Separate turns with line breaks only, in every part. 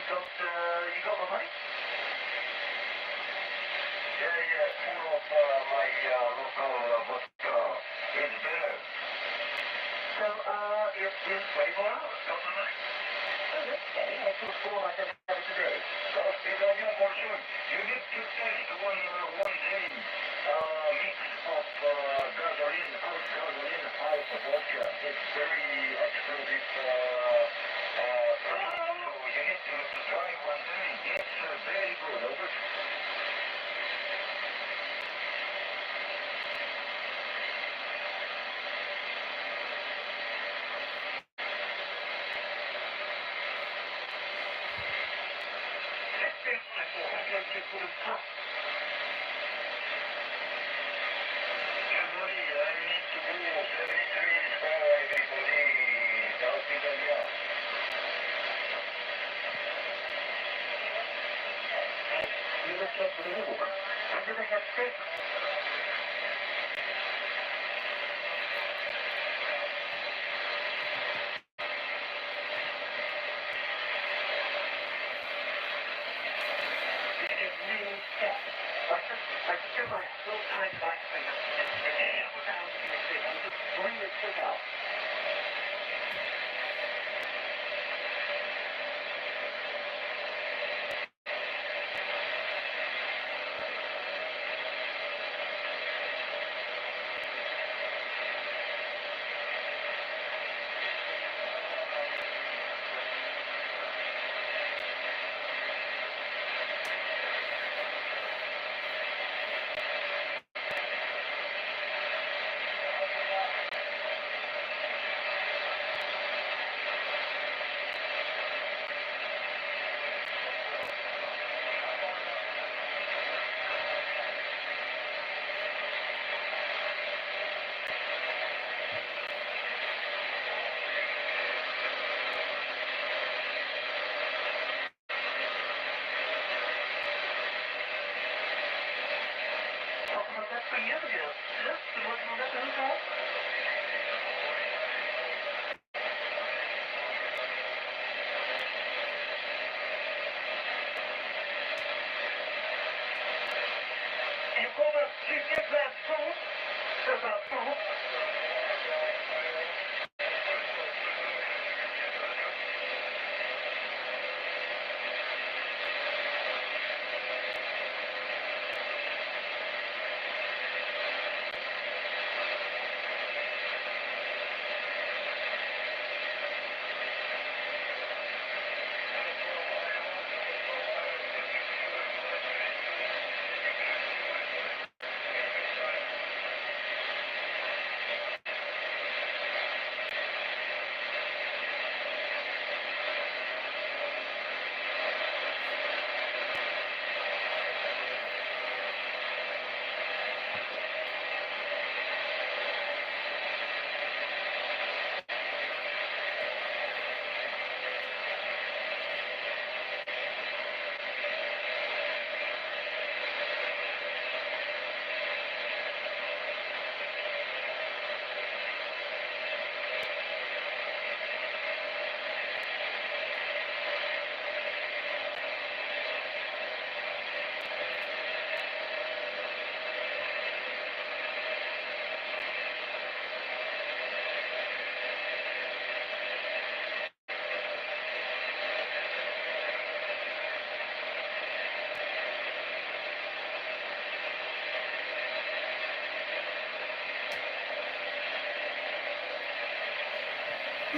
You got my money? Yeah, full of my local vodka is there. So, it's in 24 hours. Got my money? Oh, okay. I could call like every today. So, it's on your motion. You need to taste one day mix of gasoline, out gasoline, out vodka. It's very exclusive so you need to try one day. It's very good. Okay?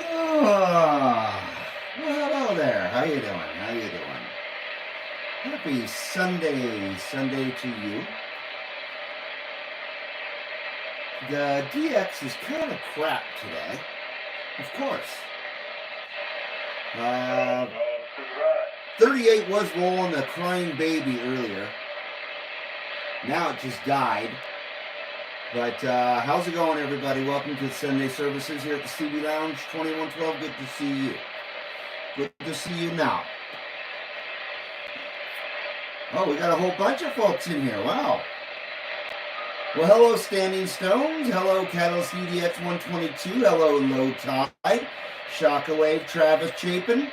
Oh, well, hello there. How you doing? How you doing? Happy Sunday to you. The DX is kind of crap today, of course. 38 was rolling a crying baby earlier. Now it just died. But how's it going, everybody? Welcome to the Sunday services here at the CB Lounge 2112. Good to see you. Good to see you now. Oh, we got a whole bunch of folks in here. Wow. Well, hello, Standing Stones. Hello, Catalyst UDX 122. Hello, Low Tide. Shockwave, Travis Chapin.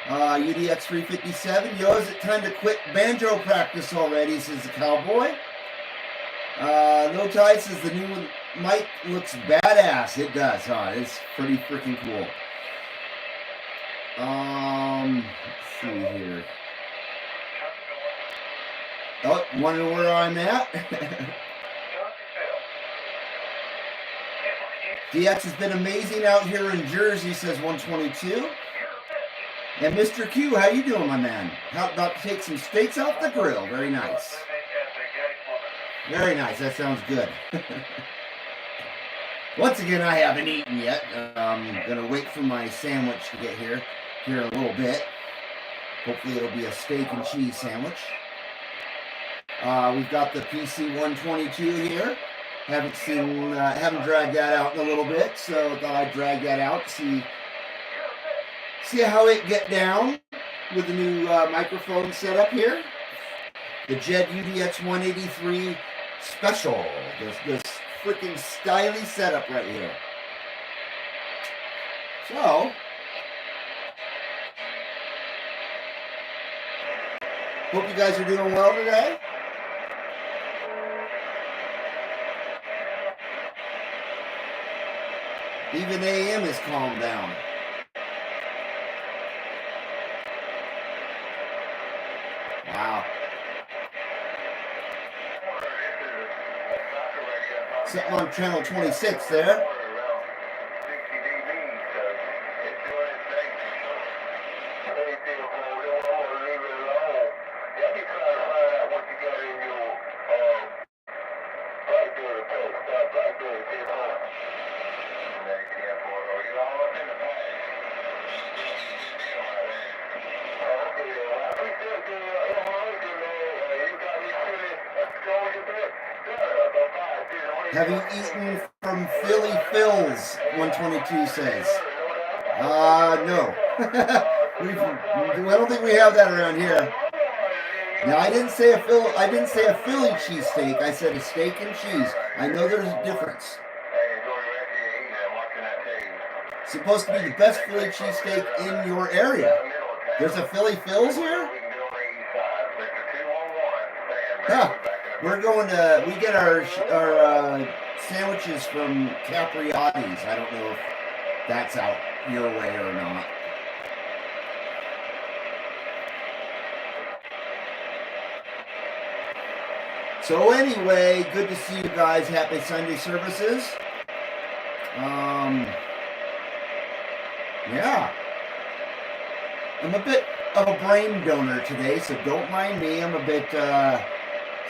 UDX 357. Yo, is it time to quit banjo practice already, says the cowboy. No Tie says the new mic looks badass. It does, huh? It's pretty freaking cool. Let's see here. Oh, wondering where I'm at? DX has been amazing out here in Jersey, says 122. And Mr. Q, how you doing, my man? How about to take some steaks off the grill? Very nice. Very nice. That sounds good. Once again, I haven't eaten yet. I'm going to wait for my sandwich to get here in a little bit. Hopefully it'll be a steak and cheese sandwich. We've got the PC 122 here. Haven't dragged that out in a little bit, so thought I'd drag that out, see how it get down with the new microphone setup here. The JED UDX 183 Special. This freaking stylish setup right here. So, hope you guys are doing well today. Even AM has calmed down. Wow. Something on channel 26 there. Have you eaten from Philly Phil's? 122 says. No. I don't think we have that around here. Now I didn't say a Philly cheesesteak. I said a steak and cheese. I know there's a difference. It's supposed to be the best Philly cheesesteak in your area. There's a Philly Phil's here? Huh. We get our sandwiches from Capriati's. I don't know if that's out your way or not. So anyway, good to see you guys. Happy Sunday services. Yeah. I'm a bit of a brain donor today, so don't mind me. I'm a bit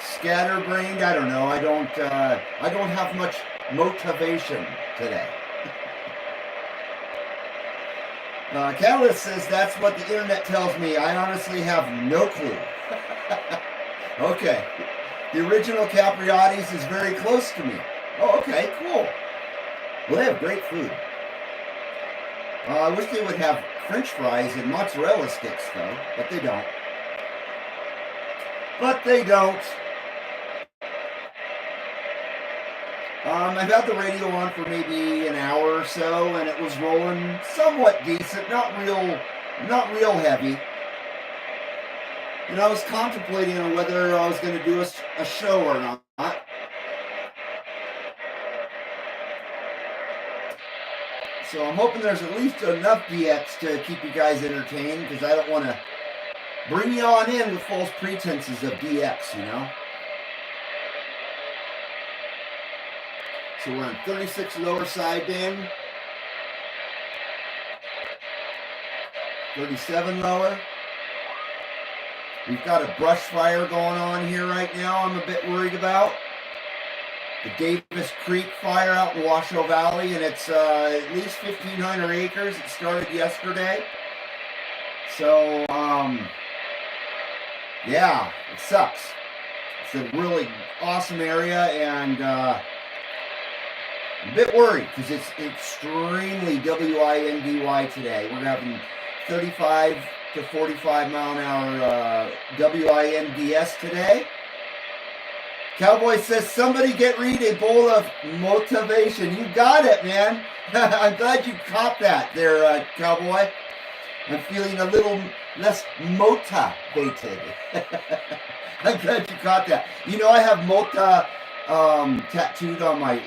scatterbrained. I don't know. I don't have much motivation today. Catalyst says that's what the internet tells me. I honestly have no clue. Okay. The original Capriati's is very close to me. Oh, okay, cool. Well, they have great food. I wish they would have French fries and mozzarella sticks, though, but they don't. I've had the radio on for maybe an hour or so, and it was rolling somewhat decent, not real heavy. And I was contemplating on whether I was going to do a show or not. So I'm hoping there's at least enough DX to keep you guys entertained, because I don't want to bring you on in with false pretenses of DX, you know? So we're on 36 lower sideband, 37 lower. We've got a brush fire going on here right now I'm a bit worried about. The Davis Creek fire out in Washoe Valley, and it's at least 1,500 acres. It started yesterday. So, yeah, it sucks. It's a really awesome area, and I'm a bit worried because it's extremely windy today. We're having 35 to 45 mile an hour winds today. Cowboy says, somebody get Reed a bowl of motivation. You got it, man. I'm glad you caught that there, Cowboy. I'm feeling a little less motivated. I'm glad you caught that. You know, I have mota tattooed on my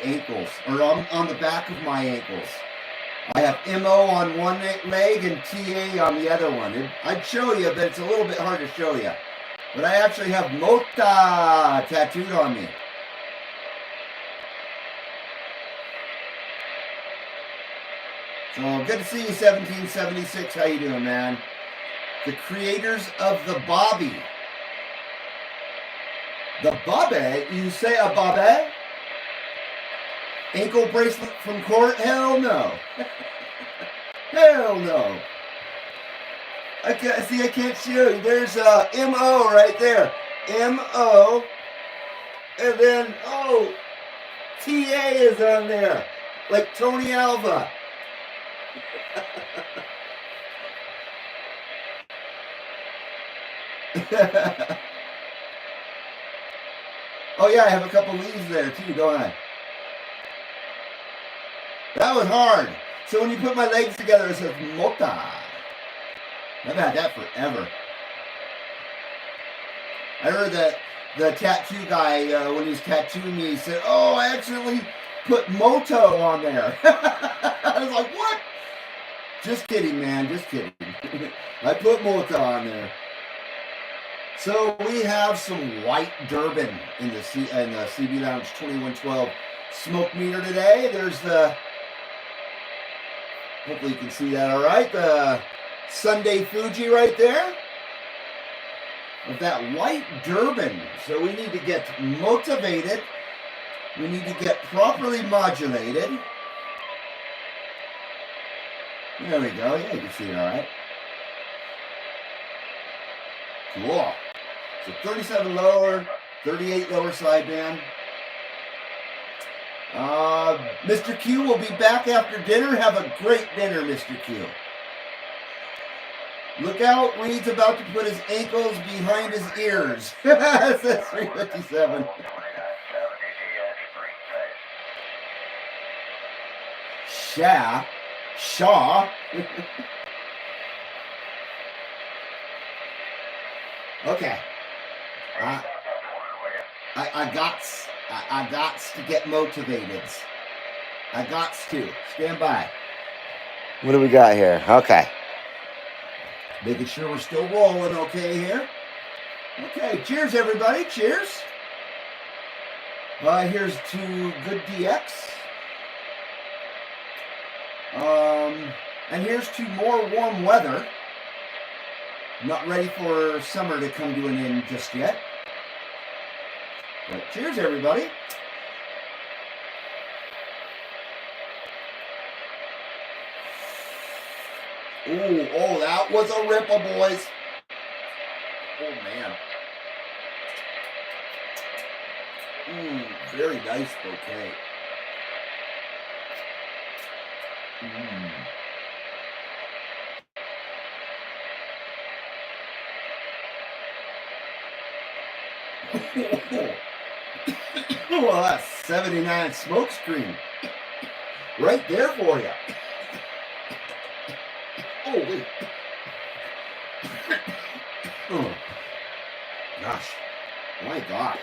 ankles, or on the back of my ankles. I have MO on one leg and TA on the other one. I'd show you, but it's a little bit hard to show you. But I actually have mota tattooed on me. So good to see you, 1776. How you doing, man? The creators of the Bobby. The Bobby? You say a Bobby? Ankle bracelet from court? Hell no. Hell no. I can't show you. There's MO right there. MO. And then, oh, TA is on there. Like Tony Alva. Oh yeah, I have a couple leaves there too, don't I? That was hard. So when you put my legs together, it says mota. I've had that forever. I heard that the tattoo guy, when he was tattooing me, he said, "Oh, I accidentally put moto on there." I was like, "What?" Just kidding, man. Just kidding. I put moto on there. So we have some white Durban in the CB Lounge 2112 smoke meter today. There's the, hopefully you can see that all right, the Sunday Fuji right there with that white Durban. So we need to get motivated. We need to get properly modulated. There we go. Yeah, you can see it all right. Cool. So 37 lower, 38 lower sideband. Mr. Q will be back after dinner. Have a great dinner, Mr. Q. Look out, Reed's about to put his ankles behind his ears. That's 357. Shaw. Okay. I got to get motivated. I got to. Stand by. What do we got here? Okay. Making sure we're still rolling okay here. Okay, cheers everybody. Cheers. Here's to good DX. And here's to more warm weather. Not ready for summer to come to an end just yet. But cheers, everybody. Ooh, oh, that was a ripper, boys. Oh, man. Very nice bouquet. Well, that's 79 smoke screen. Right there for you. Oh, wait. Oh, gosh. My God.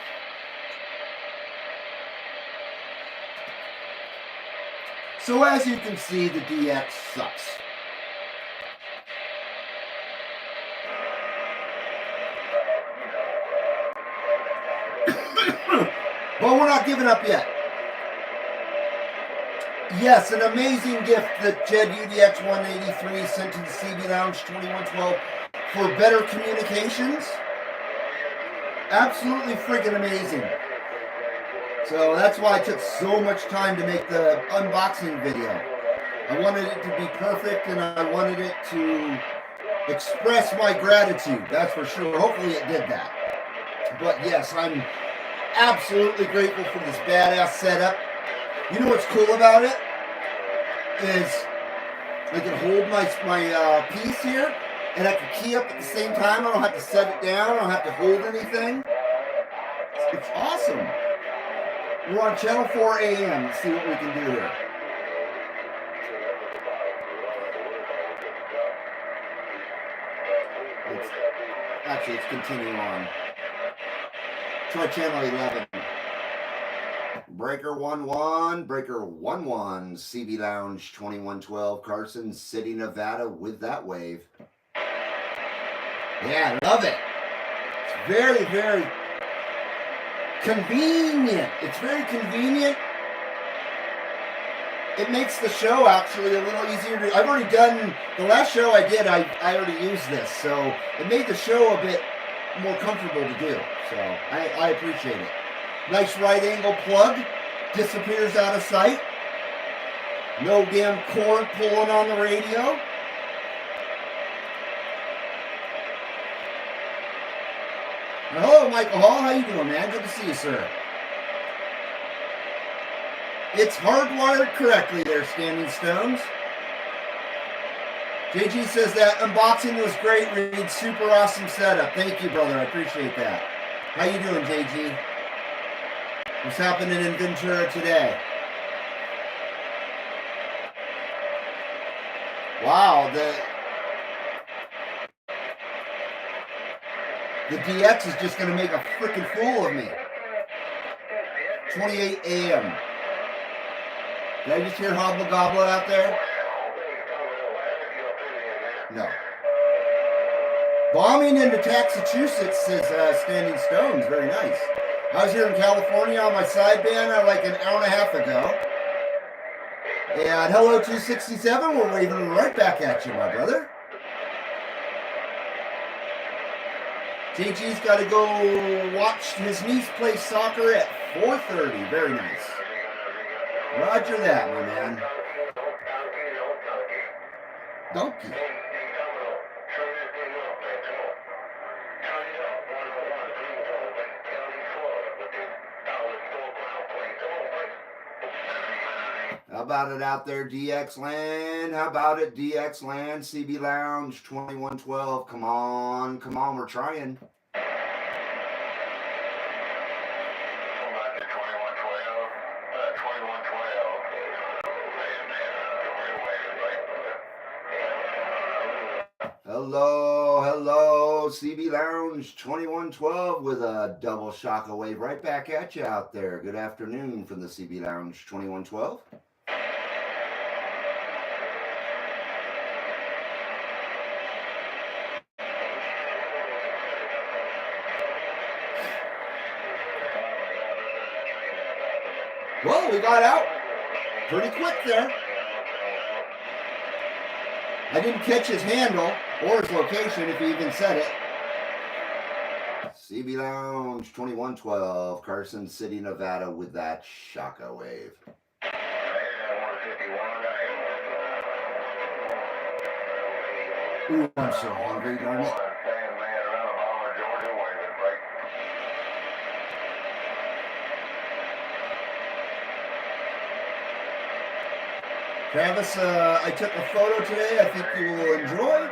So as you can see, the DX sucks. Well, we're not giving up yet. Yes, an amazing gift that JEDMADE 183 sent to the CB Lounge 2112 for better communications. Absolutely freaking amazing. So that's why I took so much time to make the unboxing video. I wanted it to be perfect, and I wanted it to express my gratitude. That's for sure. Hopefully it did that. But yes, I'm absolutely grateful for this badass setup. You know what's cool about it? Is I can hold my piece here, and I can key up at the same time. I don't have to set it down. I don't have to hold anything. It's awesome. We're on channel 4 AM. Let's see what we can do here. Actually, it's continuing on. Try channel 11. Breaker 1-1, Breaker 1-1, CB Lounge 2112, Carson City, Nevada with that wave. Yeah, I love it. It's very, very convenient. It's very convenient. It makes the show actually a little easier to, I've already done, the last show I did, I already used this, so it made the show a bit more comfortable to do, so I appreciate it. Nice right angle plug, disappears out of sight. No damn cord pulling on the radio. Hello, Michael Hall, how you doing, man? Good to see you, sir. It's hardwired correctly there, Standing Stones. JG says that unboxing was great, Reed. Super awesome setup. Thank you, brother. I appreciate that. How you doing, JG? What's happening in Ventura today? Wow, the DX is just going to make a freaking fool of me. 28 AM. Did I just hear Hobble Gobble out there? No. Bombing into Massachusetts, says Standing Stones. Very nice. I was here in California on my sideband like an hour and a half ago. And hello 267, we're waving right back at you, my brother. JG's got to go watch his niece play soccer at 4:30. Very nice. Roger that, my man. Donkey. How about it out there, DX Land? How about it, DX Land? CB Lounge 2112. Come on, we're trying. Hello, CB Lounge 2112 with a double shockwave right back at you out there. Good afternoon from the CB Lounge 2112. Well, we got out pretty quick there. I didn't catch his handle or his location if he even said it. CB Lounge 2112, Carson City, Nevada with that shockwave. Ooh, I'm so hungry, darn it. Travis, I took a photo today. I think you will enjoy.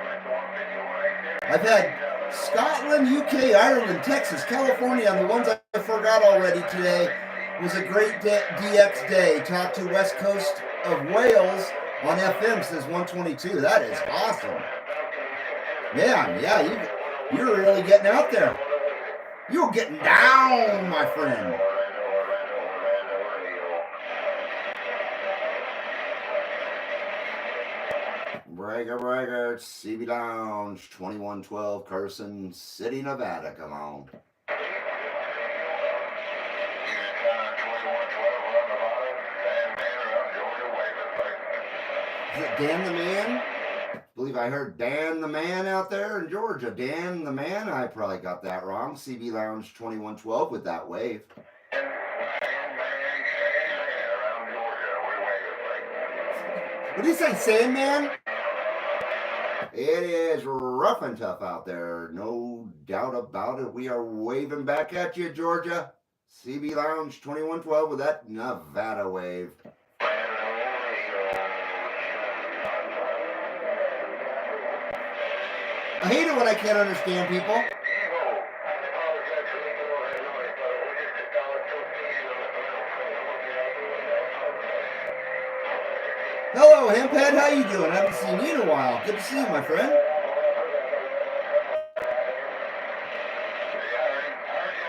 I've had Scotland, UK, Ireland, Texas, California, and the ones I forgot already today. It was a great DX day. Talked to West Coast of Wales on FM, says 122. That is awesome. Man, yeah, you're really getting out there. You're getting down, my friend. Bragger, CB Lounge, 2112, Carson City, Nevada. Come on. Is it Dan the Man? I believe I heard Dan the Man out there in Georgia. Dan the Man? I probably got that wrong. CB Lounge, 2112 with that wave. What do you say, Sandman? It is rough and tough out there, no doubt about it. We are waving back at you, Georgia. CB Lounge 2112 with that Nevada wave. I hate it when I can't understand people. Hello, Hemphead. How you doing? I haven't seen you in a while. Good to see you, my friend.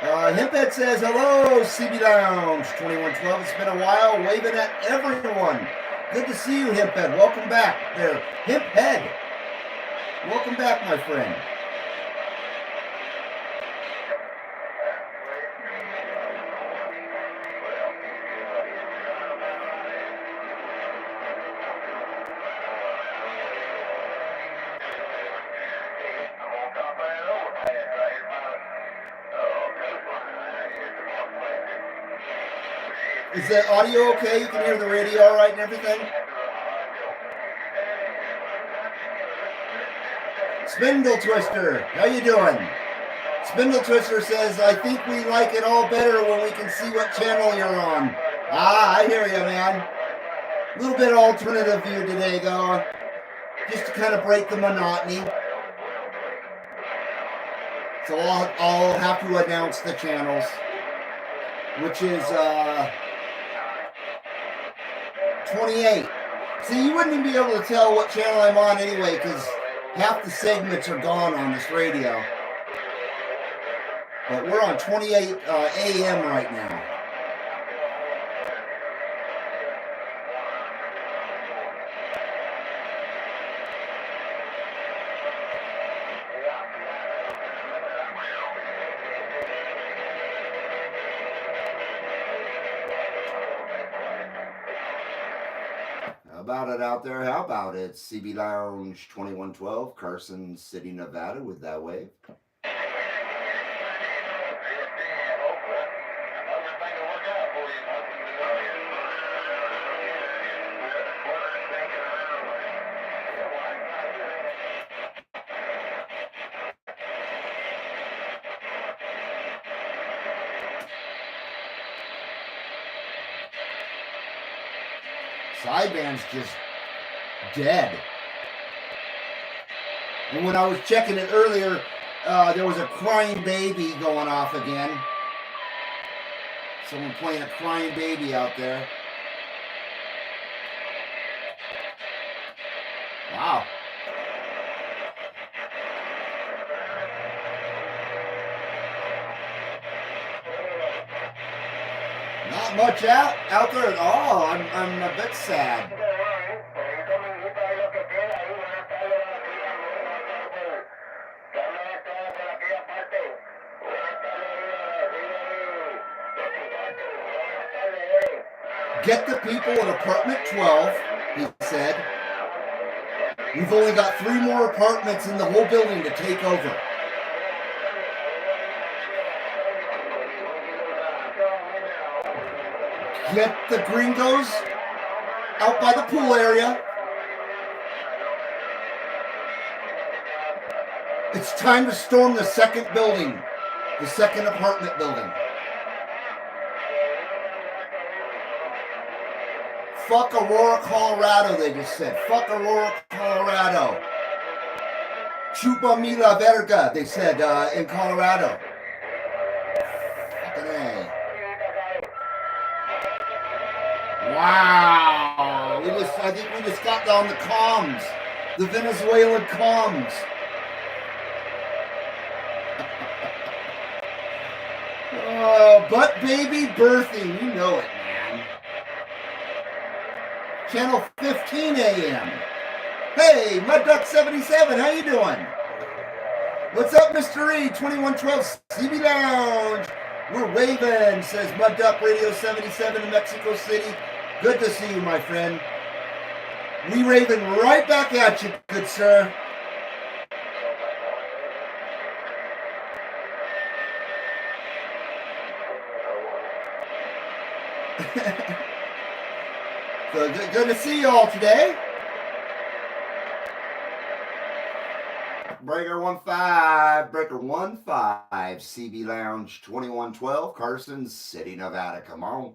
Himpet says, hello, CB Lounge 2112. It's been a while, waving at everyone. Good to see you, Himpet. Welcome back there. Himphead. Welcome back, my friend. Is the audio okay? You can hear the radio all right and everything? Spindle Twister, how you doing? Spindle Twister says, I think we like it all better when we can see what channel you're on. Ah, I hear you, man. A little bit alternative view today, though, just to kind of break the monotony. So I'll have to announce the channels, which is 28. See, you wouldn't even be able to tell what channel I'm on anyway, because half the segments are gone on this radio. But we're on 28 AM right now. How about it out there? How about it? CB Lounge 2112, Carson City, Nevada, with that wave. Sideband's just dead. And when I was checking it earlier, there was a crying baby going off again. Someone playing a crying baby out there. Wow. Not much out there at all. I'm a bit sad. Get the people in apartment 12, he said. We've only got 3 more apartments in the whole building to take over. Get the gringos out by the pool area. It's time to storm the second building, the second apartment building. Fuck Aurora, Colorado, they just said. Fuck Aurora, Colorado. Chupa mi la verga, they said in Colorado. Fucking A. Wow. I think we just got down the comms. The Venezuelan comms. Butt baby birthing, you know it, man. Channel 15 AM. Hey, Mud Duck 77, how you doing? What's up, Mr. E? 2112 CB Lounge. We're waving, says Mud Duck Radio 77 in Mexico City. Good to see you, my friend. We raving right back at you, good sir. So good to see you all today. Breaker 15, CB Lounge 2112, Carson City, Nevada. Come on.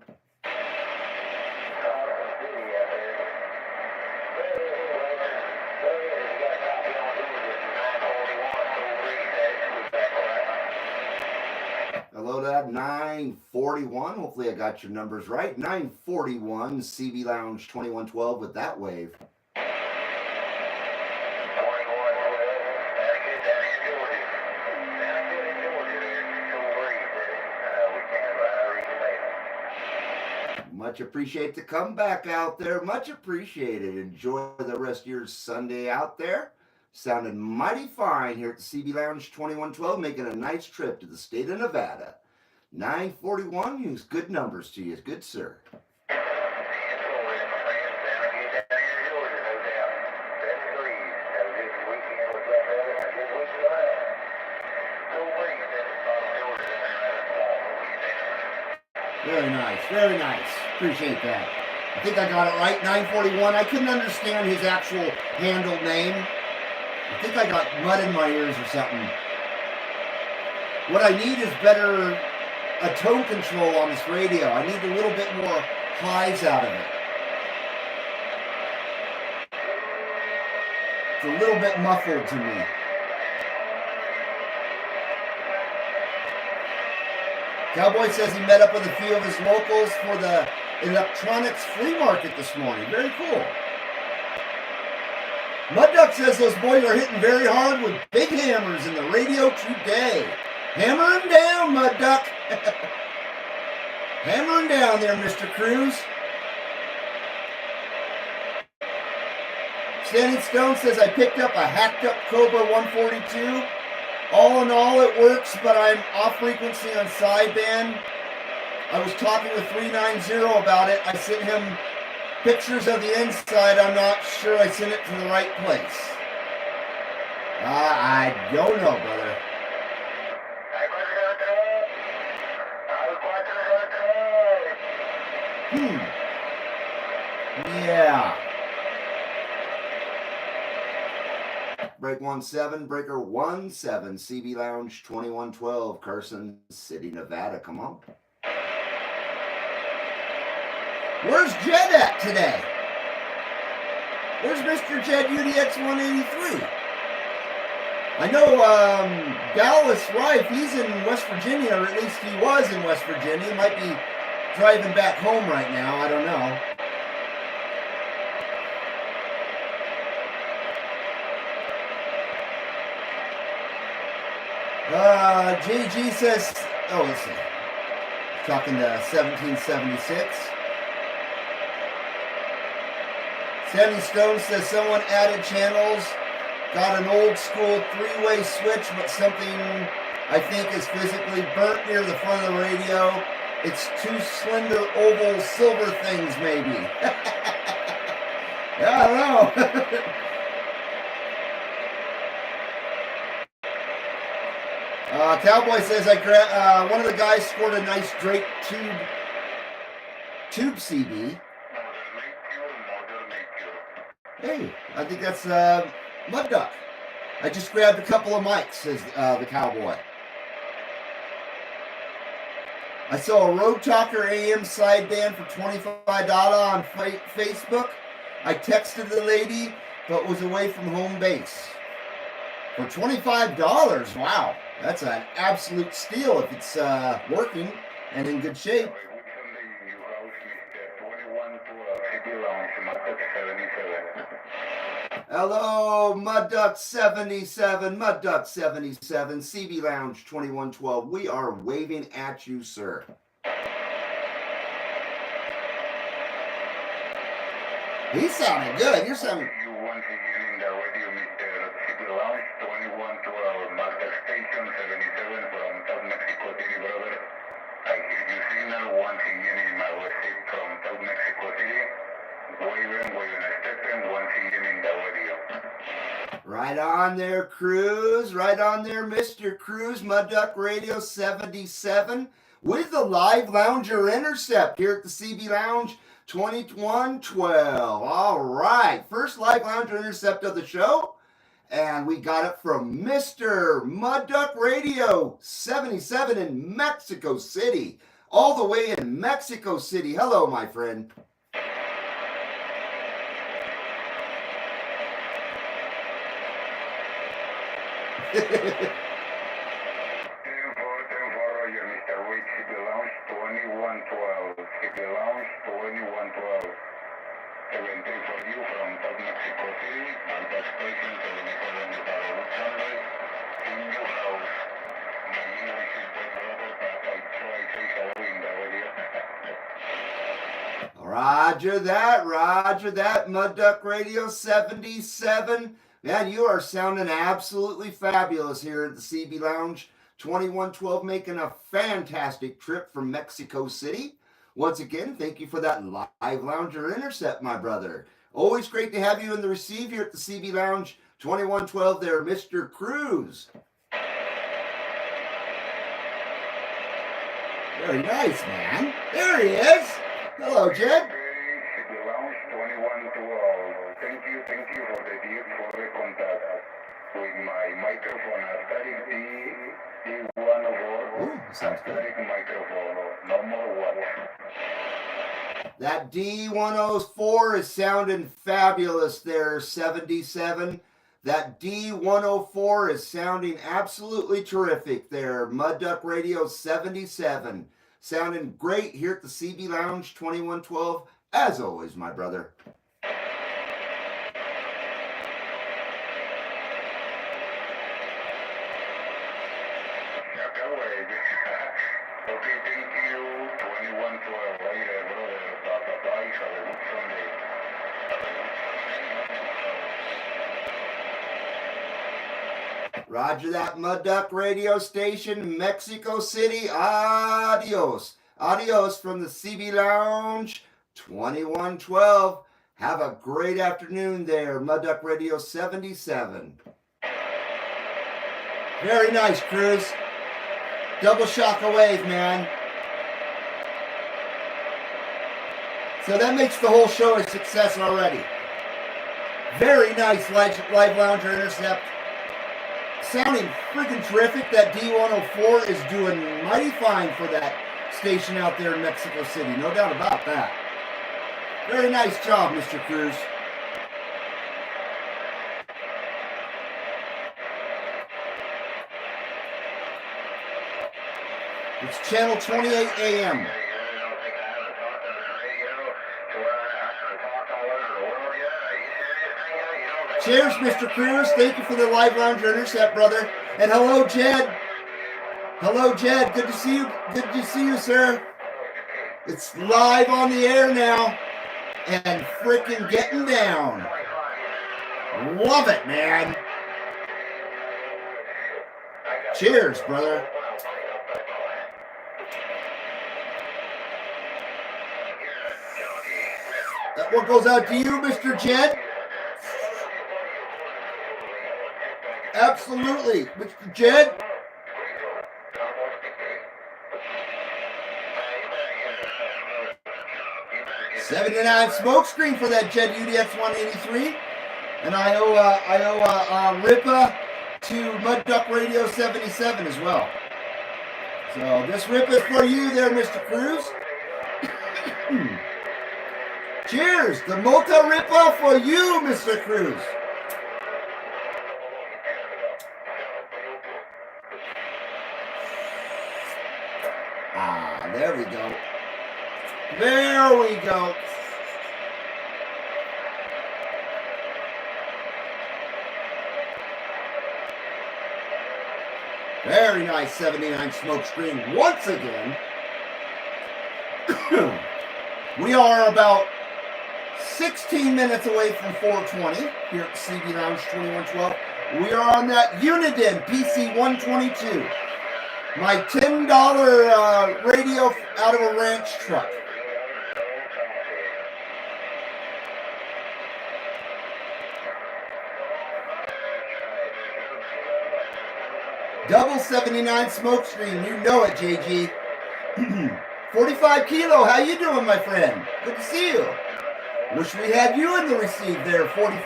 Hello, Dad. 941. Hopefully I got your numbers right. 941 CB Lounge 2112 with that wave. Much appreciate the comeback out there. Much appreciated. Enjoy the rest of your Sunday out there. Sounding mighty fine here at the CB Lounge 2112, making a nice trip to the state of Nevada. 941, use good numbers to you. Good, sir. Very nice, very nice. Appreciate that. I think I got it right, 941. I couldn't understand his actual handle name. I think I got mud in my ears or something. What I need is better tone control on this radio. I need a little bit more highs out of it. It's a little bit muffled to me. Cowboy says he met up with a few of his locals for the electronics flea market this morning. Very cool. Mud Duck says those boys are hitting very hard with big hammers in the radio today. Hammer him down, Mud Duck. Hammer him down there, Mr. Cruz. Standing Stone says I picked up a hacked up Cobra 142. All in all, it works, but I'm off frequency on sideband. I was talking with 390 about it. I sent him pictures of the inside. I'm not sure I sent it to the right place. I don't know, brother. Yeah. Break 17, breaker 17, CB Lounge 2112, Carson City, Nevada. Come on. Where's Jed at today? Where's Mr. Jed UDX 183? I know Dallas Rife, he's in West Virginia, or at least he was in West Virginia. He might be driving back home right now. I don't know. JG says, oh, let's see. Talking to 1776. Sandy Stone says someone added channels, got an old school three-way switch, but something I think is physically burnt near the front of the radio. It's two slender oval silver things, maybe. Yeah, I don't know. Cowboy says one of the guys scored a nice Drake tube CB. Hey, I think that's Mud Duck. I just grabbed a couple of mics, says the Cowboy. I saw a Road Talker AM sideband for $25 on Facebook. I texted the lady, but was away from home base. For $25, wow. That's an absolute steal if it's working and in good shape. Hello, Mud Duck 77, Mud Duck 77, CB Lounge 2112. We are waving at you, sir. He's sounding good. You're sounding. Right on there, Cruz. Right on there, Mr. Cruz. Mud Duck Radio 77 with the live lounger intercept here at the CB Lounge 2112. All right. First live lounger intercept of the show. And we got it from Mr. Mud Duck Radio 77 in Mexico City. All the way in Mexico City. Hello, my friend. Roger that, Mud Duck Radio 77. Man, you are sounding absolutely fabulous here at the CB Lounge 2112, making a fantastic trip from Mexico City. Once again, thank you for that live lounger intercept, my brother. Always great to have you in the receive here at the CB Lounge 2112 there, Mr. Cruz. Very nice, man. There he is. Hello, Jed.
CB Lounge 2112. Thank you for the contact with my microphone, static D104.
Ooh, sounds good.
Static microphone, no more what.
That D104 is sounding fabulous there, 77. That D104 is sounding absolutely terrific there, Mud Duck Radio 77. Sounding great here at the CB Lounge 2112, as always, my brother.
Okay, thank you. 2112 later, brother. Bye-bye. Have a good Sunday.
Roger that, Mud Duck Radio Station, Mexico City. Adios. Adios from the CB Lounge 2112. Have a great afternoon there, Mud Duck Radio 77. Very nice, Cruz. Double shock wave, man. So that makes the whole show a success already. Very nice live lounger intercept. Sounding freaking terrific. That D104 is doing mighty fine for that station out there in Mexico City. No doubt about that. Very nice job, Mr. Cruz. It's channel 28 AM. Cheers, Mr. Cruz. Thank you for the live lounger intercept, brother. And hello, Jed. Hello, Jed. Good to see you. Good to see you, sir. It's live on the air now. And freaking getting down. Love it, man. Cheers, brother. That one goes out to you, Mr. Jed. Absolutely, Mr. Jed. '79 smoke screen for that Jed UDX 183, and I owe Ripa to Mud Duck Radio 77 as well. So this rip is for you there, Mr. Cruz. Cheers, the Mota Ripa for you, Mr. Cruz. Ah, there we go. There we go. Very nice 79 smoke screen once again. We are about 16 minutes away from 420 here at CB Lounge 2112. We are on that Uniden PC 122. My $10 radio out of a ranch truck. Double 79 smoke screen, you know it, JG. 45 kilo, how you doing, my friend? Good to see you. Wish we had you in the receive there, 45.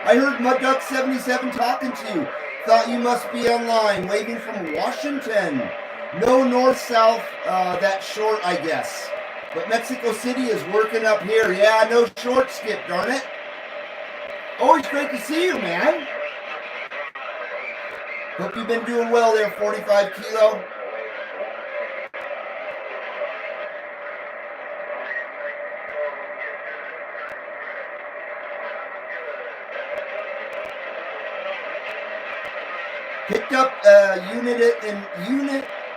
I heard Mud Duck 77 talking to you. Thought you must be online, waving from Washington. No north-south that short, I guess. But Mexico City is working up here. Yeah, no short skip, darn it. Always great to see you, man. Hope you've been doing well there, 45 kilo. Picked up a unit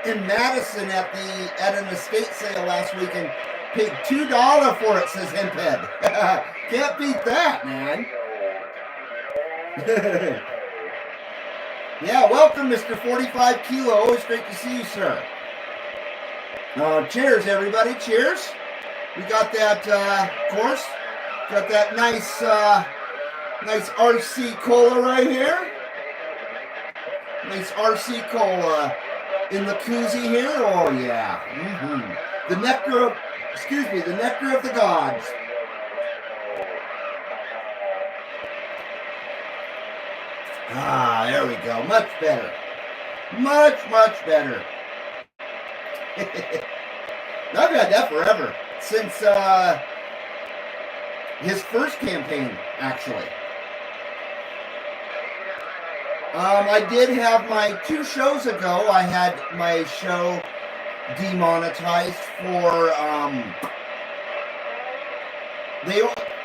in Madison at an estate sale last week, and Paid $2 for it, says Hemphead. Can't beat that, man. Yeah, welcome, Mr. 45 Kilo. Always great to see you, sir. Cheers, everybody. Cheers. We got that, of course, got that nice, nice RC Cola right here. Nice RC Cola in the koozie here. Oh, yeah. The nectar of, the nectar of the gods. Ah, there we go. Much better. Much, much better. I've had that forever. Since his first campaign, actually. I did have my 2 shows ago. I had my show demonetized for, they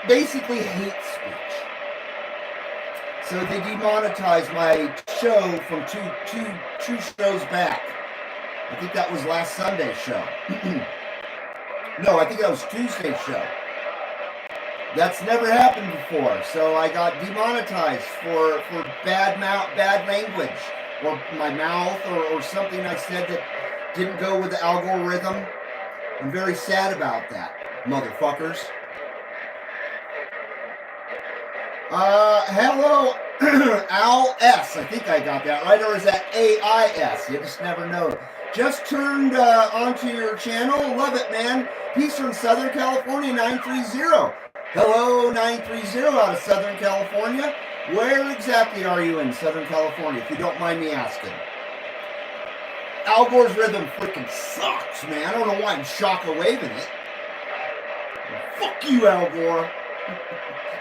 basically hate speech. So they demonetized my show from two shows back. I think that was last Sunday's show. No, I think that was Tuesday's show. That's never happened before. So I got demonetized for bad language, or my mouth, or something I said that didn't go with the algorithm. I'm very sad about that, motherfuckers. Hello, Al S. I think I got that right, or is that AIS? You just never know. Just turned onto your channel. Love it, man. Peace from Southern California, 930. Hello, 930 out of Southern California. Where exactly are you in Southern California, if you don't mind me asking? Al Gore's rhythm freaking sucks, man. I don't know why I'm shocka waving it. Fuck you, Al Gore.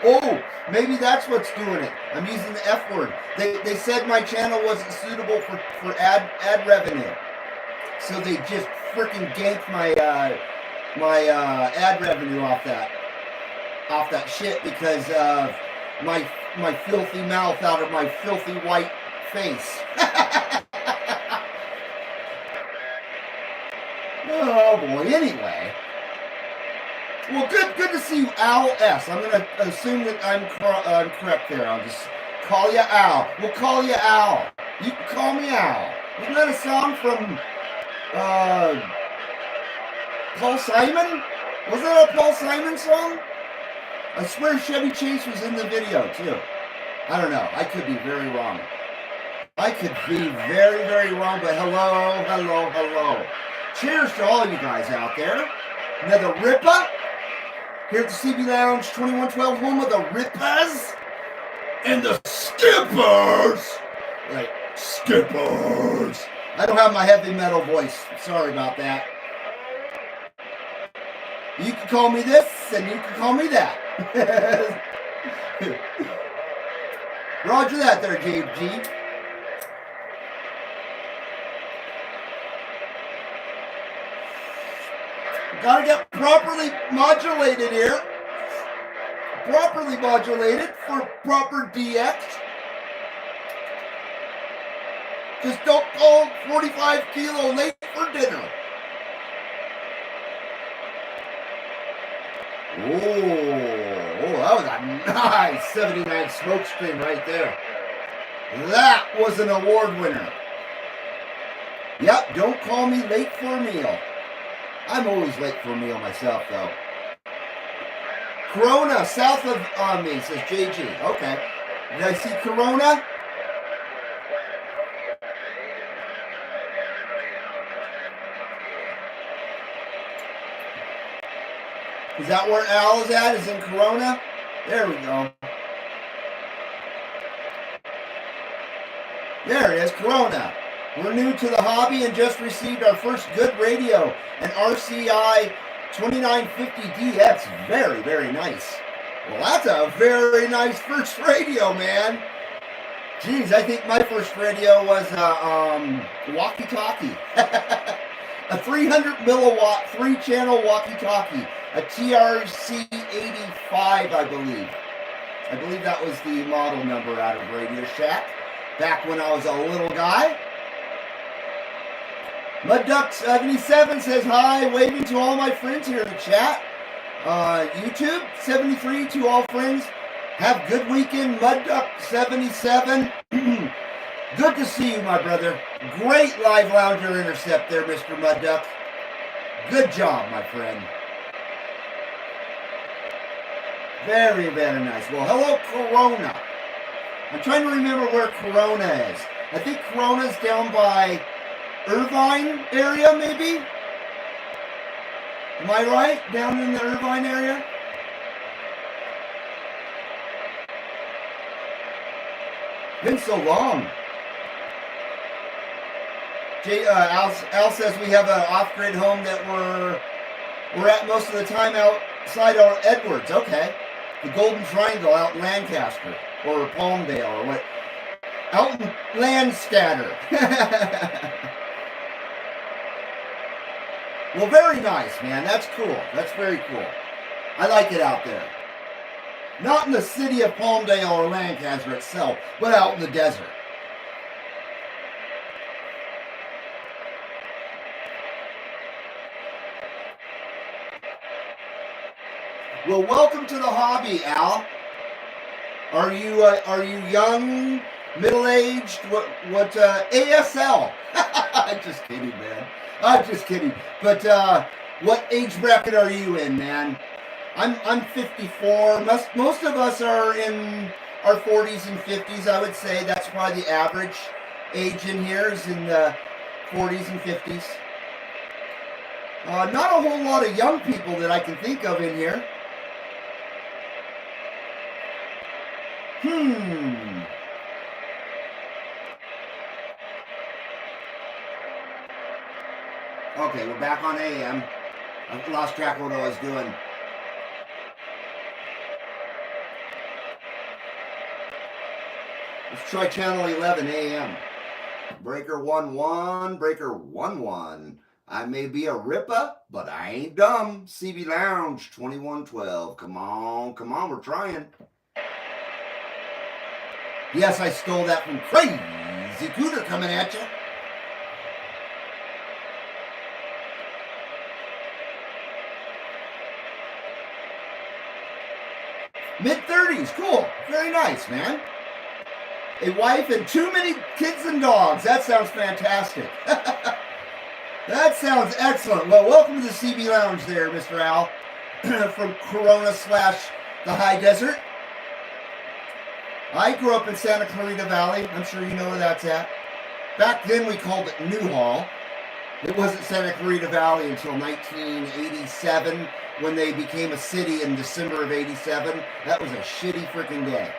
Oh, maybe that's what's doing it. I'm using the F word. They said my channel wasn't suitable for ad revenue. So they just freaking ganked my ad revenue off that shit because of my filthy mouth out of my filthy white face. Oh boy, anyway. Well, good to see you, Al S. I'm going to assume that I'm correct there. I'll just call you Al. We'll call you Al. You can call me Al. Isn't that a song from Paul Simon? Was that a Paul Simon song? I swear Chevy Chase was in the video, too. I don't know. I could be very wrong. I could be very, very wrong, but hello, hello, hello. Cheers to all you guys out there. Another Ripper. Here at the CB Lounge 2112, home of the Rippers and the Skippers. Like, Skippers. I don't have my heavy metal voice. Sorry about that. You can call me this, and you can call me that. Roger that there, JG. Gotta get properly modulated here. Properly modulated for proper DX. Just don't call 45 Kilo late for dinner. Oh, that was a nice 79 smoke screen right there. That was an award winner. Yep, don't call me late for a meal. I'm always late for a meal myself, though. Corona, south of me, says JG. Okay. Did I see Corona? Is that where Al is at? Is in Corona? There we go. There it is, Corona. We're new to the hobby and just received our first good radio, an RCI 2950D. That's very, very nice. Well, that's a very nice first radio, man. Jeez, I think my first radio was a walkie-talkie. A 300 milliwatt, 3-channel walkie-talkie. A TRC-85, I believe. I believe that was the model number out of Radio Shack. Back when I was a little guy. MudDuck77 says hi, waving to all my friends here in the chat. YouTube 73 to all friends. Have good weekend, MudDuck77. Good to see you, my brother. Great live lounger intercept there, Mr. MudDuck. Good job, my friend. Very, very nice. Well, hello, Corona. I'm trying to remember where Corona is. I think Corona's down by Irvine area, maybe? Am I right? Down in the Irvine area? Been so long. Al says we have an off-grid home that we're at most of the time outside our Edwards. Okay. The Golden Triangle out in Lancaster or Palmdale or what? Out in Landscatter. Well, very nice, man. That's cool. That's very cool. I like it out there. Not in the city of Palmdale or Lancaster itself, but out in the desert. Well, welcome to the hobby, Al. Are you young, middle-aged? What ASL? I'm just kidding, man. I'm just kidding. But what age bracket are you in, man? I'm 54. Most of us are in our 40s and 50s. I would say that's probably the average age in here is in the 40s and 50s. Not a whole lot of young people that I can think of in here. Okay, we're back on AM. I lost track of what I was doing. Let's try channel 11 AM. Breaker 1-1, breaker 1-1. I may be a ripper, but I ain't dumb. CB Lounge 2112. Come on, we're trying. Yes, I stole that from Crazy Cooter coming at you. Mid-30s, cool. Very nice, man. A wife and too many kids and dogs. That sounds fantastic. That sounds excellent. Well, welcome to the CB Lounge there, Mr. Al, from Corona / the High Desert. I grew up in Santa Clarita Valley. I'm sure you know where that's at. Back then we called it Newhall. It wasn't Santa Clarita Valley until 1987 when they became a city in December of 87. That was a shitty freaking day.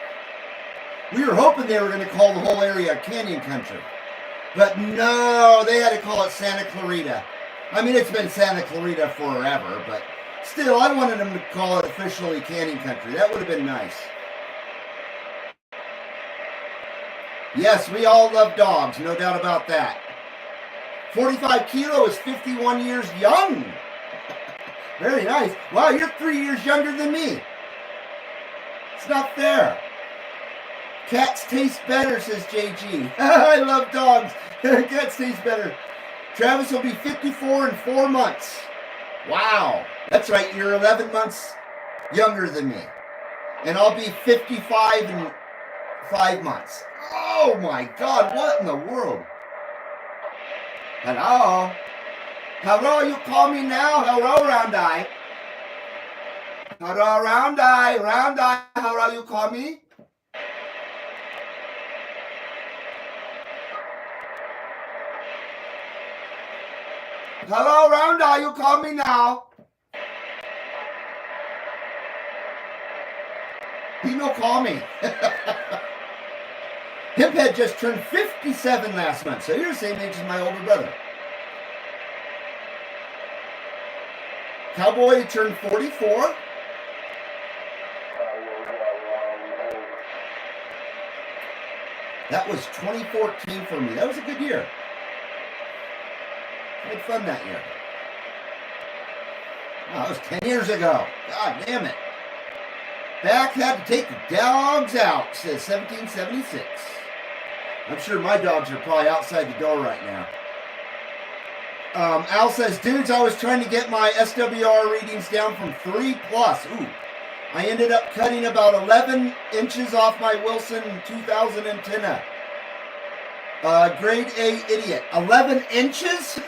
We were hoping they were going to call the whole area Canyon Country. But no, they had to call it Santa Clarita. I mean, it's been Santa Clarita forever, but still, I wanted them to call it officially Canyon Country. That would have been nice. Yes, we all love dogs, no doubt about that. 45 kilo is 51 years young. Very nice. Wow, you're 3 years younger than me. It's not fair. Cats taste better, says JG. I love dogs. Cats taste better. Travis will be 54 in 4 months. Wow. That's right, you're 11 months younger than me. And I'll be 55 in 5 months. Oh my God, what in the world? Hello? Hello, you call me now? Hello, Round Eye. Hello, Round Eye. Round Eye, hello, you call me? Hello, Round Eye, you call me now? He no call me. Hemphead just turned 57 last month, so you're the same age as my older brother. Cowboy turned 44. That was 2014 for me. That was a good year. I had fun that year. Wow, that was 10 years ago. God damn it. Back had to take the dogs out, says 1776. I'm sure my dogs are probably outside the door right now. Al says, dudes, I was trying to get my SWR readings down from 3+. Ooh. I ended up cutting about 11 inches off my Wilson 2000 antenna. Grade A idiot. 11 inches?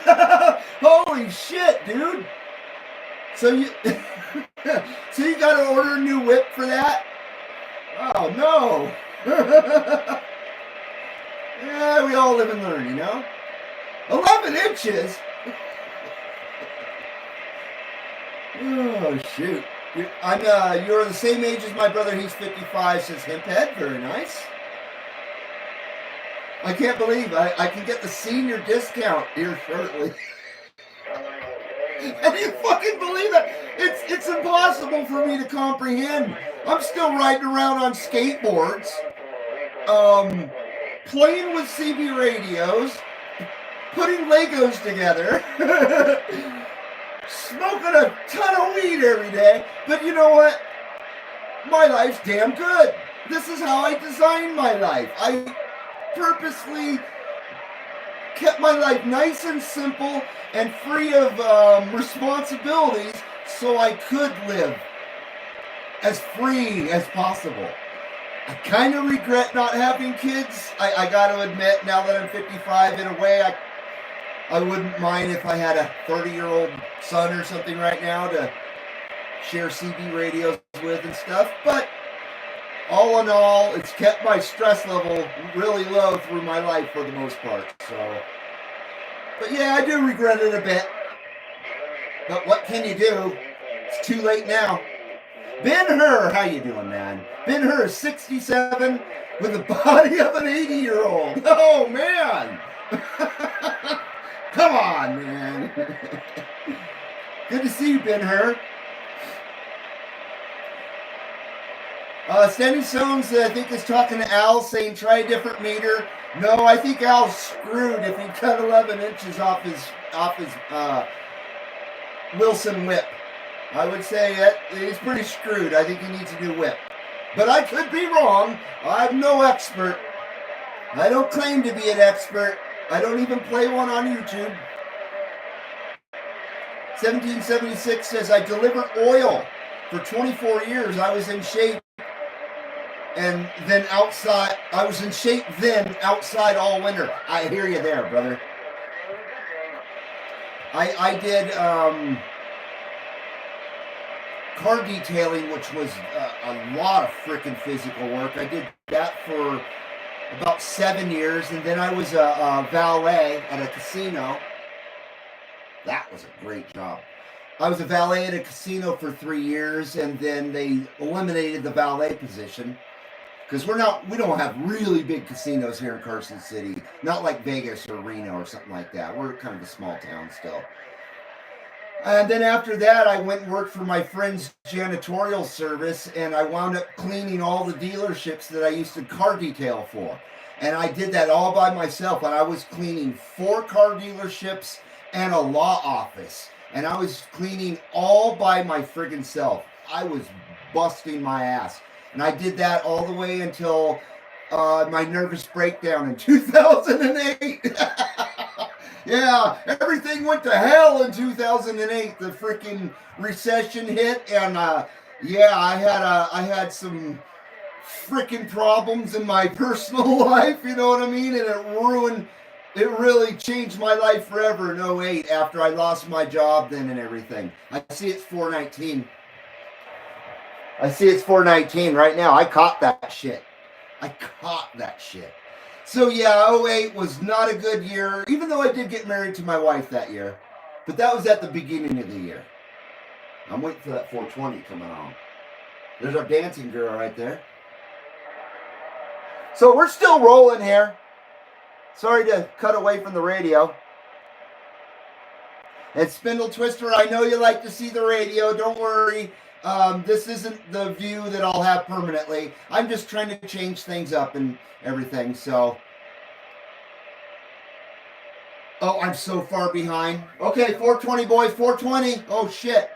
Holy shit, dude. So you so you got to order a new whip for that? Oh, no. Yeah, we all live and learn, you know? 11 inches? Oh, shoot. You're the same age as my brother. He's 55, says Hemphead. Very nice. I can't believe I can get the senior discount here shortly. Can you fucking believe that? It's impossible for me to comprehend. I'm still riding around on skateboards, playing with CB radios, putting Legos together, smoking a ton of weed every day. But you know what? My life's damn good. This is how I designed my life. I purposely kept my life nice and simple and free of responsibilities so I could live as free as possible. I kind of regret not having kids. I got to admit, now that I'm 55, in a way, I wouldn't mind if I had a 30-year-old son or something right now to share CB radios with and stuff. But all in all, it's kept my stress level really low through my life for the most part. So, but yeah, I do regret it a bit. But what can you do? It's too late now. Ben-Hur, how you doing, man? Ben-Hur is 67 with the body of an 80-year-old. Oh, man. Come on, man. Good to see you, Ben-Hur. Standing Stones, I think, is talking to Al, saying try a different meter. No, I think Al's screwed if he cut 11 inches off his Wilson whip. I would say that he's pretty screwed. I think he needs a new whip. But I could be wrong. I'm no expert. I don't claim to be an expert. I don't even play one on YouTube. 1776 says, I delivered oil for 24 years. I was in shape. And then outside, I was in shape then, outside all winter. I hear you there, brother. I did car detailing, which was a lot of freaking physical work. I did that for about 7 years, and then I was a valet at a casino. That was a great job. I was a valet at a casino for 3 years, and then they eliminated the valet position. Because we don't have really big casinos here in Carson City. Not like Vegas or Reno or something like that. We're kind of a small town still. And then after that, I went and worked for my friend's janitorial service, and I wound up cleaning all the dealerships that I used to car detail for. And I did that all by myself. And I was cleaning 4 car dealerships and a law office. And I was cleaning all by my friggin' self. I was busting my ass. And I did that all the way until my nervous breakdown in 2008. Yeah, everything went to hell in 2008. The freaking recession hit, and yeah, I had some freaking problems in my personal life. You know what I mean? And it really changed my life forever in 2008 after I lost my job then and everything. I see it's 419. I see it's 419 right now. I caught that shit. So yeah, 2008 was not a good year, even though I did get married to my wife that year. But that was at the beginning of the year. I'm waiting for that 420 coming on. There's our dancing girl right there. So we're still rolling here. Sorry to cut away from the radio. And Spindle Twister, I know you like to see the radio. Don't worry. This isn't the view that I'll have permanently. I'm just trying to change things up and everything, so. Oh, I'm so far behind. Okay, 420, boys, 420. Oh, shit.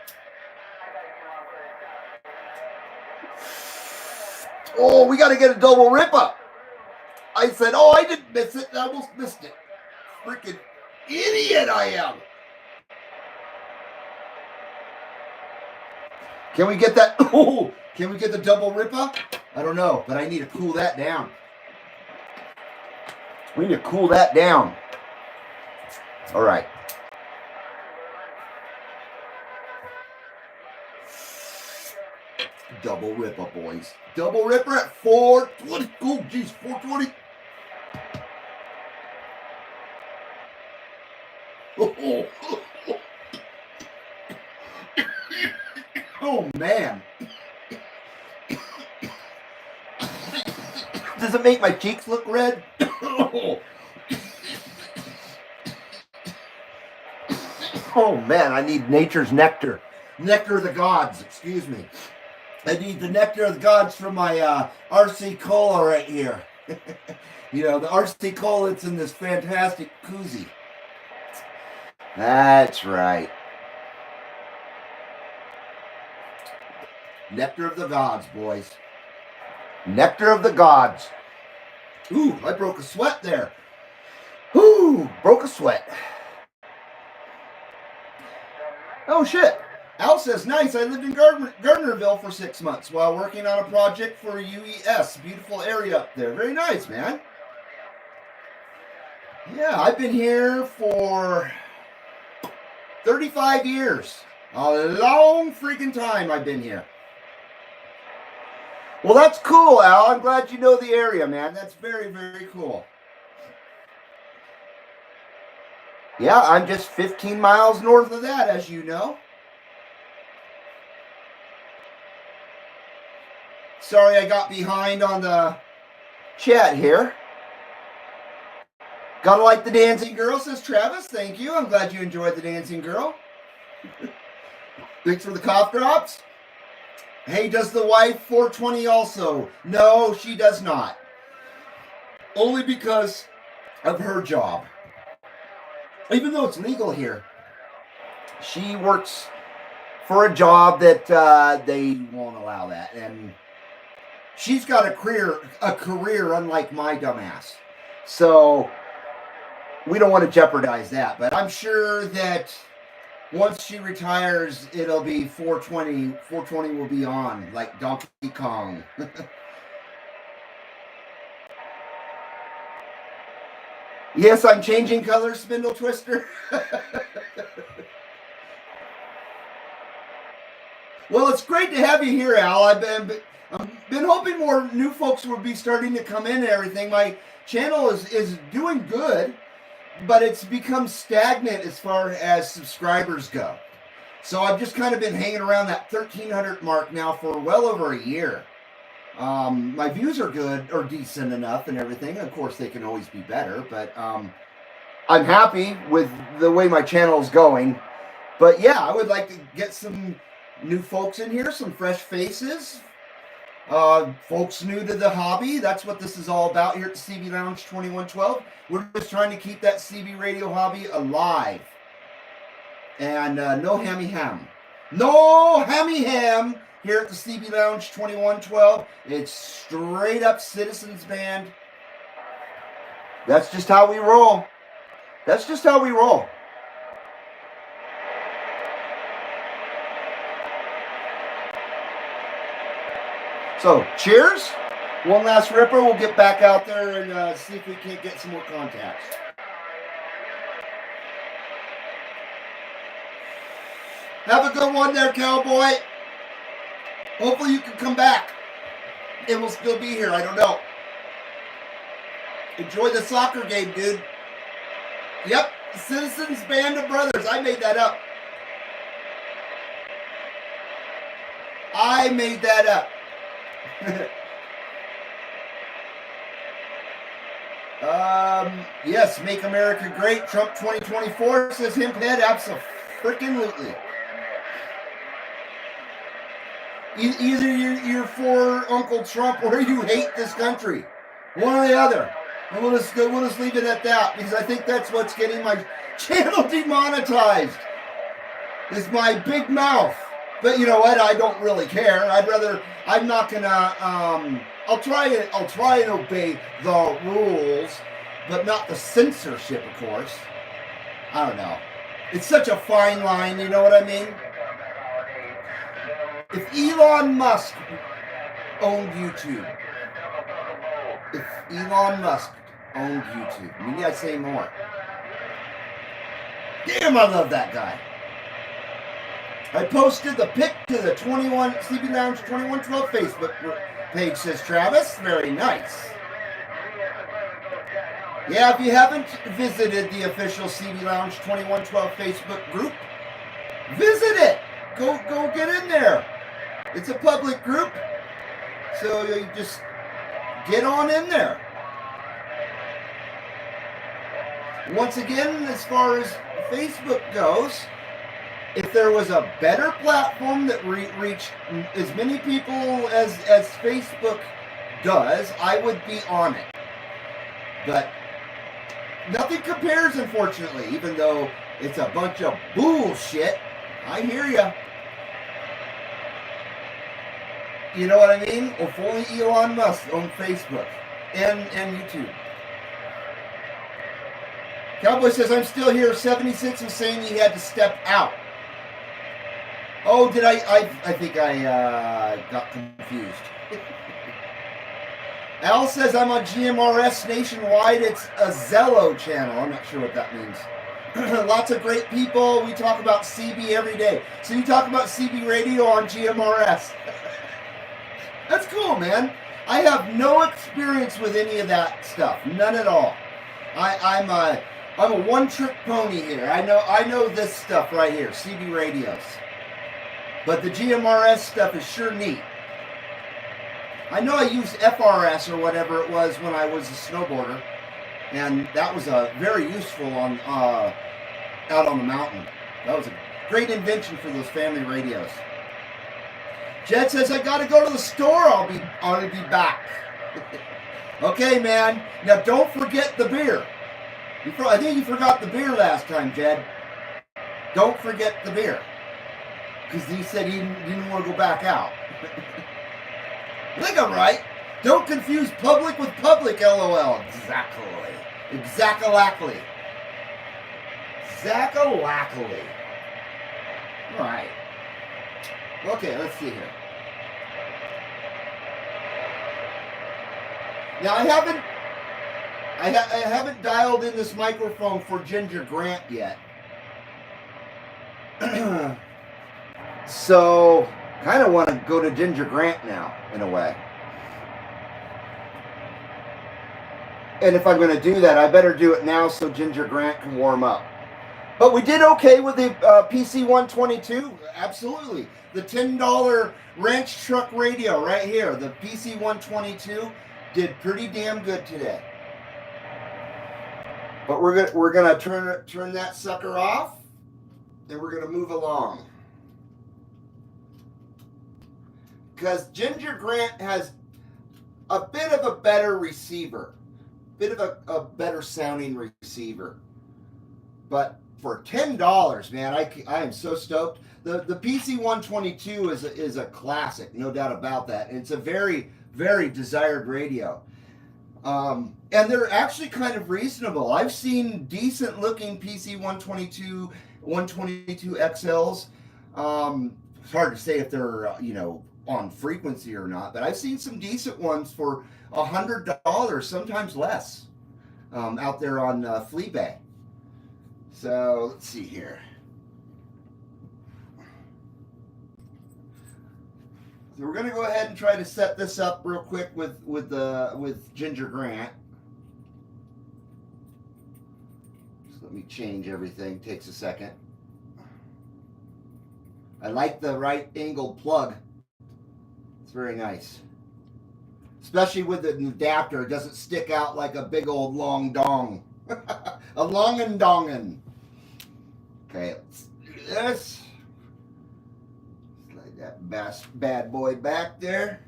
Oh, we got to get a double rip-up. I said, oh, I didn't miss it. I almost missed it. Freaking idiot I am. Can we get that? Oh, can we get the double ripper? I don't know, but I need to cool that down. We need to cool that down. All right. Double ripper, boys. Double ripper at 420. Oh, geez, 420. Oh, man. Does it make my cheeks look red? Oh, man, I need nature's nectar. Nectar of the gods, excuse me. I need the nectar of the gods from my RC Cola right here. You know, the RC Cola, it's in this fantastic koozie. That's right. Nectar of the gods, boys. Nectar of the gods. Ooh, I broke a sweat there. Ooh, broke a sweat. Oh, shit. Al says, nice, I lived in Gardnerville for 6 months while working on a project for UES. Beautiful area up there. Very nice, man. Yeah, I've been here for 35 years. A long freaking time I've been here. Well, that's cool, Al. I'm glad you know the area, man. That's very, very cool. Yeah, I'm just 15 miles north of that, as you know. Sorry I got behind on the chat here. Gotta like the dancing girl, says Travis. Thank you. I'm glad you enjoyed the dancing girl. Thanks for the cough drops. Hey, does the wife 420 also? No, she does not. Only because of her job. Even though it's legal here, she works for a job that they won't allow that. And she's got a career unlike my dumbass. So we don't want to jeopardize that. But I'm sure that once she retires, it'll be 420. 420 will be on, like Donkey Kong. Yes, I'm changing colors, Spindle Twister. Well, it's great to have you here, Al. I've been hoping more new folks would be starting to come in and everything. My channel is doing good, but it's become stagnant as far as subscribers go. So I've just kind of been hanging around that 1,300 mark now for well over a year. My views are good or decent enough and everything. Of course, they can always be better, but I'm happy with the way my channel is going. But yeah, I would like to get some new folks in here, some fresh faces, folks new to the hobby. That's what this is all about here at the CB Lounge 2112. We're just trying to keep that CB radio hobby alive. And no hammy ham. No hammy ham here at the CB Lounge 2112. It's straight up Citizens Band. That's just how we roll. That's just how we roll. So, cheers. One last ripper. We'll get back out there and see if we can't get some more contacts. Have a good one there, cowboy. Hopefully you can come back. It will still be here. I don't know. Enjoy the soccer game, dude. Yep. Citizens Band of Brothers. I made that up. I made that up. Yes, make America great. Trump 2024, says Himphead. Abso-freaking-lutely. Either you're for Uncle Trump or you hate this country. One or the other. And we'll just leave it at that, because I think that's what's getting my channel demonetized. Is my big mouth. But you know what? I don't really care. I'm not gonna. I'll try and obey the rules, but not the censorship, of course. I don't know. It's such a fine line. You know what I mean? If Elon Musk owned YouTube, if Elon Musk owned YouTube, maybe I'd say more. Damn, I love that guy. I posted the pic to the CB Lounge 2112 Facebook page, says Travis. Very nice. Yeah, if you haven't visited the official CB Lounge 2112 Facebook group, visit it. Go get in there. It's a public group, so you just get on in there. Once again, as far as Facebook goes, if there was a better platform that reached as many people as Facebook does, I would be on it. But nothing compares, unfortunately, even though it's a bunch of bullshit. I hear ya. You know what I mean? If only Elon Musk on Facebook and YouTube. Cowboy says, I'm still here. 76 was saying he had to step out. Oh, did I think I got confused. Al says, I'm on GMRS nationwide. It's a Zello channel. I'm not sure what that means. Lots of great people. We talk about CB every day. So you talk about CB radio on GMRS. That's cool, man. I have no experience with any of that stuff. None at all. I'm a one-trick pony here. I know this stuff right here, CB radios. But the GMRS stuff is sure neat. I know I used FRS or whatever it was when I was a snowboarder, and that was very useful on out on the mountain. That was a great invention for those family radios. Jed says, I gotta go to the store. I'll be back. Okay, man. Now don't forget the beer. I think you forgot the beer last time, Jed. Don't forget the beer. Because he said he didn't want to go back out. I think I'm right. Don't confuse public with public, LOL. Exactly. Exactly. Exactly. All right. Okay, let's see here. Now I haven't dialed in this microphone for Ginger Grant yet. So, kind of want to go to Ginger Grant now, in a way. And if I'm going to do that, I better do it now so Ginger Grant can warm up. But we did okay with the PC-122. Absolutely. The $10 ranch truck radio right here, the PC-122, did pretty damn good today. But we're gonna turn that sucker off, and we're gonna move along. Because Ginger Grant has a bit of a better receiver, bit of a better sounding receiver. But for $10, man, I am so stoked. The PC-122 is a classic, no doubt about that. It's a very, very desired radio. And they're actually kind of reasonable. I've seen decent looking PC-122, 122 XLs. It's hard to say if they're, on frequency or not, but I've seen some decent ones for $100, sometimes less, out there on Fleabay. So let's see here. So we're gonna go ahead and try to set this up real quick with Ginger Grant. So let me change everything. Takes a second. I like the right angled plug. It's very nice, especially with the adapter. It doesn't stick out like a big old long dong. A longin' dongin'. Okay, let's do this. Slide that bad boy back there.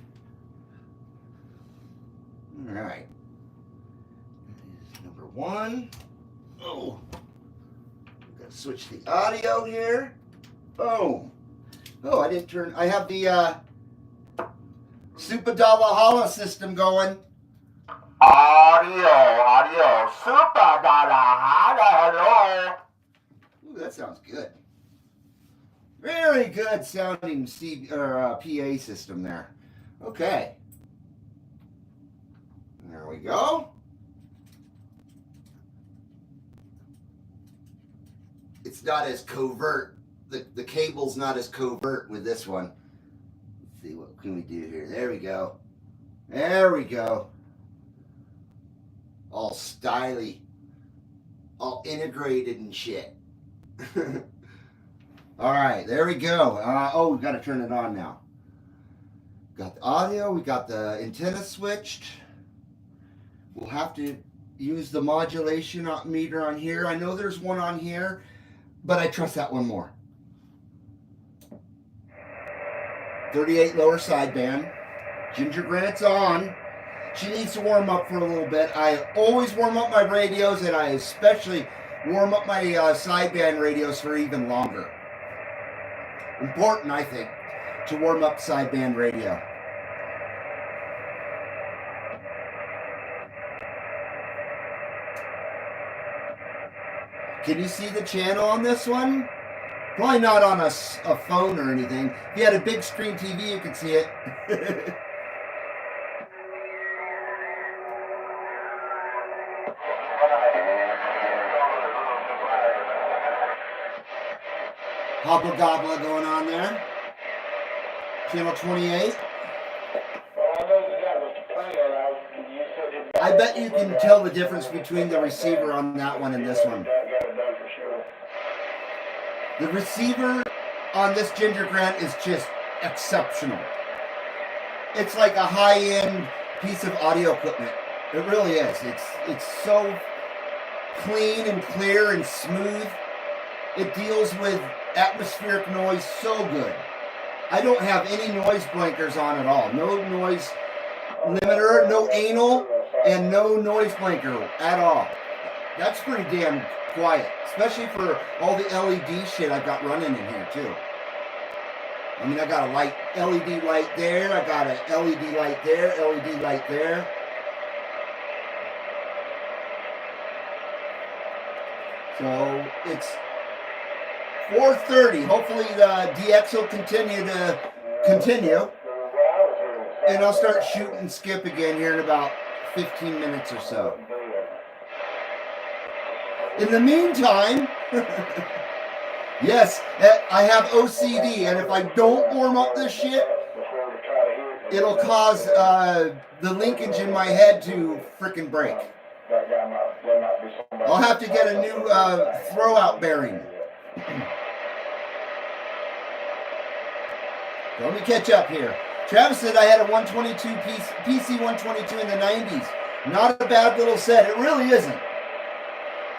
All right. That is number one. Oh, I'm gonna switch the audio here. Boom. Oh, I didn't turn. I have the Super Dollar Holla system going. Audio, Super Dollar Holla. Ooh, that sounds good. Very good sounding PA system there. Okay. There we go. It's not as covert. The cable's not as covert with this one. Let's see, what can we do here? There we go. There we go. All styly. All integrated and shit. All right, there we go. Oh, we got to turn it on now. Got the audio. We got the antenna switched. We'll have to use the modulation meter on here. I know there's one on here, but I trust that one more. 38 lower sideband. Ginger Grant's on. She needs to warm up for a little bit. I always warm up my radios, and I especially warm up my sideband radios for even longer. Important, I think, to warm up sideband radio. Can you see the channel on this one? Probably not on a phone or anything. If you had a big screen TV, you could see it. Hobble Gobbler going on there. Channel 28. I bet you can tell the difference between the receiver on that one and this one. The receiver on this Ginger Grant is just exceptional. It's like a high-end piece of audio equipment. It really is. It's so clean and clear and smooth. It deals with atmospheric noise so good. I don't have any noise blankers on at all. No noise limiter, no anal, and no noise blanker at all. That's pretty damn quiet, especially for all the LED shit I've got running in here too. I mean, I got a LED light there, I got an LED light there, LED light there. So it's 4:30. Hopefully the DX will continue. And I'll start shooting and skip again here in about 15 minutes or so. In the meantime, yes, I have OCD, and if I don't warm up this shit, it'll cause the linkage in my head to frickin' break. I'll have to get a new throw-out bearing. So let me catch up here. Travis said I had a 122 PC 122 in the 90s. Not a bad little set. It really isn't.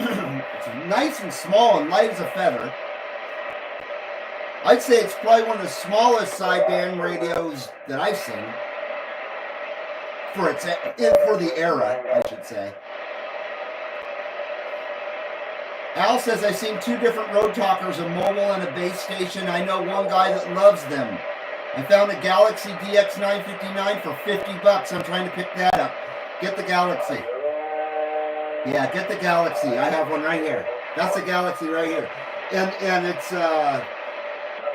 It's nice and small and light as a feather. I'd say it's probably one of the smallest sideband radios that I've seen. For the era, I should say. Al says I've seen two different road talkers, a mobile and a base station. I know one guy that loves them. I found a Galaxy DX959 for $50. I'm trying to pick that up. Get the Galaxy. Yeah, get the Galaxy. I have one right here. That's the Galaxy right here. And it's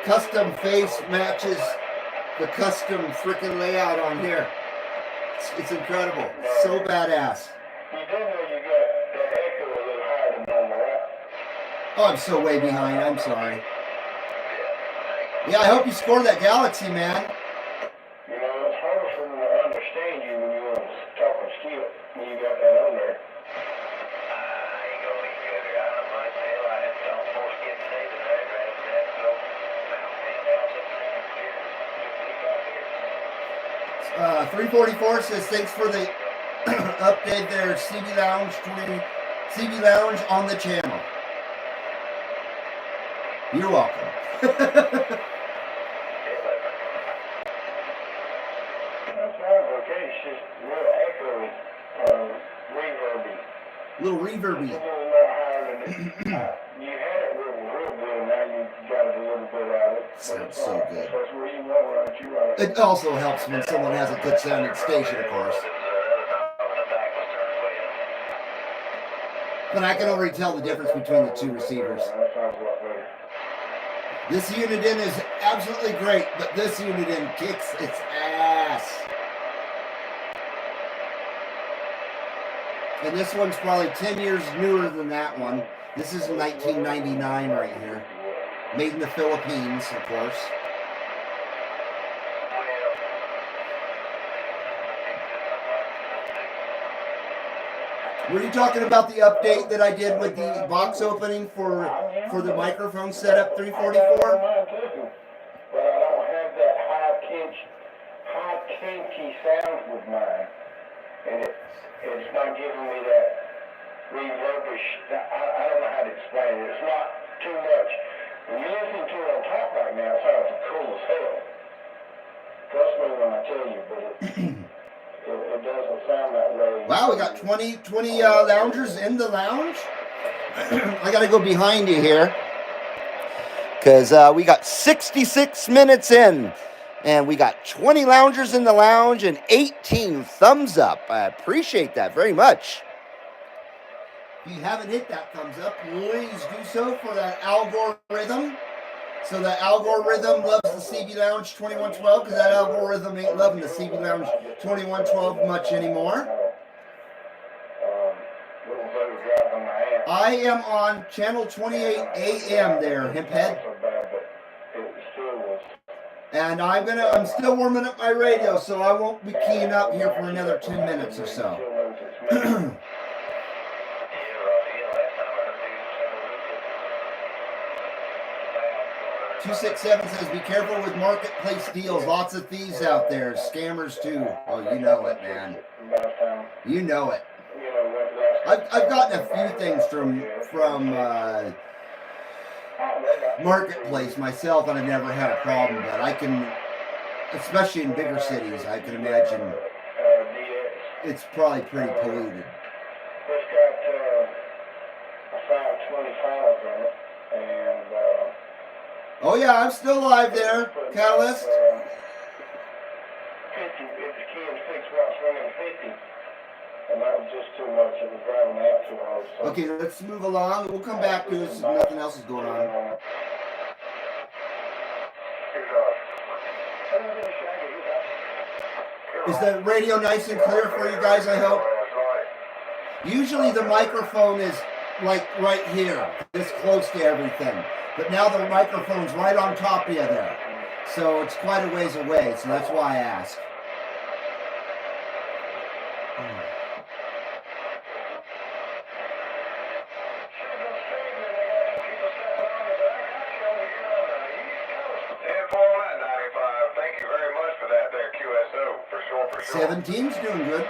custom face matches the custom freaking layout on here. It's incredible. So badass. Oh, I'm so way behind. I'm sorry. Yeah, I hope you score that Galaxy, man.
You know, it's harder for them to understand you when you're talking skill when you got that on there. I ain't gonna be good. I don't myself. I had to almost get saved today, rather than so about
344 says thanks for the update there, CB Lounge on the channel. You're welcome.
It's just real echoey, reverby.
Little reverby.
It's a little more higher than you had it real good, now you got it a little bit out of it.
Sounds so good.
So that's where you want it, you want it.
It also helps when someone has a good sounding station, of course. But I can already tell the difference between the two receivers.
That sounds a lot better.
This Uniden is absolutely great, but this Uniden kicks its ass. And this one's probably 10 years newer than that one. This is 1999 right here. Made in the Philippines, of course. Were you talking about the update that I did with the box opening for the microphone setup 344?
But I don't have that high kinchy sound with mine, and it's not giving me that reverbish. I don't know how to explain it. It's not too much. When you listen to it on top right now, it sounds cool as hell. Trust me when I tell you, but it doesn't sound that way.
Wow, we got 20 loungers in the lounge. I got to go behind you here because we got 66 minutes in, and we got 20 loungers in the lounge and 18 thumbs up. I appreciate that very much. If you haven't hit that thumbs up, please do so for that algorithm. So that algorithm loves the CB Lounge 2112 because that algorithm ain't loving the CB Lounge 2112 much anymore. I am on channel 28 AM there, Hemphead. And I'm still warming up my radio, so I won't be keying up here for another 10 minutes or so. 267 says, be careful with marketplace deals. Lots of thieves out there. Scammers too. Oh, you know it, man. You know it. I've gotten a few things from marketplace myself, and I've never had a problem. But I can, especially in bigger cities, I can imagine it's probably pretty polluted.
It's got a 525 in it, and
oh yeah, I'm still live there, Catalyst.
50, if the key is 6 watts running 50, and that was just too much. It was driving out too hard. So.
Okay, let's move along. We'll come back to it if nothing else is going on. Is the radio nice and clear for you guys, I hope? Usually the microphone is like right here, this close to everything. But now the microphone's right on top of you there. So it's quite a ways away, so that's why I asked.
Thank you very much for that there, QSO, for sure.
17's doing good.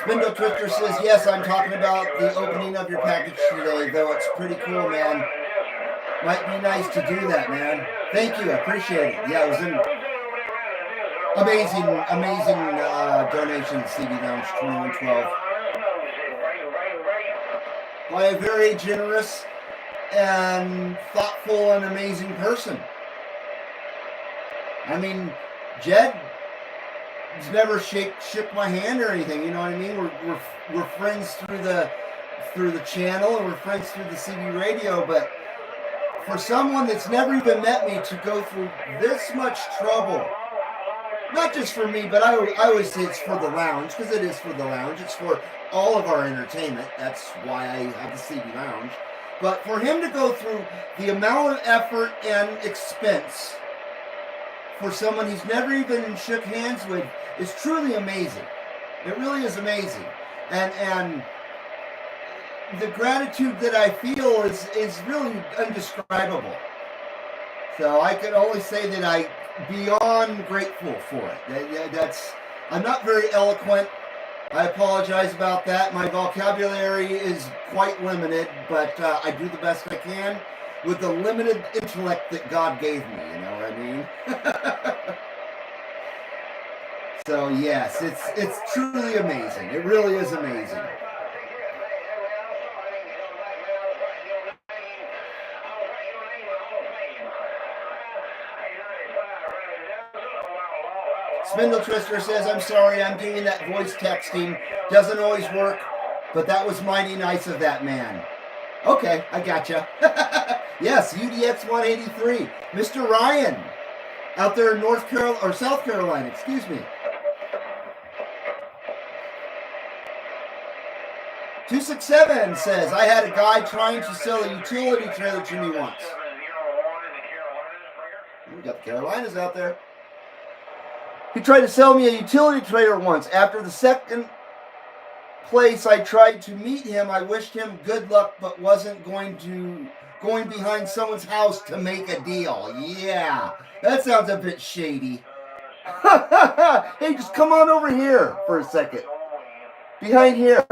Spindle Twister says, yes, I'm talking about the opening of your package today, though it's pretty cool, man. Might be nice to do that, man. Thank you, I appreciate it. Yeah, it was an amazing donation to CB Lounge 2112. By a very generous and thoughtful and amazing person. I mean, Jed has never shook my hand or anything, you know what I mean? We're friends through the channel, and we're friends through the CB radio, but for someone that's never even met me to go through this much trouble, not just for me, but I always say it's for the lounge, because it is for the lounge. It's for all of our entertainment. That's why I have the CB Lounge. But for him to go through the amount of effort and expense for someone he's never even shook hands with is truly amazing. It really is amazing. And the gratitude that I feel is really indescribable. So I can only say that I'm beyond grateful for it. I'm not very eloquent. I apologize about that. My vocabulary is quite limited, but I do the best I can with the limited intellect that God gave me, you know what I mean? So yes, it's truly amazing. It really is amazing. Spindle Twister says, I'm sorry, I'm doing that voice texting. Doesn't always work, but that was mighty nice of that man. Okay, I gotcha. Yes, UDX 183. Mr. Ryan, out there in North Carolina, or South Carolina, excuse me. 267 says, I had a guy trying to sell a utility trailer to me once. We got the Carolinas out there. He tried to sell me a utility trailer once. After the second place I tried to meet him, I wished him good luck, but wasn't going behind someone's house to make a deal. Yeah, that sounds a bit shady. Hey, just come on over here for a second. Behind here.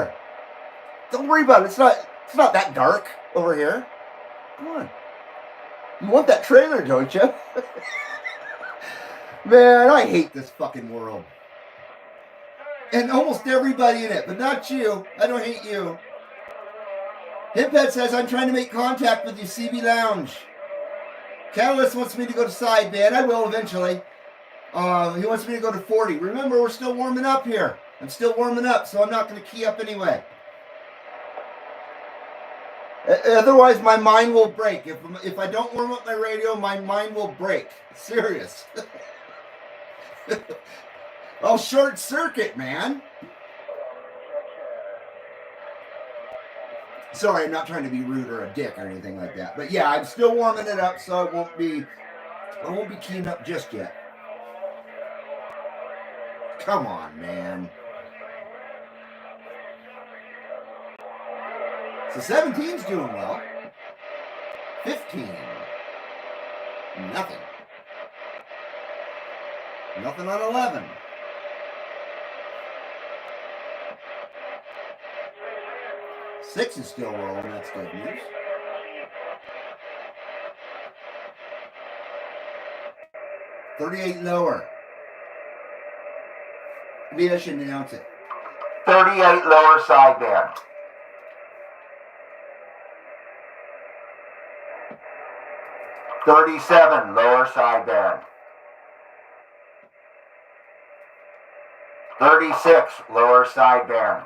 Don't worry about it. It's not that dark over here. Come on. You want that trailer, don't you? Man, I hate this fucking world. And almost everybody in it, but not you. I don't hate you. Himpet says, I'm trying to make contact with you, CB Lounge. Catalyst wants me to go to sideband. I will eventually. He wants me to go to 40. Remember, we're still warming up here. I'm still warming up, so I'm not going to key up anyway. Otherwise, my mind will break. If I don't warm up my radio, my mind will break. Serious. I'll short circuit, man. Sorry, I'm not trying to be rude or a dick or anything like that. But yeah, I'm still warming it up, so I won't be keying up just yet. Come on, man. So 17's doing well. 15. Nothing. Nothing on 11. Six is still rolling. That's good news. $38 lower. Maybe I should announce it. 38 lower sideband. $37 lower sideband. 36 lower sideband.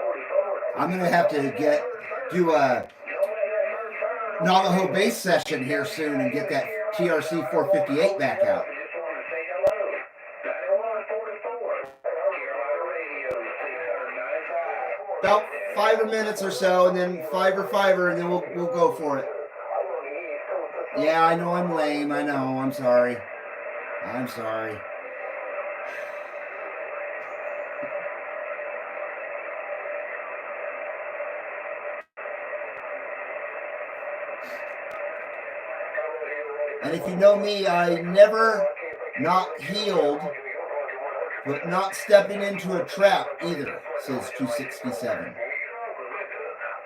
44. I'm gonna have to do a Navajo bass session here soon and get that TRC 458 back out. About 5 minutes or so, and then fiver, and then we'll go for it. Yeah, I know I'm lame. I know. I'm sorry. I'm sorry. And if you know me, I never not healed, but not stepping into a trap either, says 267.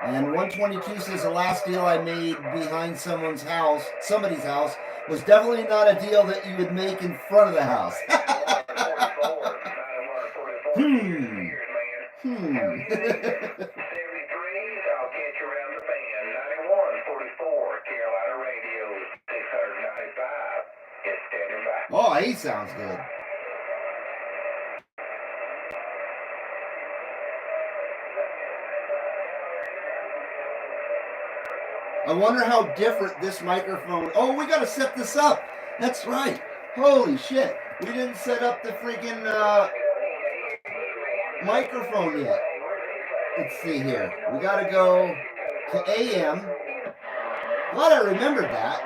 And 122 says the last deal I made behind somebody's house, was definitely not a deal that you would make in front of the house. Oh, he sounds good. I wonder how different this microphone... Oh, we got to set this up. That's right. Holy shit. We didn't set up the freaking microphone yet. Let's see here. We got to go to AM. Glad I remembered that.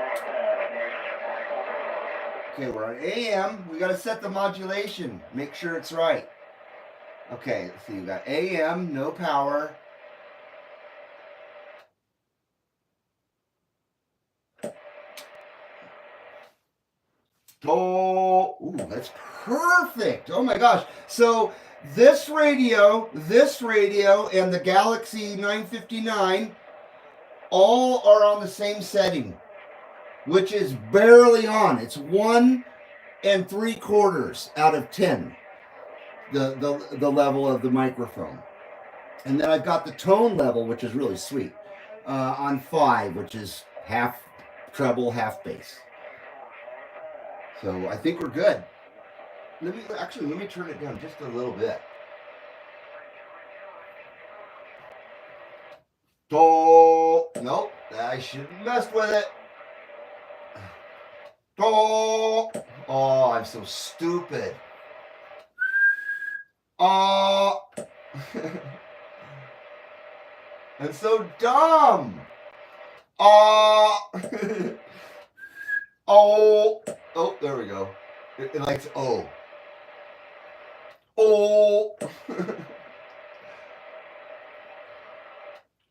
Okay, we're on AM. We got to set the modulation. Make sure it's right. Okay, let's see. We got AM, no power. Oh, ooh, that's perfect. Oh my gosh. So this radio, and the Galaxy 959 all are on the same setting, which is barely on. It's 1 3/4 out of 10, the level of the microphone. And then I've got the tone level, which is really sweet, on 5, which is half treble, half bass. So I think we're good. Let me turn it down just a little bit. Oh, nope, I shouldn't have messed with it. Oh, I'm so stupid. Oh, I'm so dumb. Oh, oh, there we go. It likes oh. Oh.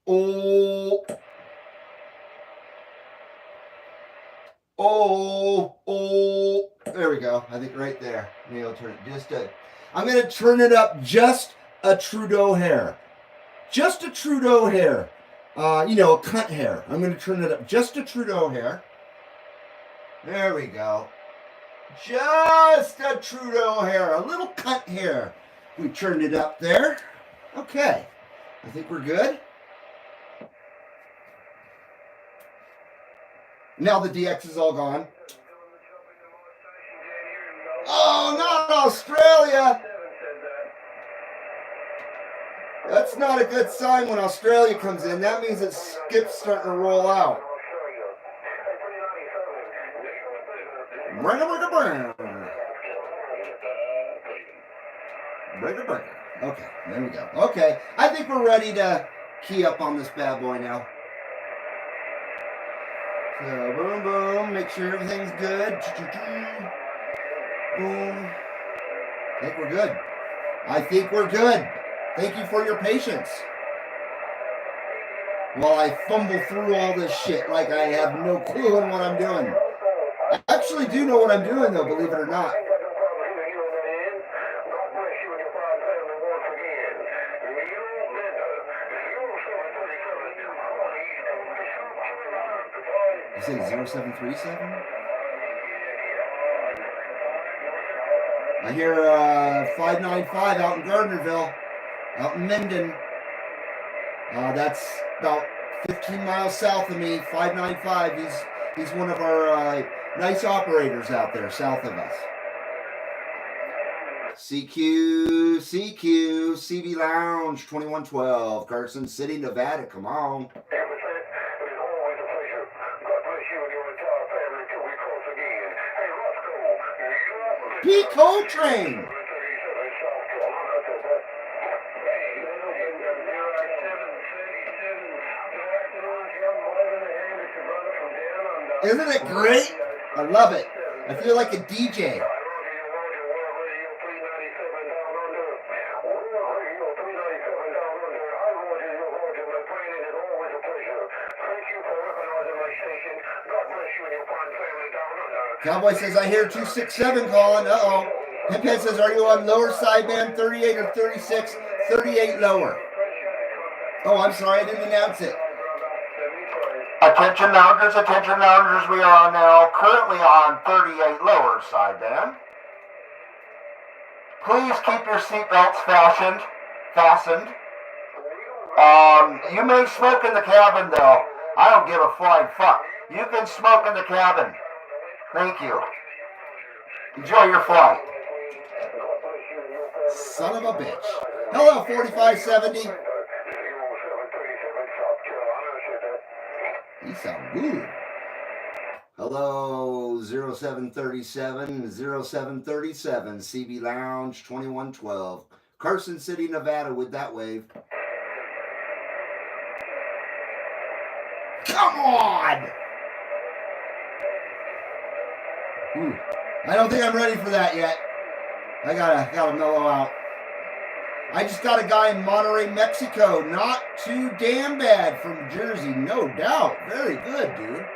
Oh. Oh. There we go. I think right there. Maybe I'll turn it I'm going to turn it up just a Trudeau hair. Just a Trudeau hair. A cunt hair. I'm going to turn it up just a Trudeau hair. There we go. Just a Trudeau hair. A little cunt hair. We turned it up there. Okay. I think we're good. Now the DX is all gone. Oh, not Australia! That's not a good sign when Australia comes in. That means that Skip's starting to roll out. Okay, there we go. Okay, I think we're ready to key up on this bad boy now. So, boom, boom, make sure everything's good. Boom. I think we're good. Thank you for your patience. While I fumble through all this shit like I have no clue on what I'm doing. I actually do know what I'm doing though, believe it or not. You say 0737? I hear 595 out in Gardnerville, out in Minden. That's about 15 miles south of me. 595. He's one of our nice operators out there south of us. CQ, CB Lounge 2112, Carson City, Nevada. Come on. Pete Coltrane. Isn't it great? I love it. I feel like a DJ. Cowboy says, I hear 267 calling. Uh-oh. Hiphead says, are you on lower sideband, 38 or 36? 38 lower. Oh, I'm sorry, I didn't announce it. Attention loungers, we are now currently on 38 lower sideband. Please keep your seatbelts fastened. You may smoke in the cabin though. I don't give a flying fuck. You can smoke in the cabin. Thank you. Enjoy your flight. Son of a bitch. Hello, 4570. You sound good. Hello, 0737, CB Lounge 2112. Carson City, Nevada with that wave. Come on! I don't think I'm ready for that yet. I gotta mellow out. I just got a guy in Monterrey, Mexico. Not too damn bad from Jersey, no doubt. Very good, dude.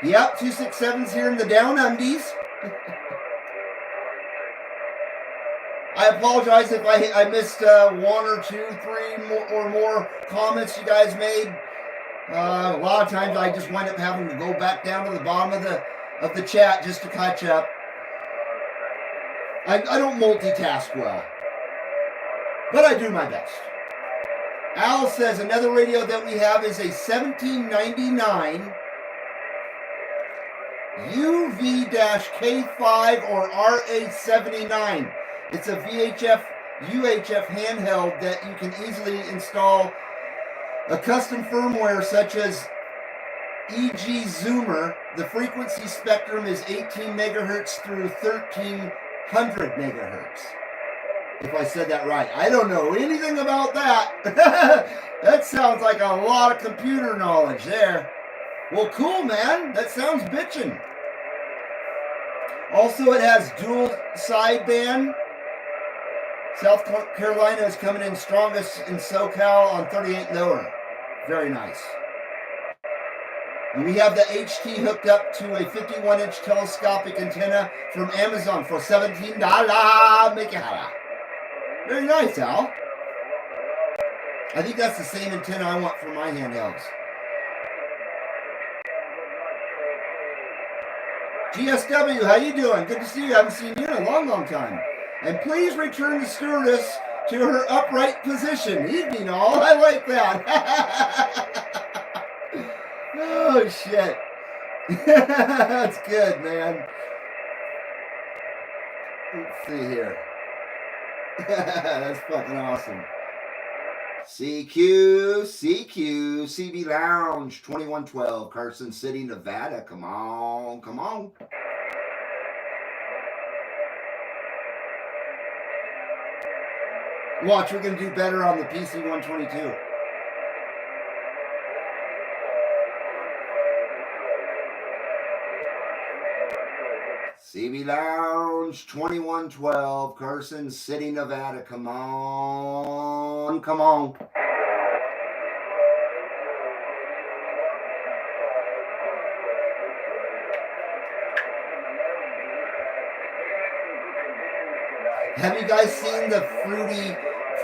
Yep, 267's here in the down undies. I apologize if I missed one or two, three or more comments you guys made. A lot of times I just wind up having to go back down to the bottom of the chat just to catch up. I don't multitask well, but I do my best. Al says another radio that we have is a 1799 UV-K5 or RA79. It's a UHF handheld that you can easily install a custom firmware such as EG Zoomer. The frequency spectrum is 18 megahertz through 1300 megahertz. If I said that right. I don't know anything about that. That sounds like a lot of computer knowledge there. Well, cool, man. That sounds bitchin'. Also, it has dual sideband. South Carolina is coming in strongest in SoCal on 38 lower. Very nice. And we have the HT hooked up to a 51-inch telescopic antenna from Amazon for $17. Make it holla. Very nice, Al. I think that's the same antenna I want for my handhelds. GSW, how you doing? Good to see you. I haven't seen you in a long, long time. And please return the stewardess to her upright position. Evening all. I like that. Oh, shit. That's good, man. Let's see here. That's fucking awesome. CQ, CB Lounge, 2112, Carson City, Nevada. Come on, come on. Watch, we're going to do better on the PC 122. CB Lounge, 2112, Carson City, Nevada. Come on, come on. Have you guys seen the fruity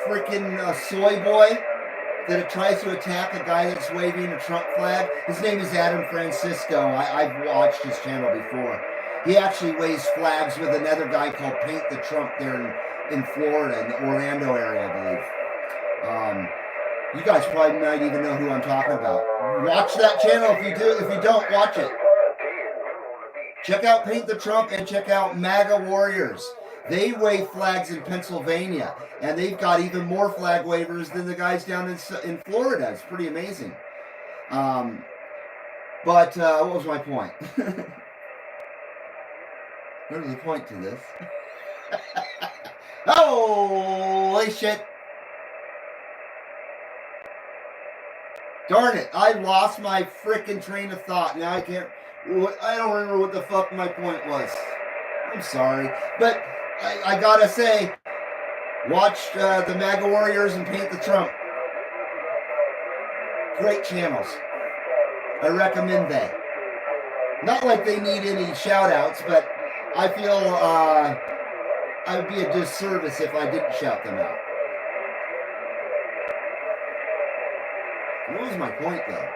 freaking soy boy that tries to attack a guy that's waving a Trump flag? His name is Adam Francisco. I've watched his channel before. He actually waves flags with another guy called Paint the Trump there in Florida, in the Orlando area, I believe. You guys probably might even know who I'm talking about. Watch that channel if you do. If you don't, watch it. Check out Paint the Trump and check out MAGA Warriors. They wave flags in Pennsylvania, and they've got even more flag wavers than the guys down in Florida. It's pretty amazing. But what was my point? What is the point to this? Holy shit. Darn it. I lost my frickin' train of thought. Now I can't... I don't remember what the fuck my point was. I'm sorry. But I gotta say, watch the MAGA Warriors and Paint the Trump. Great channels. I recommend that. Not like they need any shout-outs, but I feel I would be a disservice if I didn't shout them out. What was my point, though?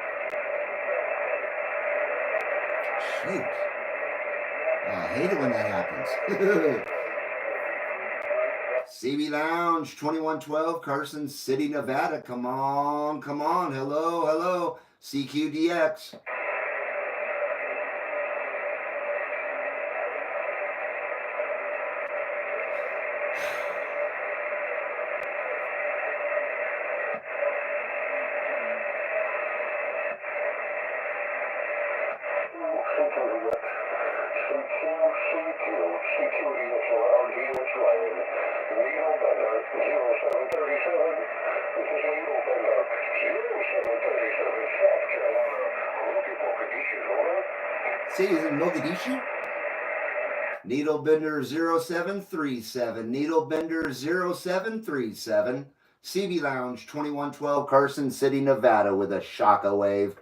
Shoot. Oh, I hate it when that happens. CB Lounge, 2112, Carson City, Nevada. Come on, come on. Hello, hello. CQDX. See, he's in Mogadishu. Needlebender 0737. Needlebender 0737. CB Lounge 2112, Carson City, Nevada, with a shockwave.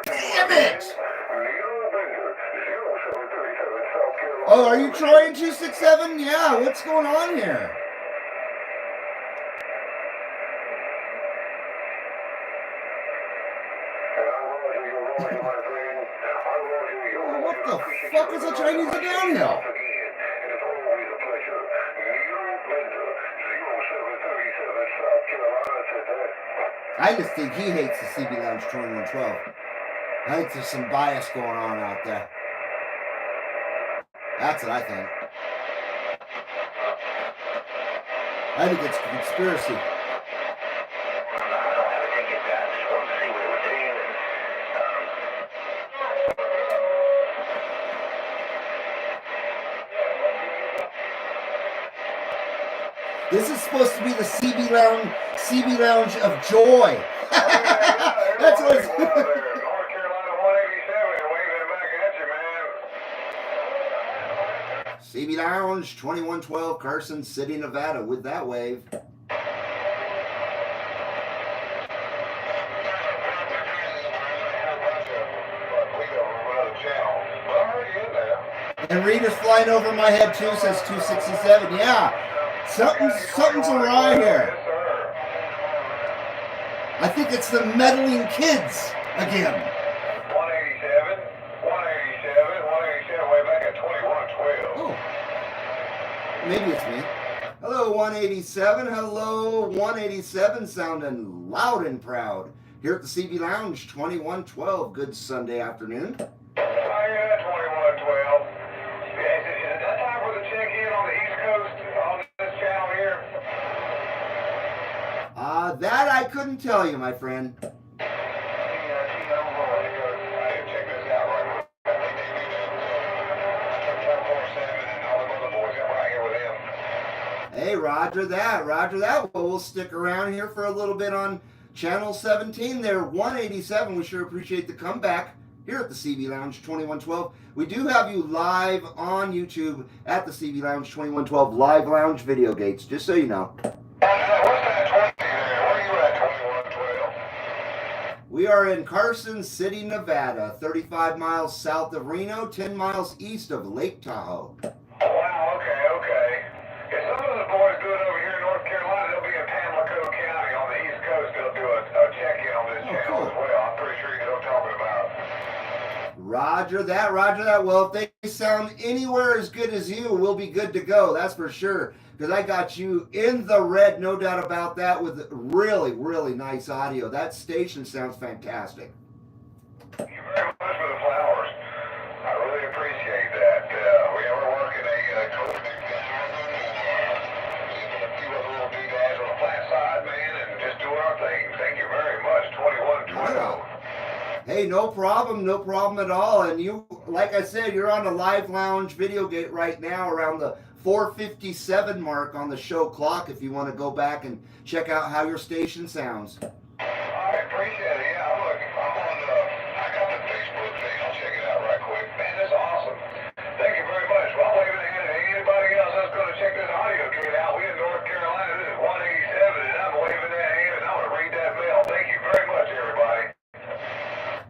Damn it! Oh, are you Troy in 267? Yeah, what's going on here? Oh, what the fuck is a Chinese downhill? I just think he hates the CB Lounge 2112. I think there's some bias going on out there. That's what I think. I think it's a conspiracy. This is supposed to be the CB Lounge of joy. That's what it's.
North Carolina 187 waving back at you, man.
CB Lounge 2112, Carson City, Nevada, with that wave. And Rita's flying over my head too, says 267. Yeah, something's awry here. I think it's the meddling kids again.
187, way back at 2112.
Oh, maybe it's me. Hello, 187. Hello, 187. Sounding loud and proud here at the CB Lounge 2112. Good Sunday afternoon.
Oh, yeah, 2112. Is it that time for the check-in on the East Coast on this channel here?
That I couldn't tell you, my friend. Hey, roger that, roger that. Well, we'll stick around here for a little bit on Channel 17 there, 187. We sure appreciate the comeback here at the CB Lounge 2112. We do have you live on YouTube at the CB Lounge 2112 Live Lounge Videogates, just so you know.
What's that 20 there? Where are you at, 2112?
We are in Carson City, Nevada, 35 miles south of Reno, 10 miles east of Lake Tahoe.
Wow, okay. If some of the boys do it over here in North Carolina, they'll be in Pamlico County on the East Coast. They'll do a check-in on this channel
cool.
as well. I'm pretty sure you know what I'm talking about.
Roger that, roger that. Well, if they sound anywhere as good as you, we'll be good to go, that's for sure. Because I got you in the red, no doubt about that, with really, really nice audio. That station sounds fantastic.
Thank you very much for the flowers. I really appreciate that. We're working a couple big guys and a few other little big guys on the flat side, man, and just doing our thing. Thank you very much, 2112.
Hey, no problem at all. And you, like I said, you're on the Live Lounge Videogate right now around the 4:57 mark on the show clock if you want to go back and check out how your station sounds.
I appreciate it. Yeah, I'm on, I got the Facebook thing. I'll check it out right quick. Man, that's awesome. Thank you very much. Well, I'm waving a hand at anybody else that's going to check this audio kit out. We in North Carolina. This is 187, and I'm waving that hand, and I'm going to read that mail. Thank you very much, everybody.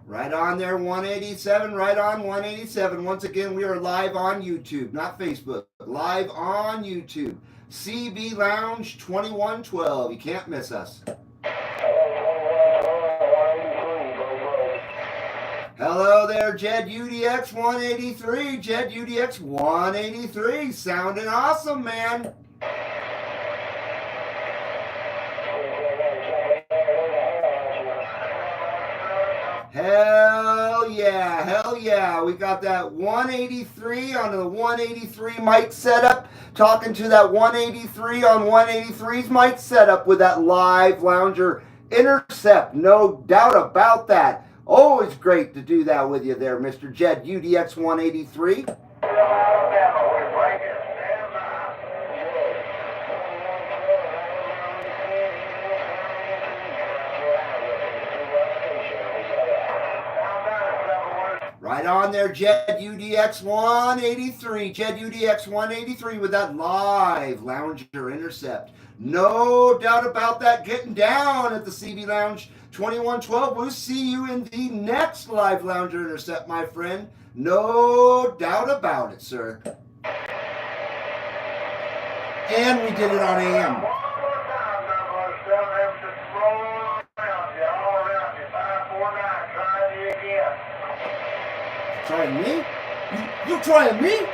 Right on there, 187, right on 187. Once again, we are live on YouTube, not Facebook, but live on YouTube. CB Lounge 2112. You can't miss us. Hello there, Jed UDX 183. Jed UDX 183. Sounding awesome, man. Hell yeah. We got that 183 on the 183 mic setup. Talking to that 183 on 183's mic setup with that live lounger intercept. No doubt about that. Always great to do that with you there, Mr. Jed UDX 183. Right on there, Jed UDX 183. Jed UDX 183 with that live lounger intercept. No doubt about that. Getting down at the CB Lounge 2112. We'll see you in the next live Lounger Intercept, my friend. No doubt about it, sir. And we did it on AM. Trying me? You trying me?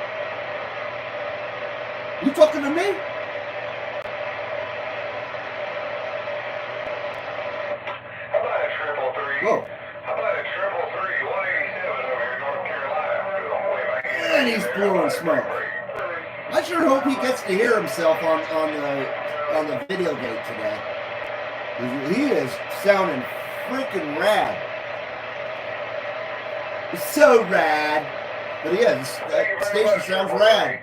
You talking to me? Whoa.
How about a 333, 187 over here in North Carolina?
And he's blowing smoke. I sure hope he gets to hear himself on the Videogate today. He is sounding freaking rad. It's so rad. But yeah, that station sounds rad.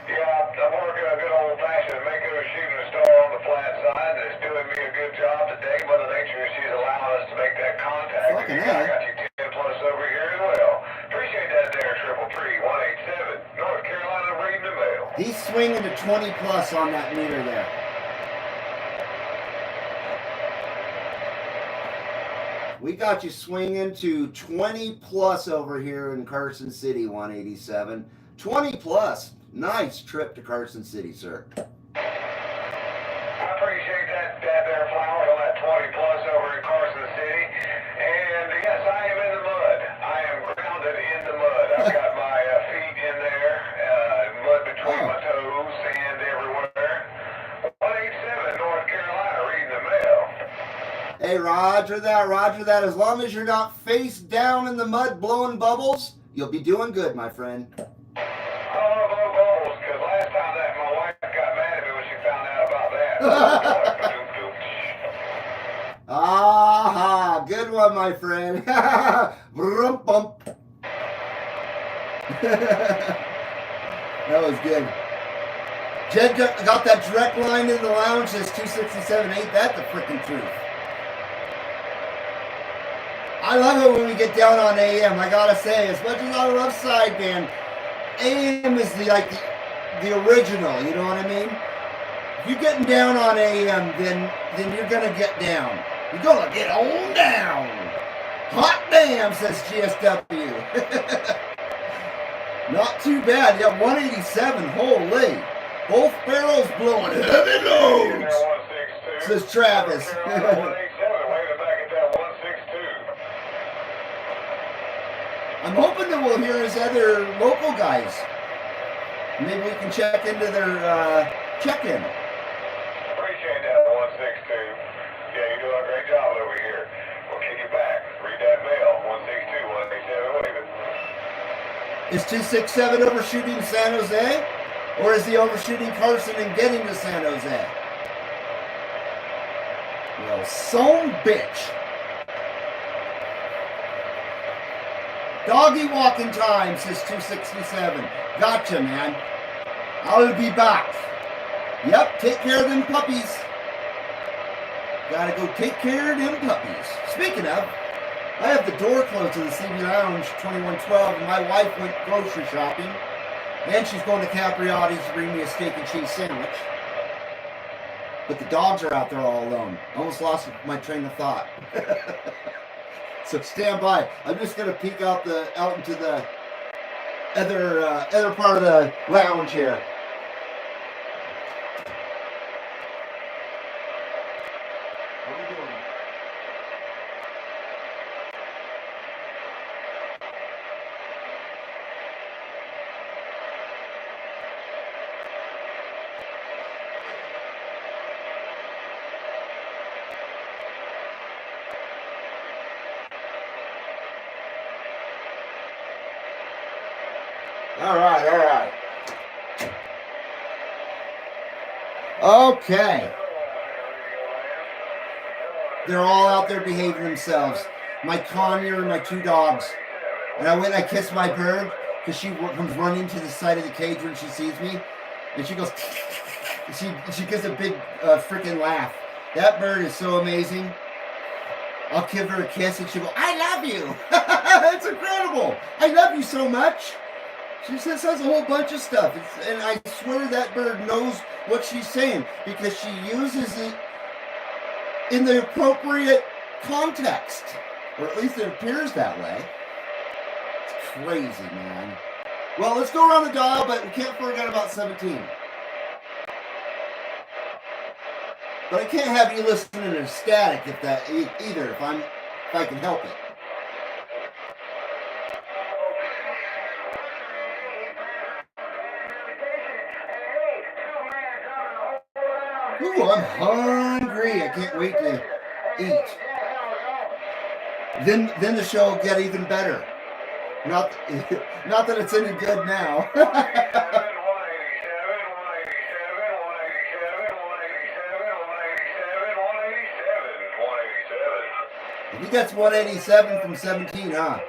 Yeah, I'm working a good old-fashioned Mako shooting star on the flat side that's doing me a good job today. Mother Nature, she's allowing us to make that contact.
Fucking
I
hell.
got you 10 plus over here as well. Appreciate that there, 333-187. North Carolina reading the mail.
He's swinging to 20 plus on that meter there. We got you swinging to 20 plus over here in Carson City, 187. 20 plus. Nice trip to Carson City, sir.
I appreciate that there, Flowers, on that 20 plus over in Carson City. And yes, I am in the mud. I am grounded in the mud. I've got my feet in there, mud between my toes, and everywhere. 187 North Carolina reading the mail.
Hey, roger that. As long as you're not face down in the mud blowing bubbles, you'll be doing good, my friend. Aha, good one, my friend. Brum, bump. That was good. Jed got that direct line in the lounge, says 267. Ain't that the freaking truth? I love it when we get down on AM. I gotta say, as much as I love sideband, AM is the original, you know what I mean? If you're getting down on AM, then you're gonna get down. You're gonna get on down. Hot damn, says GSW. Not too bad. Yeah, 187. Holy. Both barrels blowing heavy loads, says Travis. I'm hoping that we'll hear his other local guys. Maybe we can check into their check-in.
Appreciate that, 162. Yeah, you're doing a great job over here. We'll kick it back. Read that mail, 162, 187, wave it.
Is 267 overshooting San Jose? Or is he overshooting Carson and getting to San Jose? Well, son bitch. Doggy walking time, says 267. Gotcha, man. I'll be back. Yep, take care of them puppies. Gotta go take care of them puppies. Speaking of, I have the door closed to the CB Lounge 2112, and my wife went grocery shopping, and she's going to Capriotti's to bring me a steak and cheese sandwich. But the dogs are out there all alone. I almost lost my train of thought. So stand by. I'm just gonna peek out into the other part of the lounge here. What are we doing? All right. Okay. They're all out there behaving themselves. My conure and my two dogs. And I went and I kissed my bird because she comes running to the side of the cage when she sees me. And she goes, she gives a big freaking laugh. That bird is so amazing. I'll give her a kiss and she'll go, I love you. It's incredible. I love you so much. She says a whole bunch of stuff, and I swear that bird knows what she's saying because she uses it in the appropriate context, or at least it appears that way. It's crazy, man. Well, let's go around the dial, but we can't forget about 17. But I can't have you listening to static if that either. If I can help it. Ooh, I'm hungry. I can't wait to eat. Then the show will get even better. Not that it's any good now. I think that's 187 from 17, huh?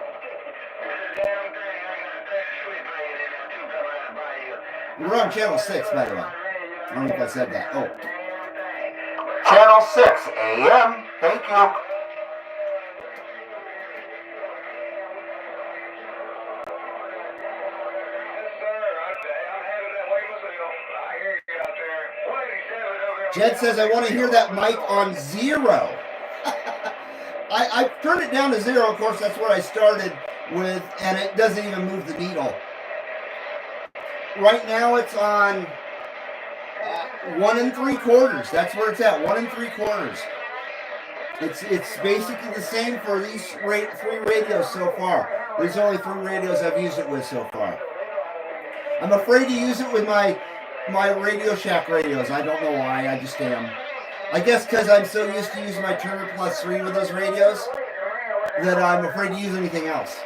We're on channel 6, by the way. I don't know if I said that. Oh. Channel 6 AM. Thank you. Jed says, I want to hear that mic on 0. I turned it down to 0. Of course, that's what I started with, and it doesn't even move the needle. Right now, it's on 1 3/4. That's where it's at, 1 3/4. It's basically the same for these 3 radios so far. There's only 3 radios I've used it with so far. I'm afraid to use it with my Radio Shack radios. I don't know why. I just am. I guess because I'm so used to using my Turner Plus 3 with those radios that I'm afraid to use anything else.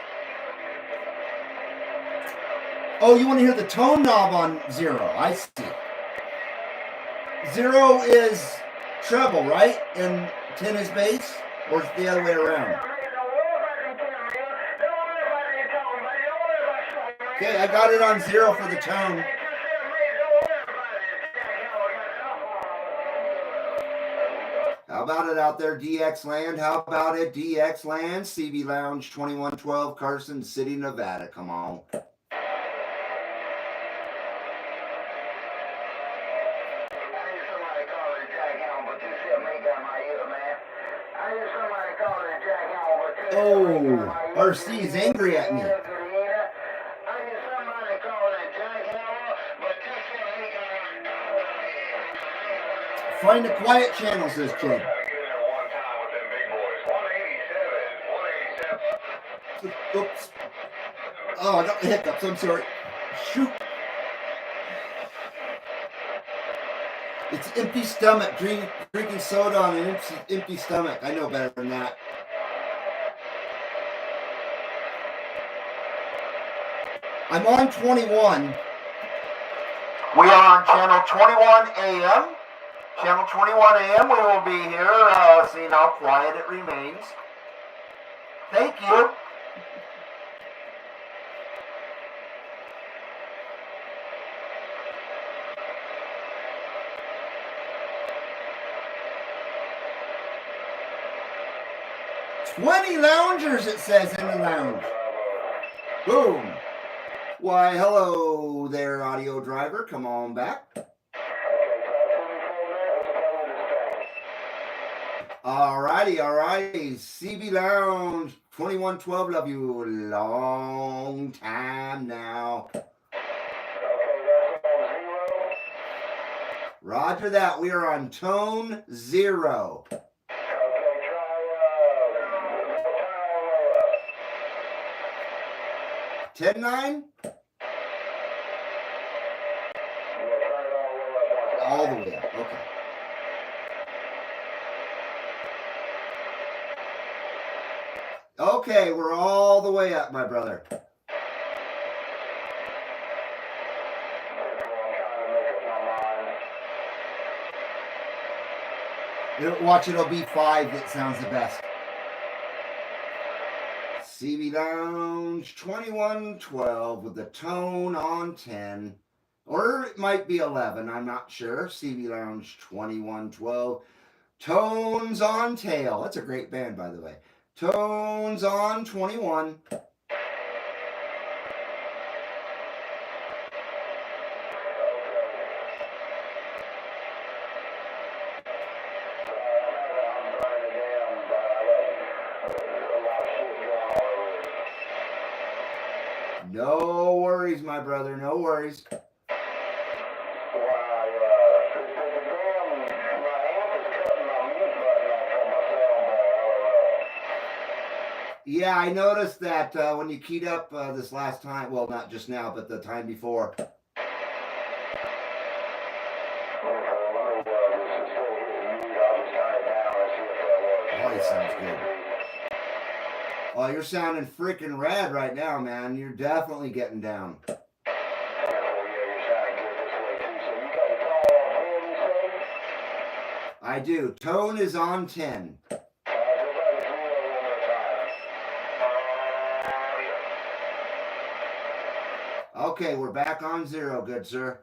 Oh, you want to hear the tone knob on 0. I see. 0 is treble, right? And 10 is bass? Or it's the other way around? Okay, I got it on 0 for the tone. How about it out there, DX Land? How about it, DX Land? CB Lounge 2112, Carson City, Nevada. Come on. Oh, RC is angry at me. Find a quiet channel, says Jed. Oops. Oh, I got the hiccups. I'm sorry. Shoot. It's empty stomach. Drinking soda on an empty stomach. I know better than that. I'm on 21. We are on channel 21 AM. Channel 21 AM. We will be here. Seeing how quiet it remains. Thank you. "20 loungers," it says in the lounge. Boom. Why, hello there, audio driver. Come on back. Alrighty. CB Lounge 2112. Love you. Long time now. Roger that. We are on tone 0. 10-9? All the way up. Okay. Okay, we're all the way up, my brother. Watch, it'll be 5 that sounds the best. CB Lounge 2112 with the tone on 10. Or it might be 11, I'm not sure. CB Lounge 2112. Tones on Tail. That's a great band, by the way. Tones on 21. No worries, my brother. No worries.
Why, the damn, my amp is cutting my mute button off on my soundbar.
Yeah, I noticed that when you keyed up this last time. Well, not just now, but the time before. Oh, he sounds good. Oh, you're sounding freaking rad right now, man. You're definitely getting down.
Oh, yeah, you're sounding good this way, too. So you got the call on 10, you say?
I do. Tone is on 10.
Go back to 0 one more time.
Okay, we're back on 0, good sir.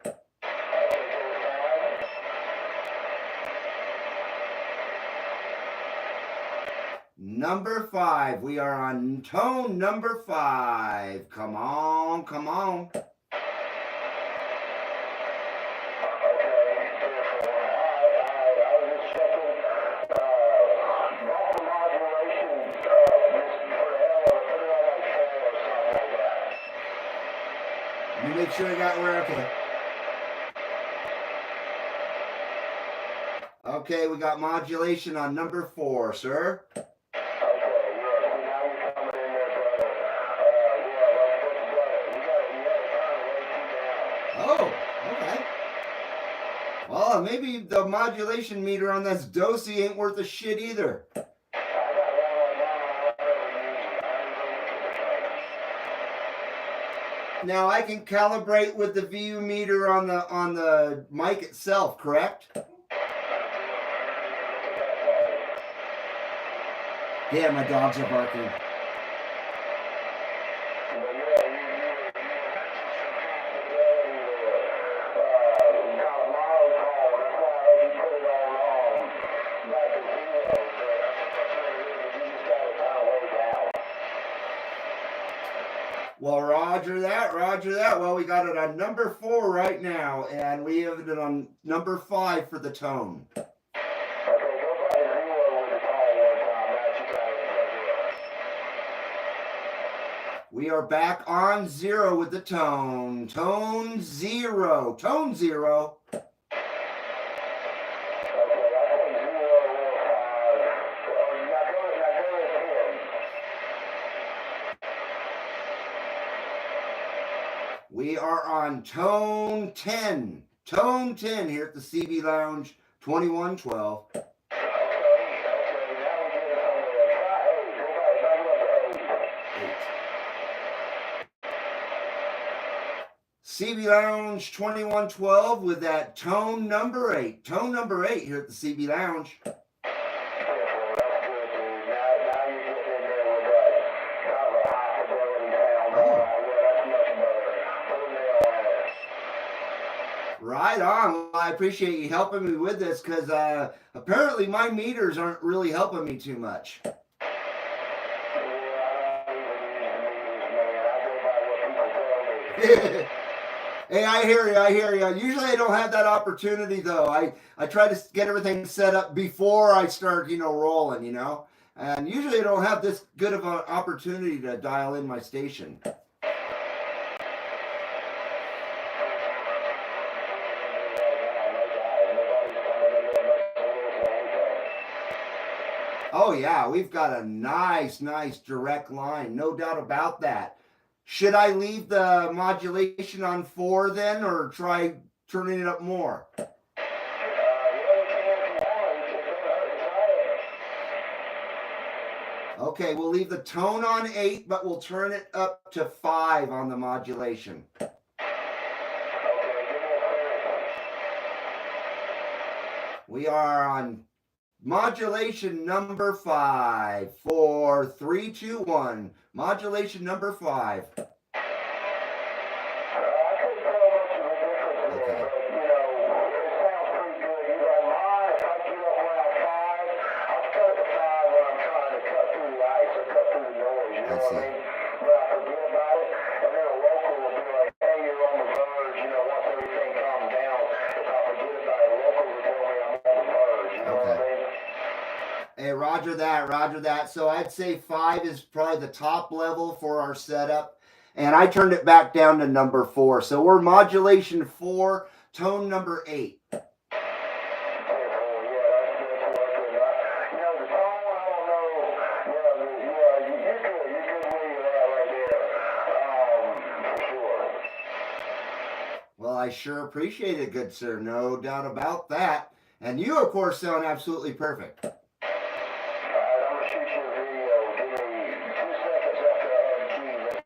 Number 5. We are on tone number 5. Come on, come on. You make sure I got where, okay. Okay, we got modulation on number 4, sir. Oh, okay. Well, maybe the modulation meter on this Dosey ain't worth a shit either. Now I can calibrate with the VU meter on the mic itself, correct? Yeah, my dogs are barking. Well, roger that, roger that. Well, we got it on number 4 right now, and we have it on number 5 for the tone. We are back on 0 with the tone. Tone 0. Tone 0. We are on tone 10. Tone 10 here at the CB Lounge 2112. CB Lounge 2112 with that tone number 8. Tone number 8 here at the CB Lounge. Right on. Well, I appreciate you helping me with this because apparently my meters aren't really helping me too much. Hey, I hear you. I hear you. Usually I don't have that opportunity though. I try to get everything set up before I start, rolling, And usually I don't have this good of an opportunity to dial in my station. Oh yeah, we've got a nice direct line. No doubt about that. Should I leave the modulation on 4 then, or try turning it up more? Okay, we'll leave the tone on 8, but we'll turn it up to 5 on the modulation. We are on modulation number 5. 4, 3, 2, 1. Modulation number 5. Roger that. So I'd say 5 is probably the top level for our setup. and I turned it back down to number 4. So we're modulation 4, tone number 8. Well, I sure appreciate it, good sir. No doubt about that. And you, of course, sound absolutely perfect.
I'm gonna shoot you a video. Give me 2 seconds after I add keys. Let's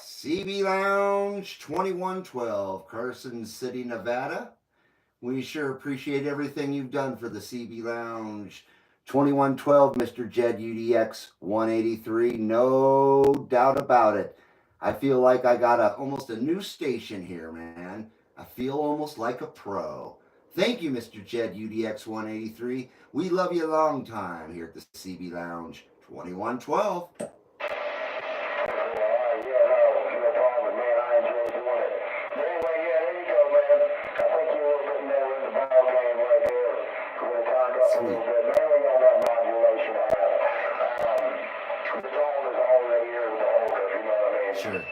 say something.
CB Lounge 2112, Carson City, Nevada. We sure appreciate everything you've done for the CB Lounge 2112, Mr. Jed UDX 183. No doubt about it. I feel like I got almost a new station here, man. I feel almost like a pro. Thank you, Mr. Jed UDX 183. We love you a long time here at the CB Lounge 2112. Sweet. Sure.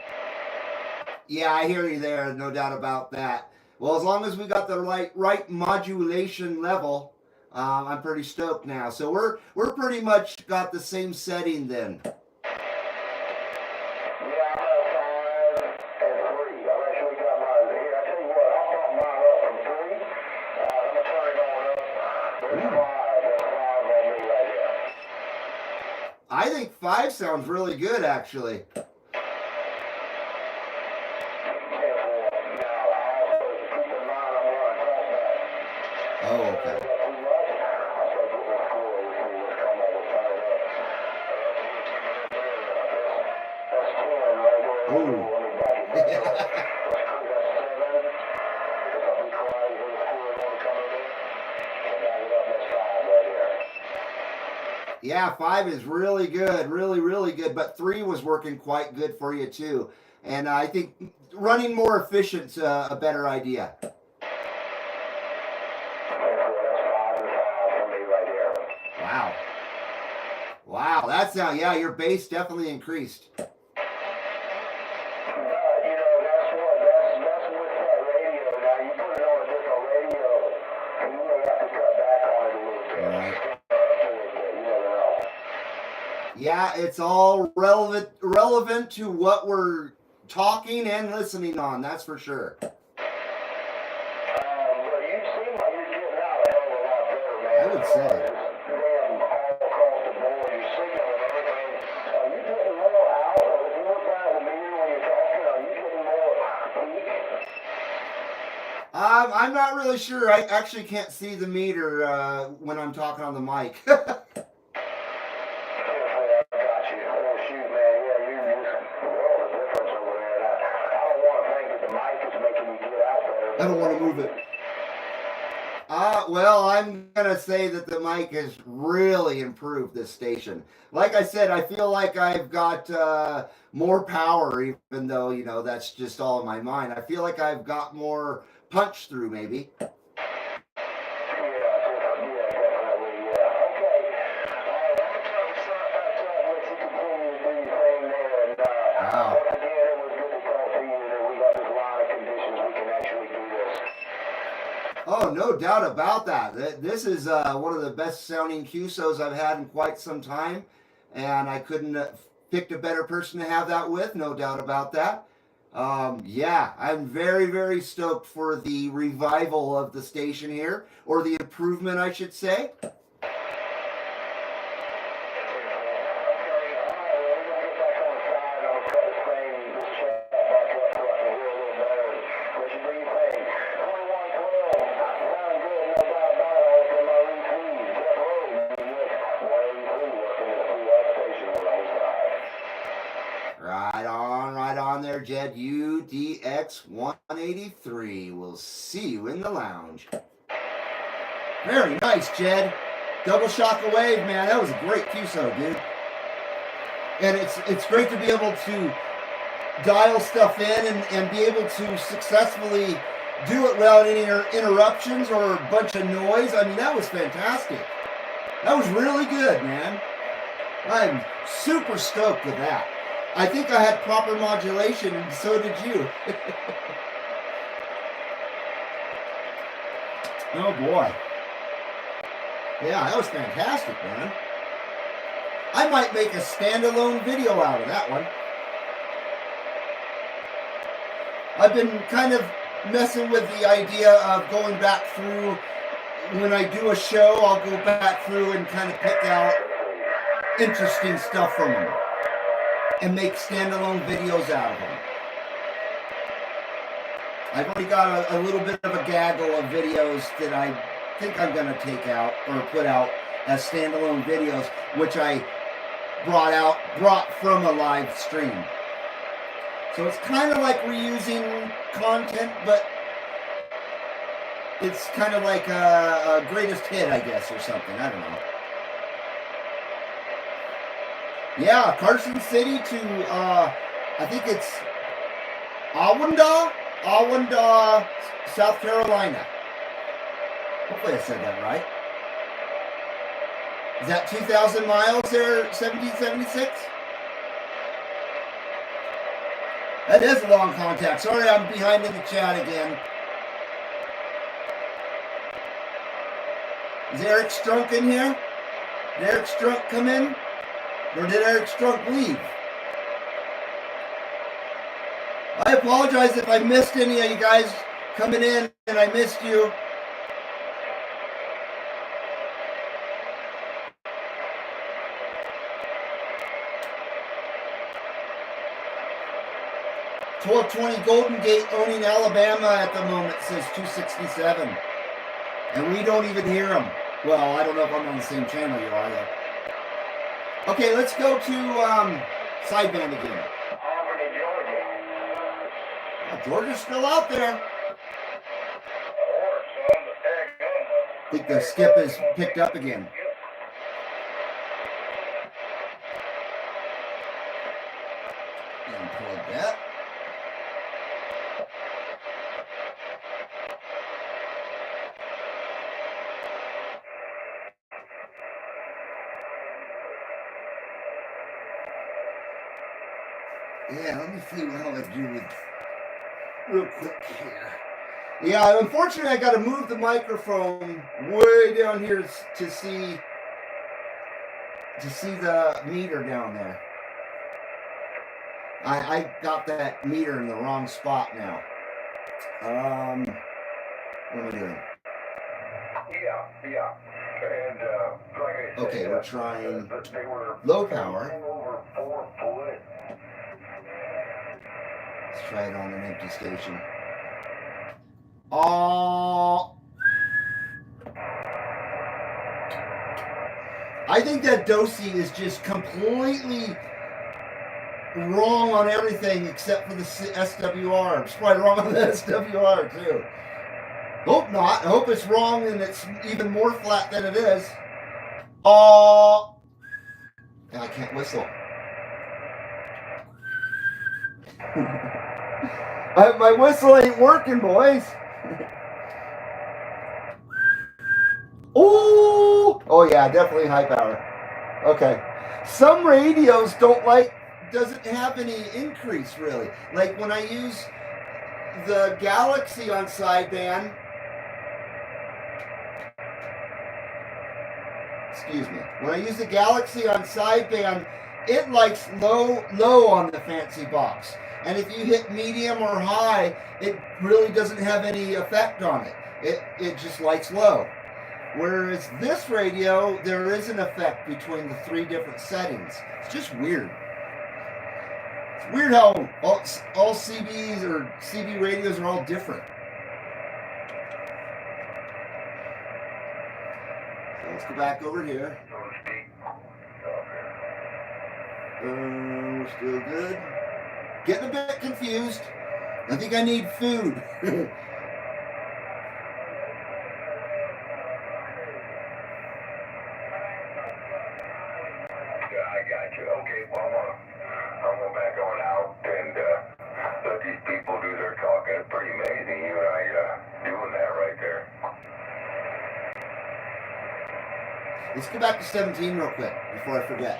Yeah, I hear you there. No doubt about that. Well, as long as we got the right modulation level, I'm pretty stoked now. So we're pretty much got the same setting then. I think 5 sounds really good, actually. Oh, okay. Oh. Yeah, 5 is really good, really good. But 3 was working quite good for you too. And I think running more efficient's a better idea. Wow. Wow, that sound, yeah, your bass definitely increased. Yeah, it's all relevant to what we're talking and listening on, that's for sure.
Well, you seem like you're getting out a hell of a lot better, man.
I would say.
Damn, all across the board, your signal and everything. Are you getting more out? If you look down at the meter when you're talking, are you getting more peak?
I'm not really sure. I actually can't see the meter when I'm talking on the mic. I don't want to move it. Well, I'm going to say that the mic has really improved this station. Like I said, I feel like I've got more power, even though, you know, that's just all in my mind. I feel like I've got more punch through, maybe. Oh, no doubt about that. This is one of the best sounding QSOs I've had in quite some time, and I couldn't have picked a better person to have that with, no doubt about that. Yeah, I'm very stoked for the revival of the station here, or the improvement, I should say. Right on there, Jed UDX 183. We'll see you in the lounge. Very nice, Jed. Double shock wave, man. That was a great QSO, dude. And it's great to be able to dial stuff in and be able to successfully do it without any interruptions or a bunch of noise. I mean, that was fantastic. That was really good, man. I'm super stoked with that. I think I had proper modulation, and so did you. Oh boy. Yeah, that was fantastic, man. I might make a standalone video out of that one. I've been kind of messing with the idea of going back through. When I do a show, I'll go back through and kind of pick out interesting stuff from them and make standalone videos out of them. I've already got a little bit of a gaggle of videos that I think I'm going to take out or put out as standalone videos, which I brought from a live stream. So it's kind of like reusing content, but it's kind of like a greatest hit, I guess, or something. I don't know. Yeah, Carson City to, I think it's Awanda, South Carolina. Hopefully I said that right. Is that 2,000 miles there, 1776? That is a long contact. Sorry, I'm behind in the chat again. Is Eric Strunk in here? Did Eric Strunk come in? Or did Eric Strunk leave? I apologize if I missed any of you guys coming in and I missed you. .1220 Golden Gate owning Alabama at the moment, says 267. And we don't even hear them. Well, I don't know if I'm on the same channel you are, though. Okay, let's go to sideband again. Oh, Georgia's still out there. I think the skip is picked up again. Unplug that. Yeah, let me see how I do with real quick here. Yeah, unfortunately, I got to move the microphone way down here to see the meter down there. I got that meter in the wrong spot now. What am I doing?
Yeah. And like I said,
okay, we're trying low power. Let's try it on an empty station. Oh, I think that Dosey is just completely wrong on everything except for the SWR. It's probably wrong on the SWR too. Hope not. I hope it's wrong and it's even more flat than it is. Oh, I can't whistle. My whistle ain't working, boys. Oh yeah, definitely high power. Okay. Some radios doesn't have any increase really. Like when I use the Galaxy on sideband, excuse me. When I use the Galaxy on sideband, it likes low on the fancy box. And if you hit medium or high, it really doesn't have any effect on it. It just likes low. Whereas this radio, there is an effect between the 3 different settings. It's just weird. It's weird how all CBs or CB radios are all different. So let's go back over here. We're still good. Getting a bit confused. I think I need food.
I got you. Okay, well, I'm going back on out and let these people do their talking. It's pretty amazing you and I doing that right there.
Let's go back to 17 real quick before I forget.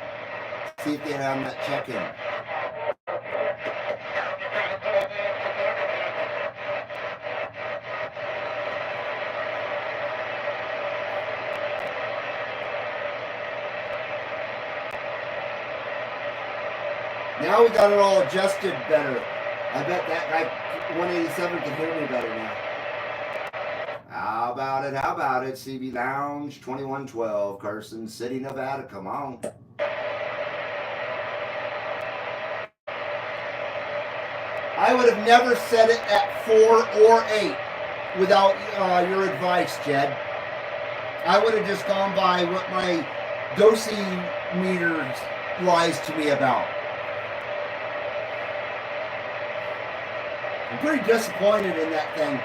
See if they have that check-in. Now we got it all adjusted better. I bet that guy 187 can hear me better now. How about it? How about it? CB Lounge 2112, Carson City, Nevada. Come on. I would have never said it at 4 or 8 without your advice, Jed. I would have just gone by what my dosimeter lies to me about. I'm pretty disappointed in that thing.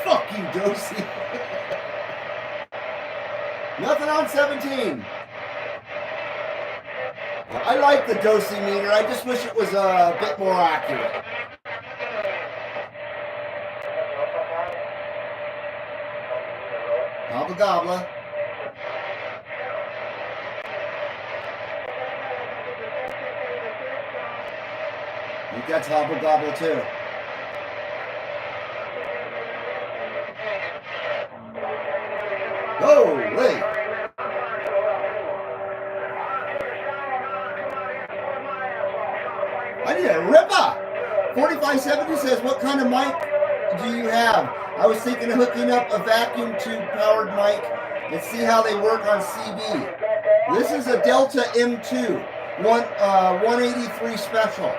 Fuck you, Dosey. Nothing on 17. I like the dosimeter. I just wish it was a bit more accurate. Gobble gobbler. I think that's hobble gobble too. Holy! I need a ripper! 4570 says, what kind of mic do you have? I was thinking of hooking up a vacuum tube powered mic and see how they work on CB. This is a Delta M2 183 special.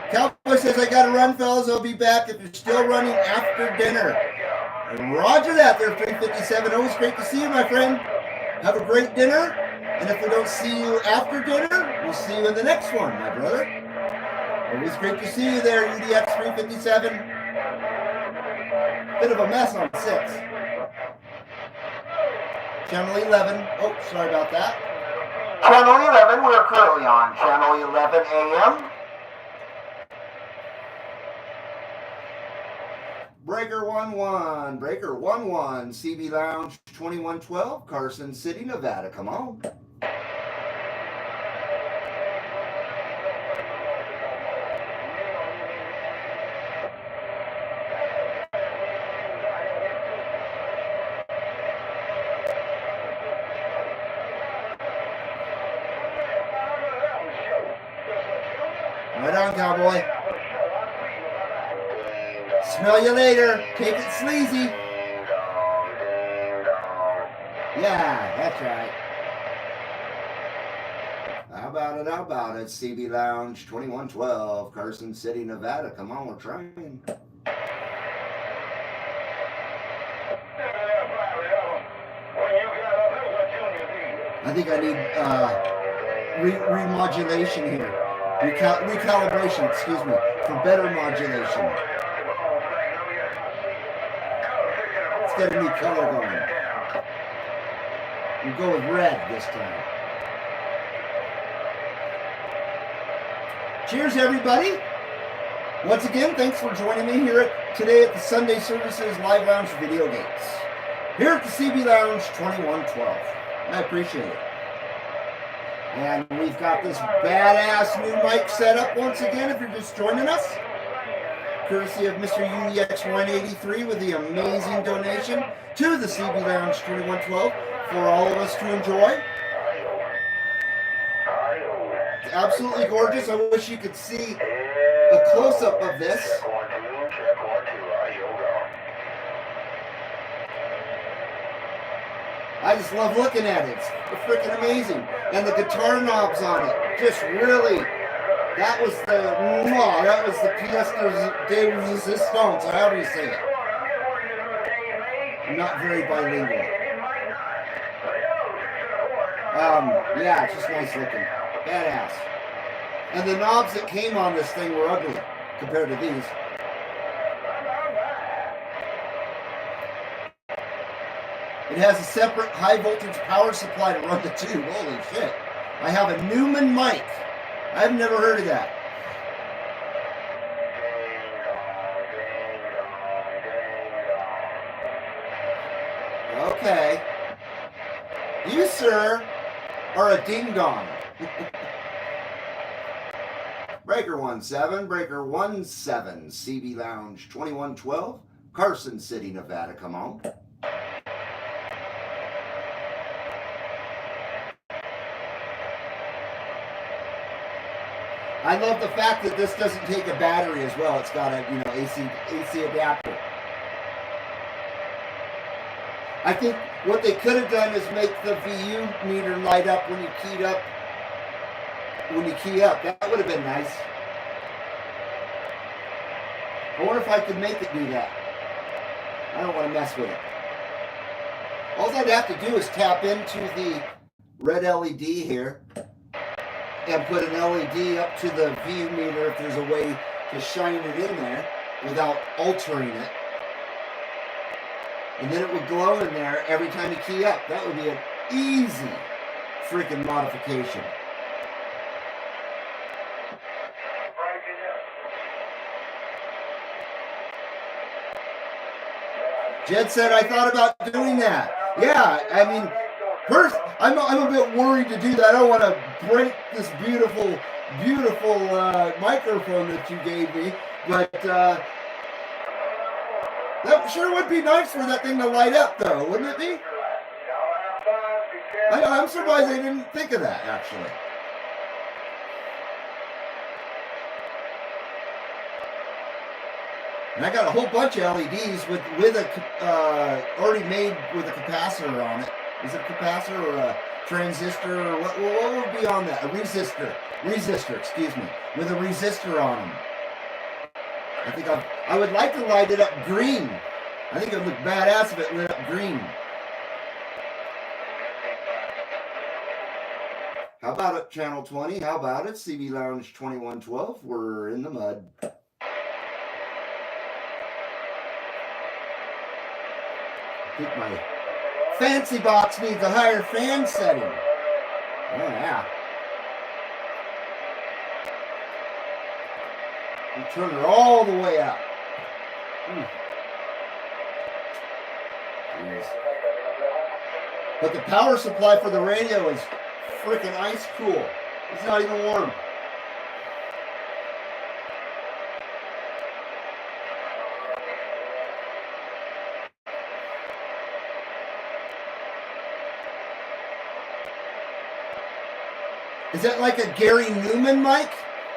Cowboy says, I gotta run, fellas. I'll be back if you're still running after dinner. And Roger that there, 357. Always great to see you, my friend. Have a great dinner. And if we don't see you after dinner, we'll see you in the next one, my brother. Always great to see you there, UDX 357. Bit of a mess on 6. Channel 11. Oh, sorry about that. Channel 11, we're currently on Channel 11 AM. Breaker 11, Breaker 11, CB Lounge 2112, Carson City, Nevada. Come on. Right on, cowboy. Smell you later. Take it sleazy. Yeah, that's right. How about it? How about it? CB Lounge 2112, Carson City, Nevada. Come on, we're trying. I think I need remodulation here. Recalibration, excuse me, for better modulation. Let's get a new color going. We'll go with red this time. Cheers, everybody. Once again, thanks for joining me here today at the Sunday Services Live Lounge Videogates. Here at the CB Lounge 2112. I appreciate it. And we've got this badass new mic set up once again, if you're just joining us. Courtesy of Mr. UEX183 with the amazing donation to the CB Lounge 2112 for all of us to enjoy. It's absolutely gorgeous. I wish you could see a close-up of this. I just love looking at it. It's freaking amazing. And the guitar knobs on it, just really, that was the pièce de résistance, or how do you say it? I'm not very bilingual. Yeah, it's just nice looking. Badass. And the knobs that came on this thing were ugly compared to these. It has a separate high voltage power supply to run the tube. Holy shit. I have a Newman mic I've never heard of that. Okay. You, sir, are a ding-dong. Breaker 17, Breaker 17, CB Lounge 2112, Carson City, Nevada. Come on. I love the fact that this doesn't take a battery as well. It's got a AC adapter. I think what they could have done is make the VU meter light up when you keyed up. When you key up, that would have been nice. I wonder if I could make it do that. I don't want to mess with it. All I'd have to do is tap into the red LED here and put an LED up to the VU meter if there's a way to shine it in there without altering it. And then it would glow in there every time you key up. That would be an easy freaking modification. Jed said, I thought about doing that. Yeah, I mean, first, I'm a bit worried to do that. I don't want to break this beautiful, beautiful microphone that you gave me, but that sure would be nice for that thing to light up, though, wouldn't it be? I'm surprised they didn't think of that, actually. And I got a whole bunch of LEDs with a already made with a capacitor on it. Is it a capacitor or a transistor or what would be on that? A resistor, excuse me, with a resistor on them. I think I would like to light it up green. I think it would look badass if it lit up green. How about it, Channel 20? How about it, CB Lounge 2112? We're in the mud. I think my fancy box needs a higher fan setting. Oh, yeah. We turn it all the way up. Jeez. But the power supply for the radio is freaking ice cool. It's not even warm. Is that like a Gary Newman mic?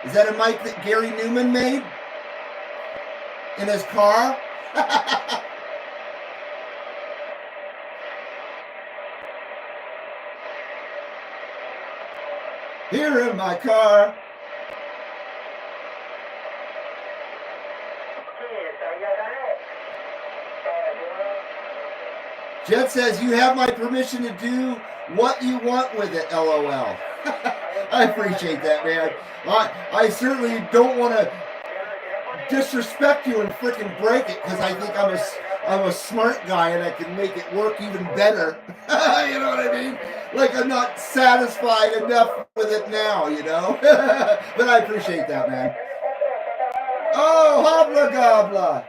Is that a mic that Gary Newman made in his car? Here in my car. Jed says, you have my permission to do what you want with it, LOL. I appreciate that, man. I certainly don't want to disrespect you and freaking break it because I think I'm a smart guy and I can make it work even better. You know what I mean? Like I'm not satisfied enough with it now, you know? But I appreciate that, man. Oh, hobla gobla.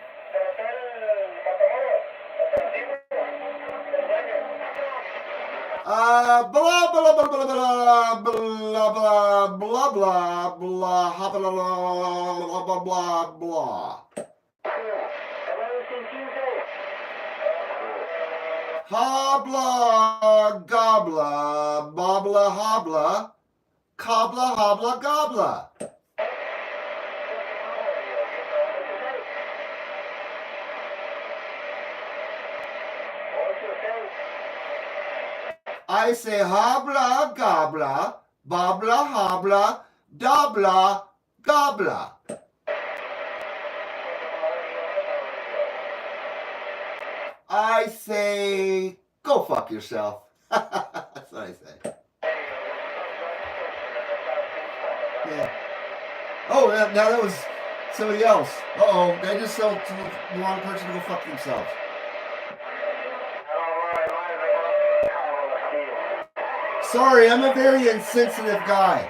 Blah blah blah blah blah blah blah blah blah blah blah blah blah blah blah. Hobla gobla bobla hobla cobla hobla gobla. I say habla gobla, babla habla, dabla gobla. I say go fuck yourself. That's what I say. Yeah. Oh, now that was somebody else. Uh-oh, they just told the wrong person to go fuck themselves. Sorry, I'm a very insensitive guy.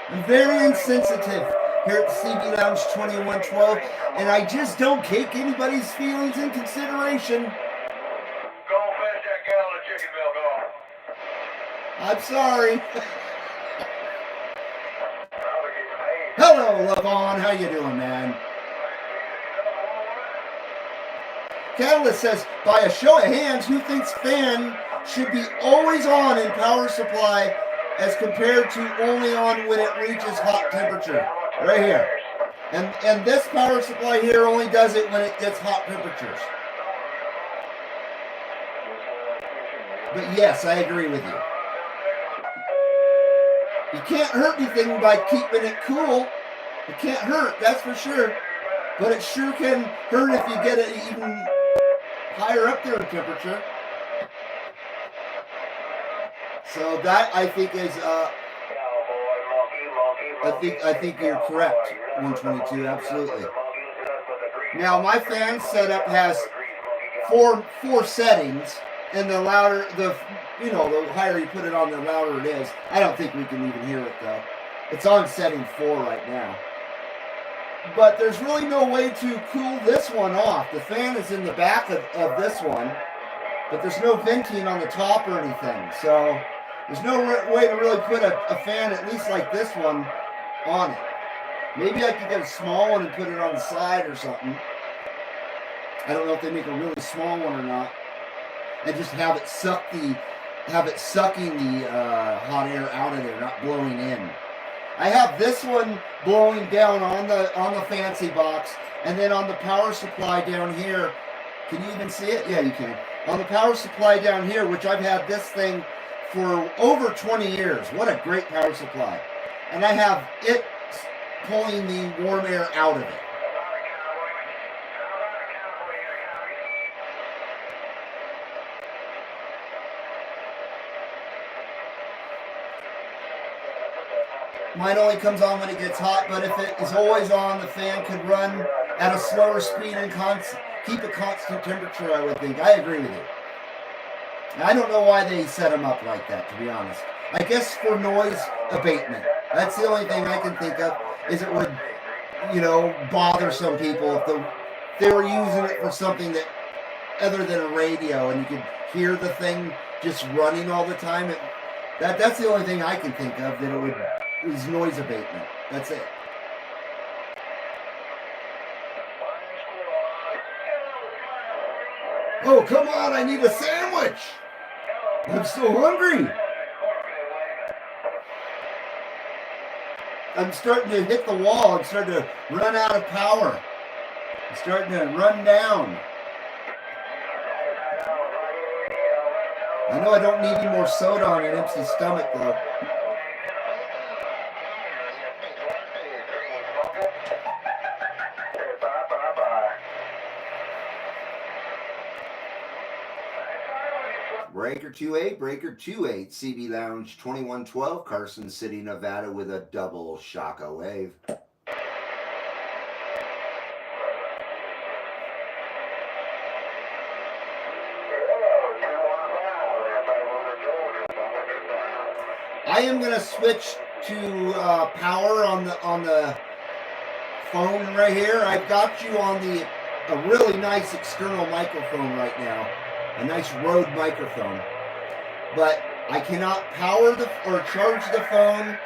I'm very insensitive here at the CB Lounge 2112, and I just don't take anybody's feelings in consideration.
Go fetch that gallon of chicken milk off.
I'm sorry.
Probably get paid.
Hello, Levon. How you doing, man? Catalyst says, by a show of hands, who thinks fan should be always on in power supply as compared to only on when it reaches hot temperature? Right here. And this power supply here only does it when it gets hot temperatures. But yes, I agree with you. You can't hurt anything by keeping it cool. It can't hurt, that's for sure. But it sure can hurt if you get it even higher up there in temperature. So that I think is I think you're correct, 122, absolutely. Now my fan setup has four settings, and the louder the higher you put it on, the louder it is. I don't think we can even hear it though. It's on setting 4 right now. But there's really no way to cool this one off. The fan is in the back of this one, but there's no venting on the top or anything. So there's no way to really put a fan, at least like this one, on it. Maybe I could get a small one and put it on the side or something. I don't know if they make a really small one or not. And just have it sucking the hot air out of there, not blowing in. I have this one blowing down on the fancy box, and then on the power supply down here. Can you even see it? Yeah, you can. On the power supply down here, which I've had this thing for over 20 years. What a great power supply. And I have it pulling the warm air out of it. Mine only comes on when it gets hot, but if it is always on, the fan could run at a slower speed and keep a constant temperature, I would think. I agree with you. I don't know why they set them up like that, to be honest. I guess for noise abatement. That's the only thing I can think of, is it would, bother some people if they were using it for something that other than a radio, and you could hear the thing just running all the time. That's the only thing I can think of that it would is noise abatement. That's it. Oh, come on, I need a sandwich. I'm so hungry. I'm starting to hit the wall. I'm starting to run out of power. I'm starting to run down. I know I don't need any more soda on an empty stomach, though. Breaker 28, CB Lounge 2112, Carson City, Nevada, with a double shocka wave. I am going to switch to power on the phone right here. I've got you on a really nice external microphone right now. A nice Rode microphone, but I cannot power or charge the phone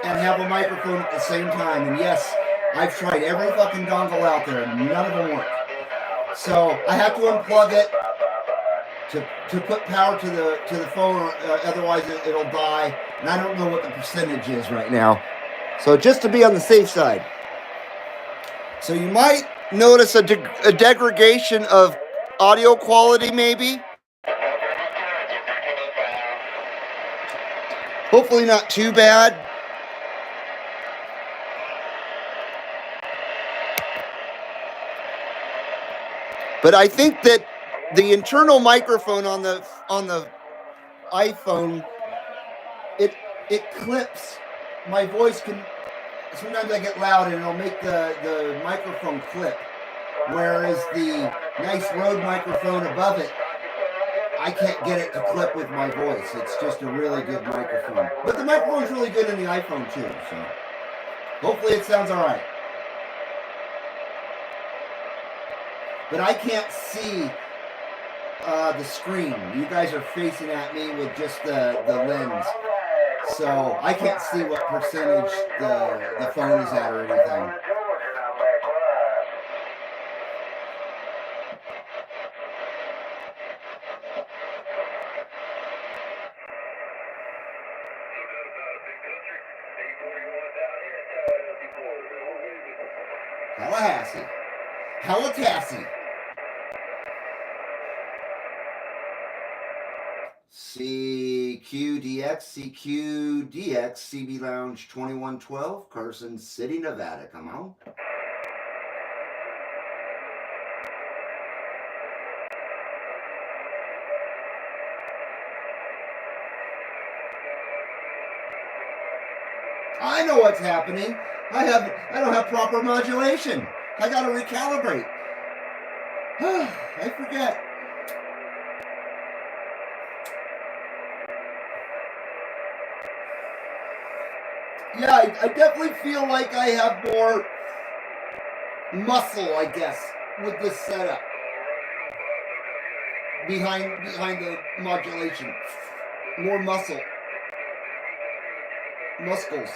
and have a microphone at the same time. And yes, I've tried every fucking dongle out there, and none of them work. So I have to unplug it to put power to the phone, otherwise it'll die. And I don't know what the percentage is right now. So just to be on the safe side. So you might notice a degradation of audio quality, maybe. Hopefully not too bad. But I think that the internal microphone on the iPhone, it clips. My voice can, sometimes I get loud and it'll make the microphone clip. Whereas the nice Rode microphone above it I can't get it to clip with my voice. It's just a really good microphone. But the microphone's really good in the iPhone too, so hopefully it sounds all right. But I can't see the screen. You guys are facing at me with just the lens. So I can't see what percentage the phone is at or anything. Tallahassee. CQDX, CB Lounge 2112, Carson City, Nevada. Come on. I know what's happening. I don't have proper modulation. I gotta recalibrate. I forget. Yeah, I definitely feel like I have more muscle, I guess, with this setup. Behind the modulation. More muscle. Muscles.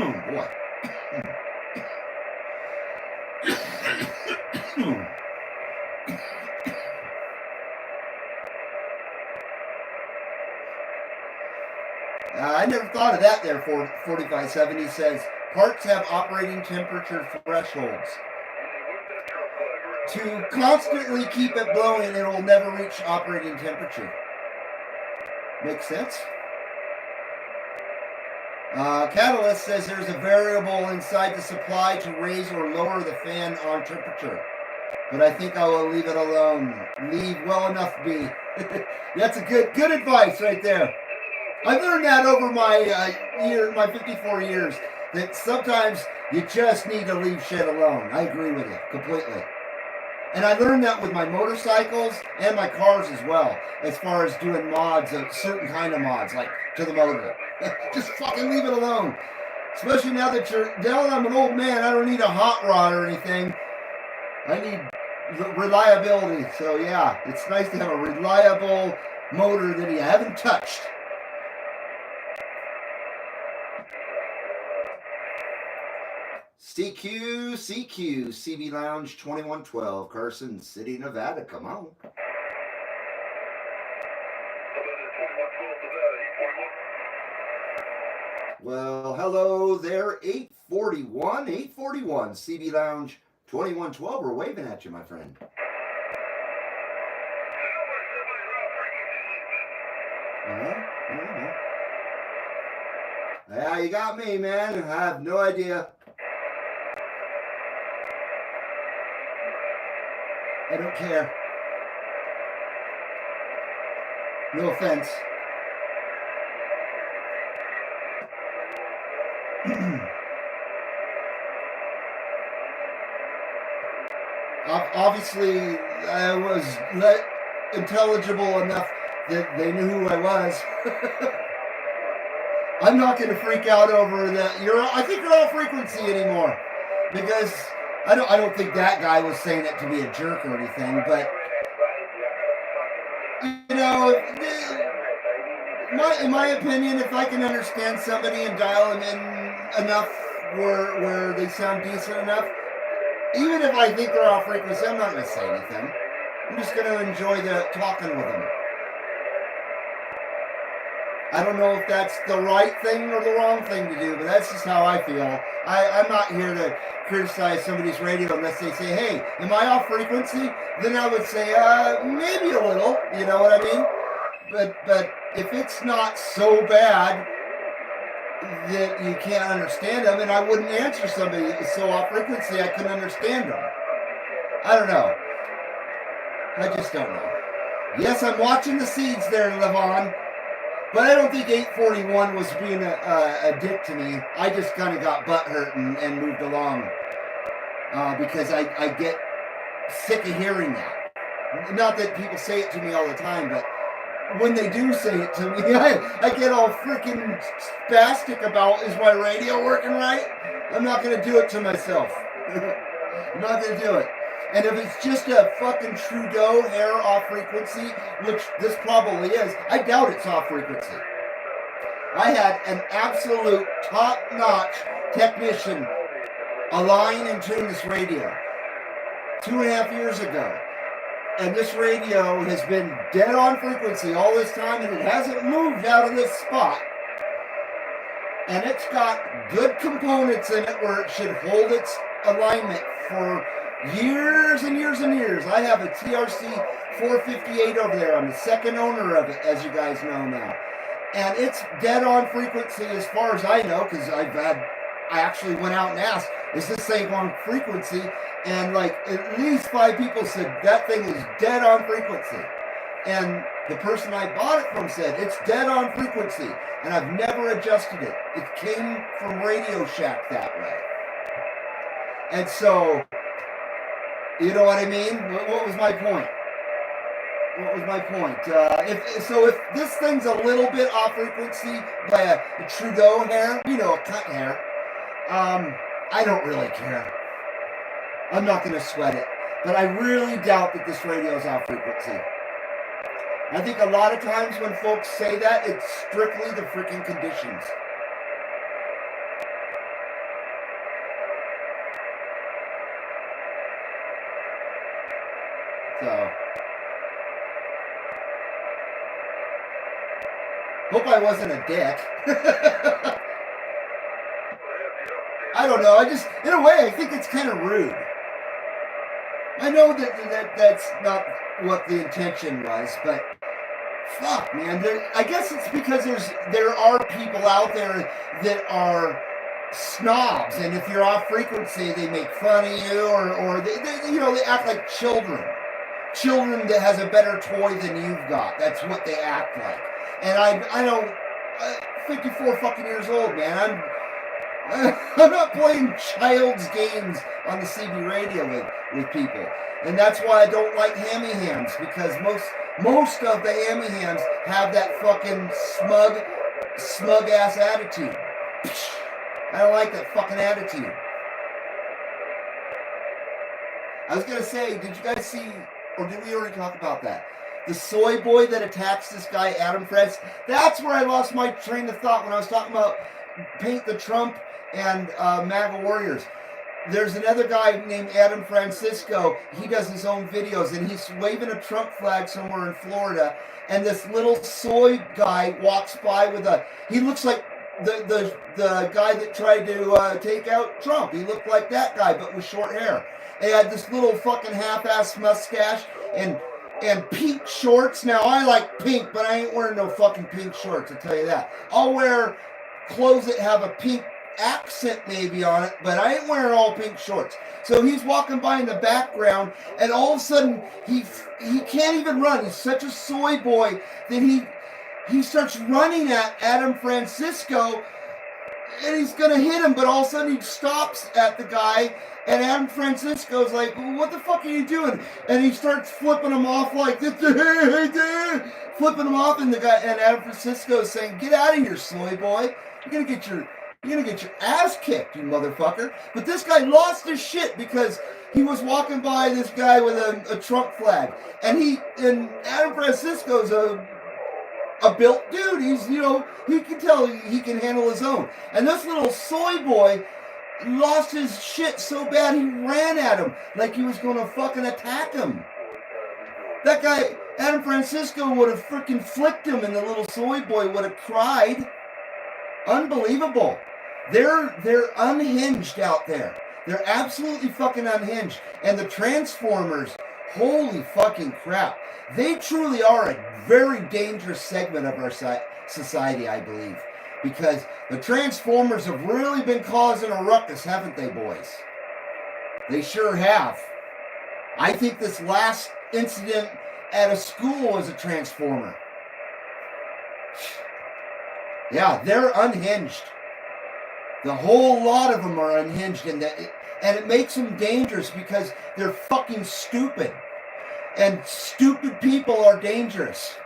Oh boy. I never thought of that there. 4570 says parts have operating temperature thresholds. To constantly keep it blowing, it will never reach operating temperature. Makes sense? Catalyst says there's a variable inside the supply to raise or lower the fan on temperature. But I think I will leave it alone. Leave well enough be. That's a good advice right there. I've learned that over my my 54 years, that sometimes you just need to leave shit alone. I agree with you completely. And I learned that with my motorcycles and my cars as well, as far as doing mods, of certain kind of mods, like to the motor. Just fucking leave it alone. Especially now that I'm an old man, I don't need a hot rod or anything. I need reliability. So yeah, it's nice to have a reliable motor that you haven't touched. CQ, CB Lounge 2112, Carson City, Nevada. Come on. Well, hello there, 841, CB Lounge 2112. We're waving at you, my friend. Yeah, you got me, man. I have no idea. I don't care. No offense. Obviously, I was intelligible enough that they knew who I was. I'm not going to freak out over that. I think you're all frequency anymore, because I don't think that guy was saying it to be a jerk or anything, but you know, in my opinion, if I can understand somebody and dial them in enough where they sound decent enough, even if I think they're off frequency, I'm not going to say anything. I'm just going to enjoy the talking with them. I don't know if that's the right thing or the wrong thing to do, but that's just how I feel. I'm not here to criticize somebody's radio unless they say, hey, am I off frequency? Then I would say, maybe a little, you know what I mean? But if it's not so bad that you can't understand them, and I wouldn't answer somebody so off frequency I couldn't understand them. I don't know. I just don't know. Yes, I'm watching the seeds there, Levon. But I don't think 841 was being a dick to me. I just kind of got butthurt and moved along. because I get sick of hearing that. Not that people say it to me all the time, but when they do say it to me, I get all freaking spastic about, is my radio working right? I'm not going to do it to myself. I'm not going to do it. And if it's just a fucking Trudeau hair off frequency, which this probably is, I doubt it's off frequency. I had an absolute top-notch technician align and tune this radio 2.5 years ago. And this radio has been dead on frequency all this time, and it hasn't moved out of this spot. And it's got good components in it where it should hold its alignment for years and years and years. I have a TRC 458 over there. I'm the second owner of it, as you guys know now. And it's dead on frequency as far as I know, because I actually went out and asked, is this thing on frequency? And like at least 5 people said that thing is dead on frequency. And the person I bought it from said it's dead on frequency. And I've never adjusted it. It came from Radio Shack that way. And so, you know what I mean? What was my point? What was my point? If this thing's a little bit off frequency by a Trudeau hair, you know, a cut hair, I don't really care. I'm not going to sweat it. But I really doubt that this radio is off frequency. I think a lot of times when folks say that, it's strictly the freaking conditions. So, hope I wasn't a dick. I don't know. I just, in a way, I think it's kind of rude. I know that that's not what the intention was, but fuck, man. I guess it's because there are people out there that are snobs, and if you're off frequency, they make fun of you, or they act like children. Children that has a better toy than you've got. That's what they act like. And I know, 54 fucking years old, man. I'm not playing child's games on the CB radio with people. And that's why I don't like hammy hams, because most of the hammy hams have that fucking smug ass attitude. I don't like that fucking attitude. I was gonna say, did you guys see, or did we already talk about that? The soy boy that attacks this guy, Adam Freds. That's where I lost my train of thought when I was talking about Paint the Trump and MAGA Warriors. There's another guy named Adam Francisco. He does his own videos, and he's waving a Trump flag somewhere in Florida. And this little soy guy walks by with he looks like the guy that tried to take out Trump. He looked like that guy, but with short hair. He had this little fucking half-ass mustache and pink shorts. Now, I like pink, but I ain't wearing no fucking pink shorts, I'll tell you that. I'll wear clothes that have a pink accent maybe on it, but I ain't wearing all pink shorts. So he's walking by in the background, and all of a sudden he can't even run. He's such a soy boy that he starts running at Adam Francisco, and he's gonna hit him, but all of a sudden he stops at the guy, and Adam Francisco's like, what the fuck are you doing? And he starts flipping him off like this, flipping him off, and Adam Francisco is saying, get out of here, soy boy. You're gonna get your ass kicked, you motherfucker. But this guy lost his shit because he was walking by this guy with a Trump flag. And Adam Francisco's a built dude. He's, he can tell he can handle his own. And this little soy boy lost his shit so bad he ran at him like he was gonna fucking attack him. That guy, Adam Francisco, would have freaking flicked him, and the little soy boy would have cried. Unbelievable. They're unhinged out there. They're absolutely fucking unhinged. And the Transformers, holy fucking crap. They truly are a very dangerous segment of our society, I believe. Because the Transformers have really been causing a ruckus, haven't they, boys? They sure have. I think this last incident at a school was a Transformer. Yeah, they're unhinged. The whole lot of them are unhinged, and And it makes them dangerous because they're fucking stupid. And stupid people are dangerous.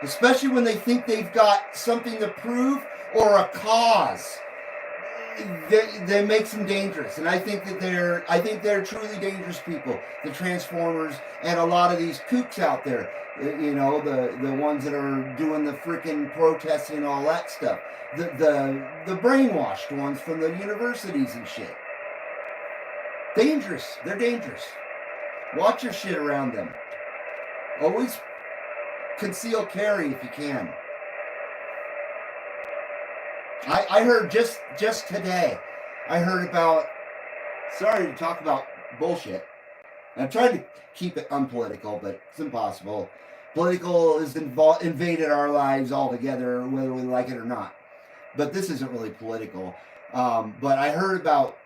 Especially when they think they've got something to prove or a cause. They makes them dangerous. And I think that they're truly dangerous people. The Transformers and a lot of these kooks out there. You know, the ones that are doing the freaking protesting and all that stuff. The brainwashed ones from the universities and shit. Dangerous. They're dangerous. Watch your shit around them. Always conceal carry if you can. I heard just today, I heard about, sorry to talk about bullshit. I'm trying to keep it unpolitical, but it's impossible. Political has invaded our lives altogether, whether we like it or not. But this isn't really political. But I heard about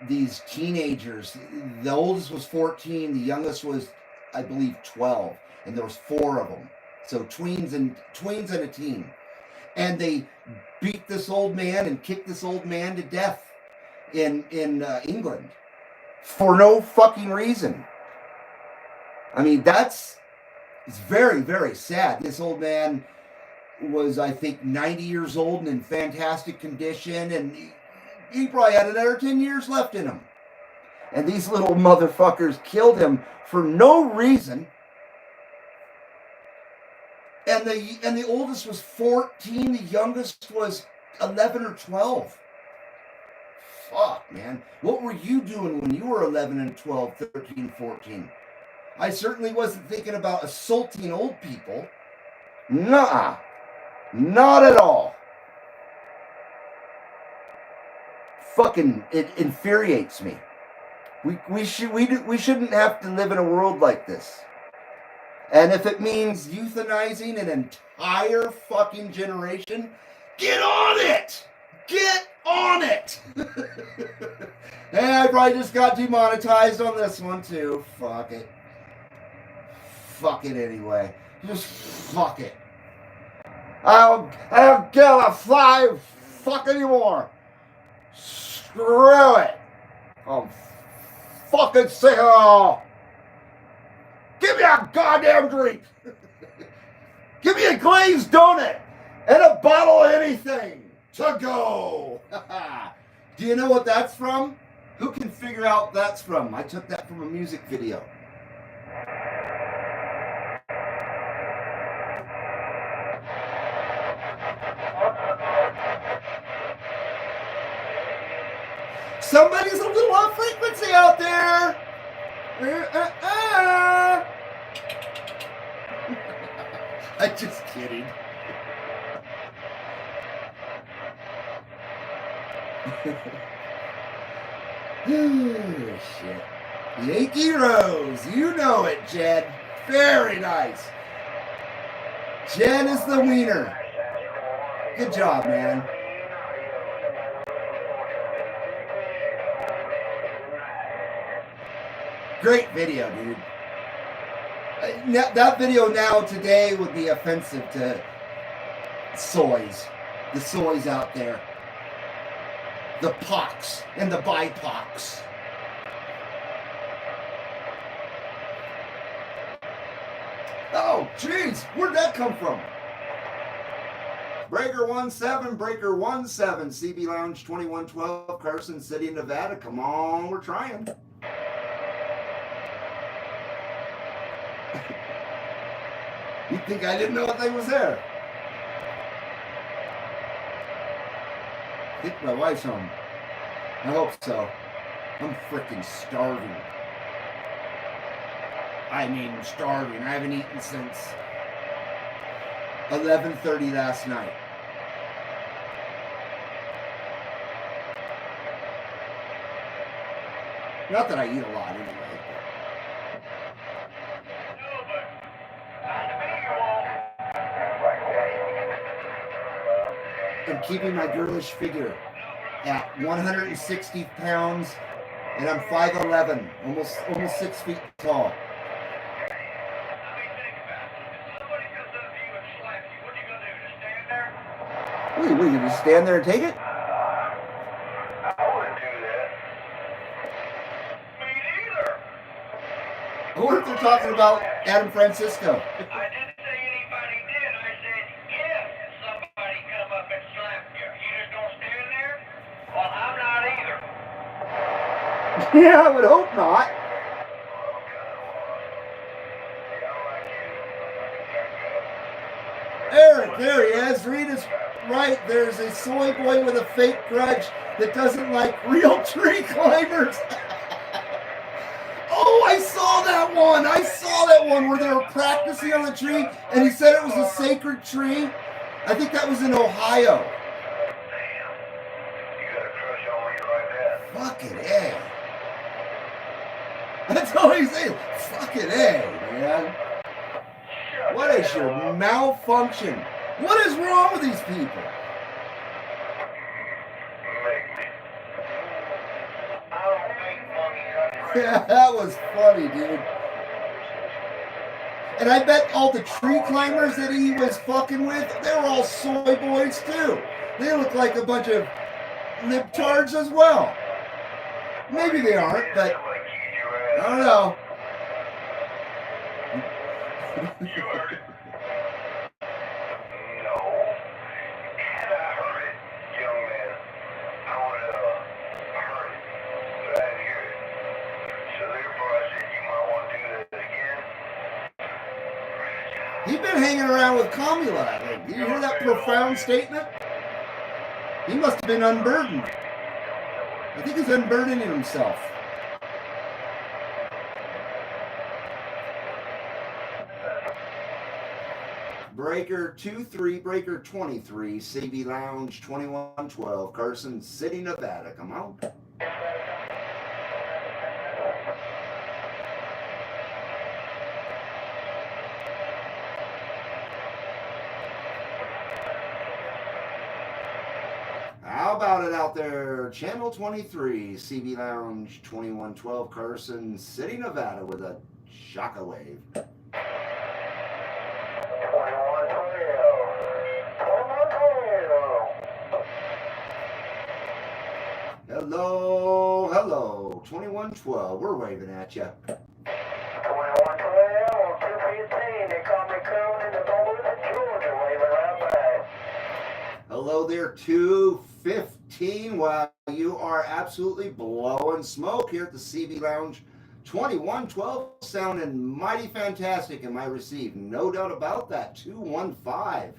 these teenagers. The oldest was 14, the youngest was, I believe, 12, and there was 4 of them. So tweens and a teen. And they beat this old man and kicked this old man to death in England for no fucking reason. I mean, it's very, very sad. This old man was, I think, 90 years old and in fantastic condition, and he probably had another 10 years left in him. And these little motherfuckers killed him for no reason. And the oldest was 14, the youngest was 11 or 12. Fuck, man. What were you doing when you were 11 and 12, 13, 14? I certainly wasn't thinking about assaulting old people. Nuh-uh. Not at all. Fucking, it infuriates me. We shouldn't have to live in a world like this. And if it means euthanizing an entire fucking generation, get on it! Get on it! Hey, I probably just got demonetized on this one too. Fuck it. Fuck it anyway. Just fuck it. I don't give a flying fuck anymore. Screw it. I'm fucking sick of it all. Give me a goddamn drink. Give me a glazed donut and a bottle of anything to go. Do you know what that's from? Who can figure out what that's from? I took that from a music video. Somebody's a little off frequency out there. I'm just kidding. Oh, shit. Yankee Rose. You know it, Jed. Very nice. Jed is the wiener. Good job, man. Great video, dude. That video now today would be offensive to soys. The soys out there. The pox and the BIPOCs. Oh, jeez. Where'd that come from? Breaker 17, Breaker 17, CB Lounge 2112, Carson City, Nevada. Come on, we're trying. You'd think I didn't know a thing was there. I think my wife's home. I hope so. I'm freaking starving. I mean, starving. I haven't eaten since 11:30 last night. Not that I eat a lot anyway. I'm keeping my girlish figure at 160 pounds, and I'm 5'11", almost 6 feet tall. What are you gonna just stand there and take it?
I wouldn't do that.
talking about Adam Francisco.
I didn't say anybody did. I said, yes, somebody come up and slap you. You just don't stand there? Well, I'm not either.
Yeah, I would hope not. Eric, there he is. Rita's right. There's a soy boy with a fake grudge that doesn't like real tree climbers. Oh, I saw that one. I saw that one where they were practicing on the tree, and he said it was a sacred tree. I think that was in Ohio. Fucking A. That's all he's saying. Fucking A, man. What is your malfunction? What is wrong with these people? Yeah, that was funny, dude. And I bet all the tree climbers that he was fucking with, they were all soy boys too. They look like a bunch of libtards as well. Maybe they aren't, but I don't know. He's been hanging around with Kamila, I think. Did you hear that profound statement? He must have been unburdened. I think he's unburdening himself. Breaker 23, Breaker 23, CB Lounge 2112, Carson City, Nevada. Come on. How about it out there? Channel 23, CB Lounge 2112, Carson City, Nevada with a shockwave. Hello, hello, 2112, we're waving at you.
2112, 215, they call me Coon in the Bowls of Georgia, waving right back.
Hello there, 215. Wow, you are absolutely blowing smoke here at the CB Lounge 2112, sounding mighty fantastic in my receive. No doubt about that, 215.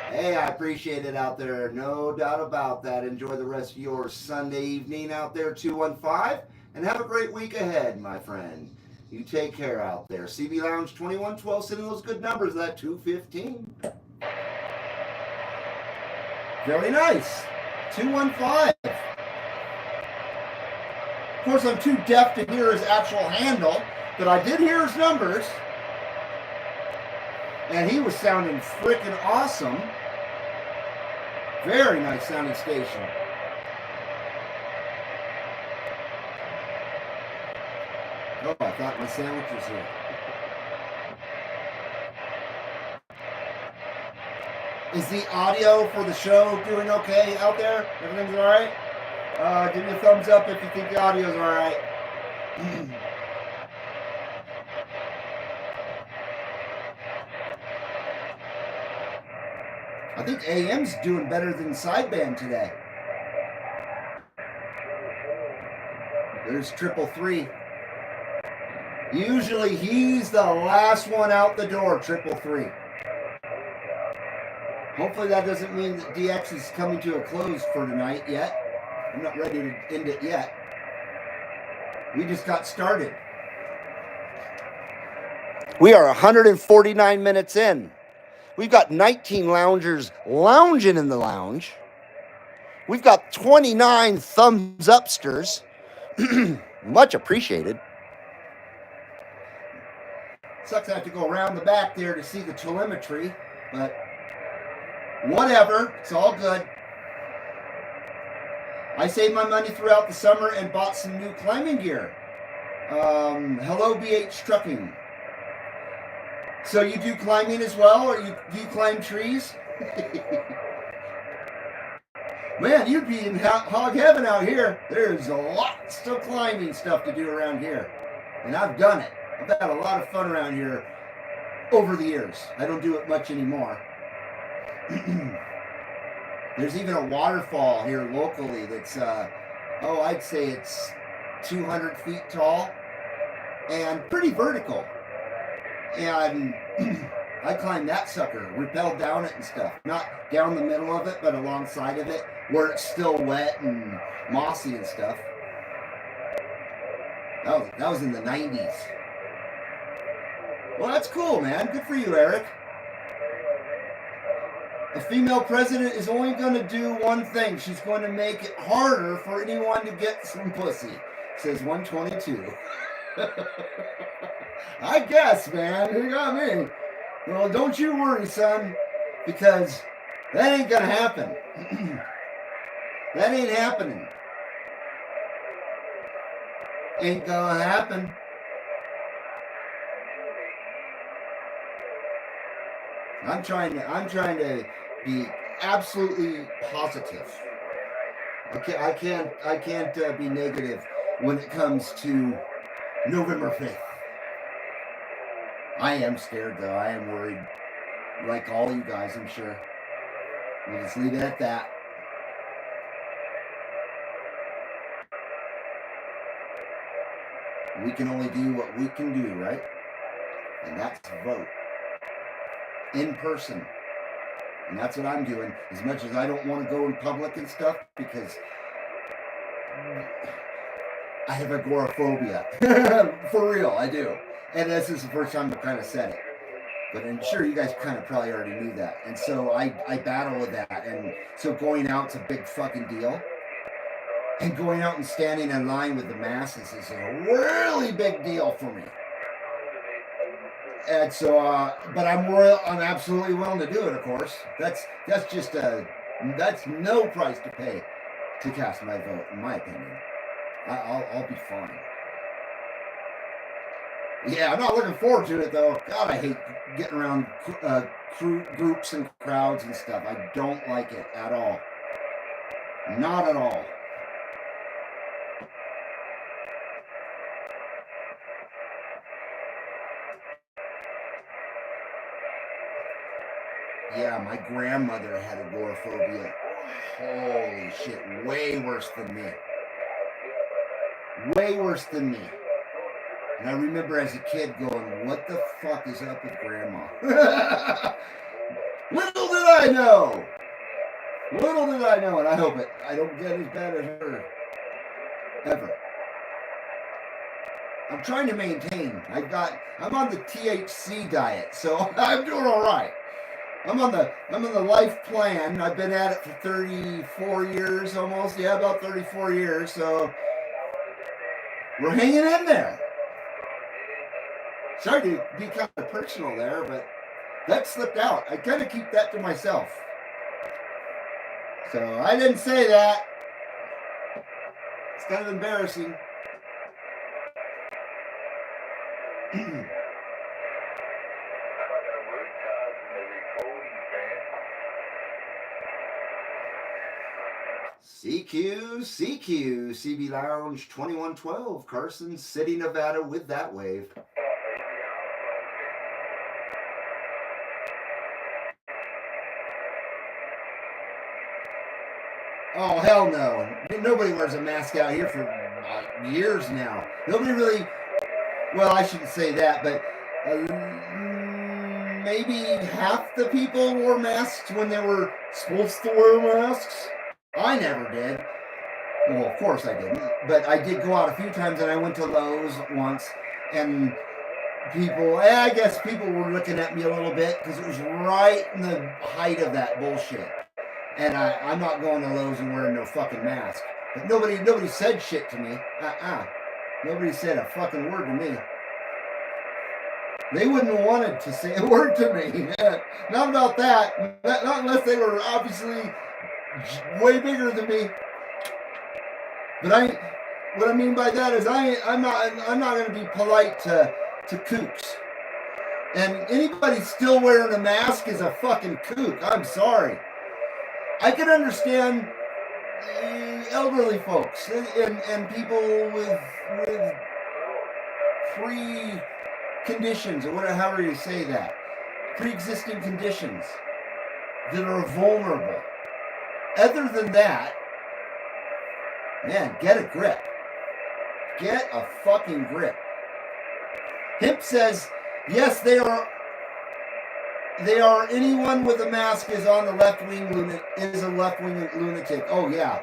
Hey, I appreciate it out there. No doubt about that. Enjoy the rest of your Sunday evening out there, 215. And have a great week ahead, my friend. You take care out there. CB Lounge 2112, sending those good numbers, that 215. Very nice. 215. Of course, I'm too deaf to hear his actual handle, but I did hear his numbers. And he was sounding freaking awesome. Very nice sounding station. Oh, I thought my sandwich was here. Is the audio for the show doing okay out there? Everything's all right? Give me a thumbs up if you think the audio's all right. I think AM's doing better than sideband today. There's 333. Usually he's the last one out the door, 333. Hopefully that doesn't mean that DX is coming to a close for tonight yet. I'm not ready to end it yet. We just got started. We are 149 minutes in. We've got 19 loungers lounging in the lounge. We've got 29 thumbs upsters. Much appreciated. Sucks I have to go around the back there to see the telemetry, but whatever, it's all good. I saved my money throughout the summer and bought some new climbing gear. Hello BH Trucking. So you do climbing as well, or do you climb trees? Man, you'd be in hog heaven out here. There's lots of climbing stuff to do around here. And I've done it. I've had a lot of fun around here over the years. I don't do it much anymore. There's even a waterfall here locally that's, I'd say it's 200 feet tall and pretty vertical. And I climbed that sucker, rappelled down it and stuff. Not down the middle of it, but alongside of it, where it's still wet and mossy and stuff. That was in the 90s. Well, that's cool, man. Good for you, Eric. A female president is only going to do one thing. She's going to make it harder for anyone to get some pussy, says 122. I guess, man. You got me. Well, don't you worry, son, because that ain't going to happen. That ain't happening. Ain't going to happen. I'm trying to be absolutely positive. I can't be negative when it comes to November 5th. I am scared though. I am worried, like all you guys, I'm sure. We'll just leave it at that. We can only do what we can do, right? And that's vote. In person. And that's what I'm doing, as much as I don't want to go in public and stuff, because I have agoraphobia. For real, I do. And this is the first time I've kind of said it. But I'm sure you guys kind of probably already knew that. And so I battle with that. And so going out's a big fucking deal. And going out and standing in line with the masses is a really big deal for me. And so, but I'm absolutely willing to do it, of course. That's no price to pay to cast my vote, in my opinion. I'll be fine. Yeah, I'm not looking forward to it, though. God, I hate getting around groups and crowds and stuff. I don't like it at all. Not at all. Yeah, my grandmother had agoraphobia. Holy shit, way worse than me. Way worse than me. And I remember as a kid going, what the fuck is up with Grandma? Little did I know. Little did I know, and I hope I don't get as bad as her. Ever. I'm trying to maintain. I'm on the THC diet, so I'm doing all right. I'm on the life plan. I've been at it for 34 years almost. Yeah, about 34 years. So we're hanging in there. Sorry to be kind of personal there, but that slipped out. I kind of keep that to myself. So I didn't say that. It's kind of embarrassing. CQ, CB Lounge 2112, Carson City, Nevada with that wave. Oh, hell no. Nobody wears a mask out here for years now. Nobody really, well, I shouldn't say that, but maybe half the people wore masks when they were supposed to wear masks. I never did. Well, of course I didn't. But I did go out a few times, and I went to Lowe's once, and I guess people were looking at me a little bit because it was right in the height of that bullshit. And I'm not going to Lowe's and wearing no fucking mask. But nobody said shit to me. Nobody said a fucking word to me. They wouldn't have wanted to say a word to me. Not about that. Not unless they were obviously way bigger than me. But what I mean by that is I'm not going to be polite to kooks. And anybody still wearing a mask is a fucking kook. I'm sorry. I can understand elderly folks and people with pre-conditions, or whatever, however you say that, pre-existing conditions that are vulnerable. Other than that, man, get a grip. Get a fucking grip. Hip says, yes, they are anyone with a mask is on the left-wing lunatic. Oh yeah.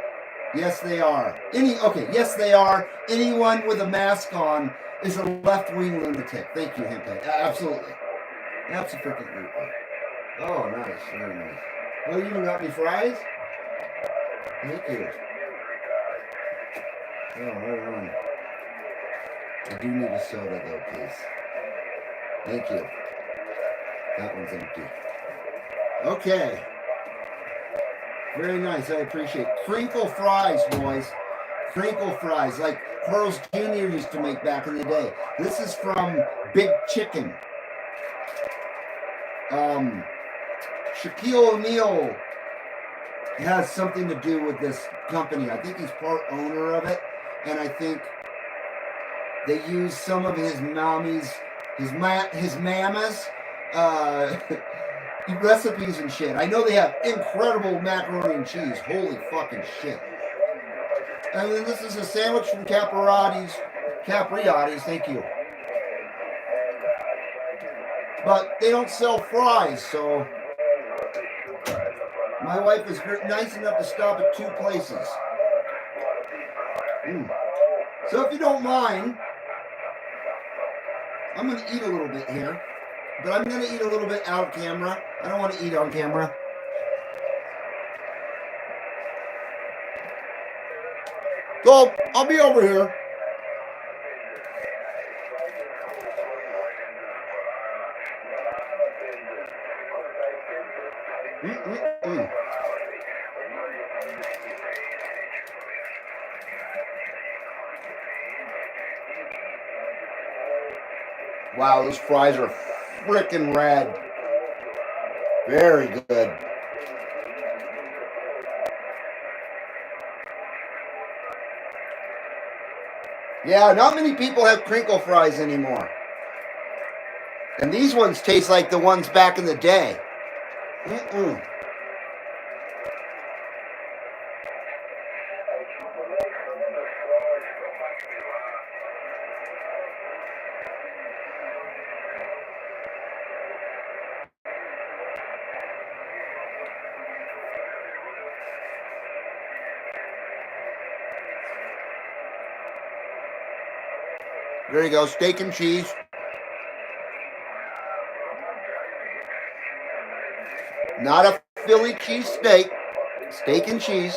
Yes, they are. Yes, they are. Anyone with a mask on is a left-wing lunatic. Thank you, Hempe. Absolutely. Absolutely. Oh, nice. Very nice. Oh, you even got me fries? Thank you. Oh, right on. I do need a soda, though, please. Thank you. That one's empty. Okay. Very nice. I appreciate it. Crinkle fries, boys. Crinkle fries, like Pearl's Jr. used to make back in the day. This is from Big Chicken. Shaquille O'Neal has something to do with this company. I think he's part owner of it, and I think they use some of his mammas recipes and shit. I know they have incredible macaroni and cheese. Holy fucking shit. And then this is a sandwich from Capriati's, thank you. But they don't sell fries, so my wife was nice enough to stop at 2 places. So if you don't mind, I'm going to eat a little bit here. But I'm going to eat a little bit out of camera. I don't want to eat on camera. So, I'll be over here. Wow, those fries are freaking rad. Very good. Yeah, not many people have crinkle fries anymore. And these ones taste like the ones back in the day. There you go, steak and cheese. Not a Philly cheese steak. Steak and cheese.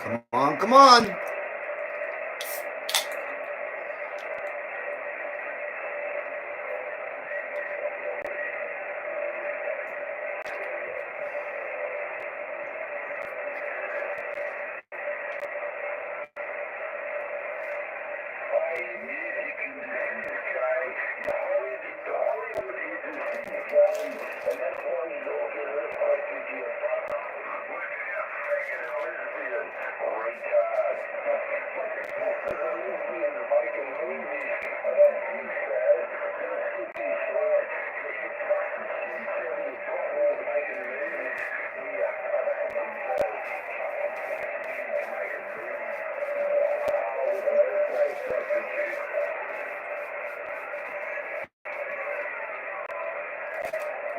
Come on, come on.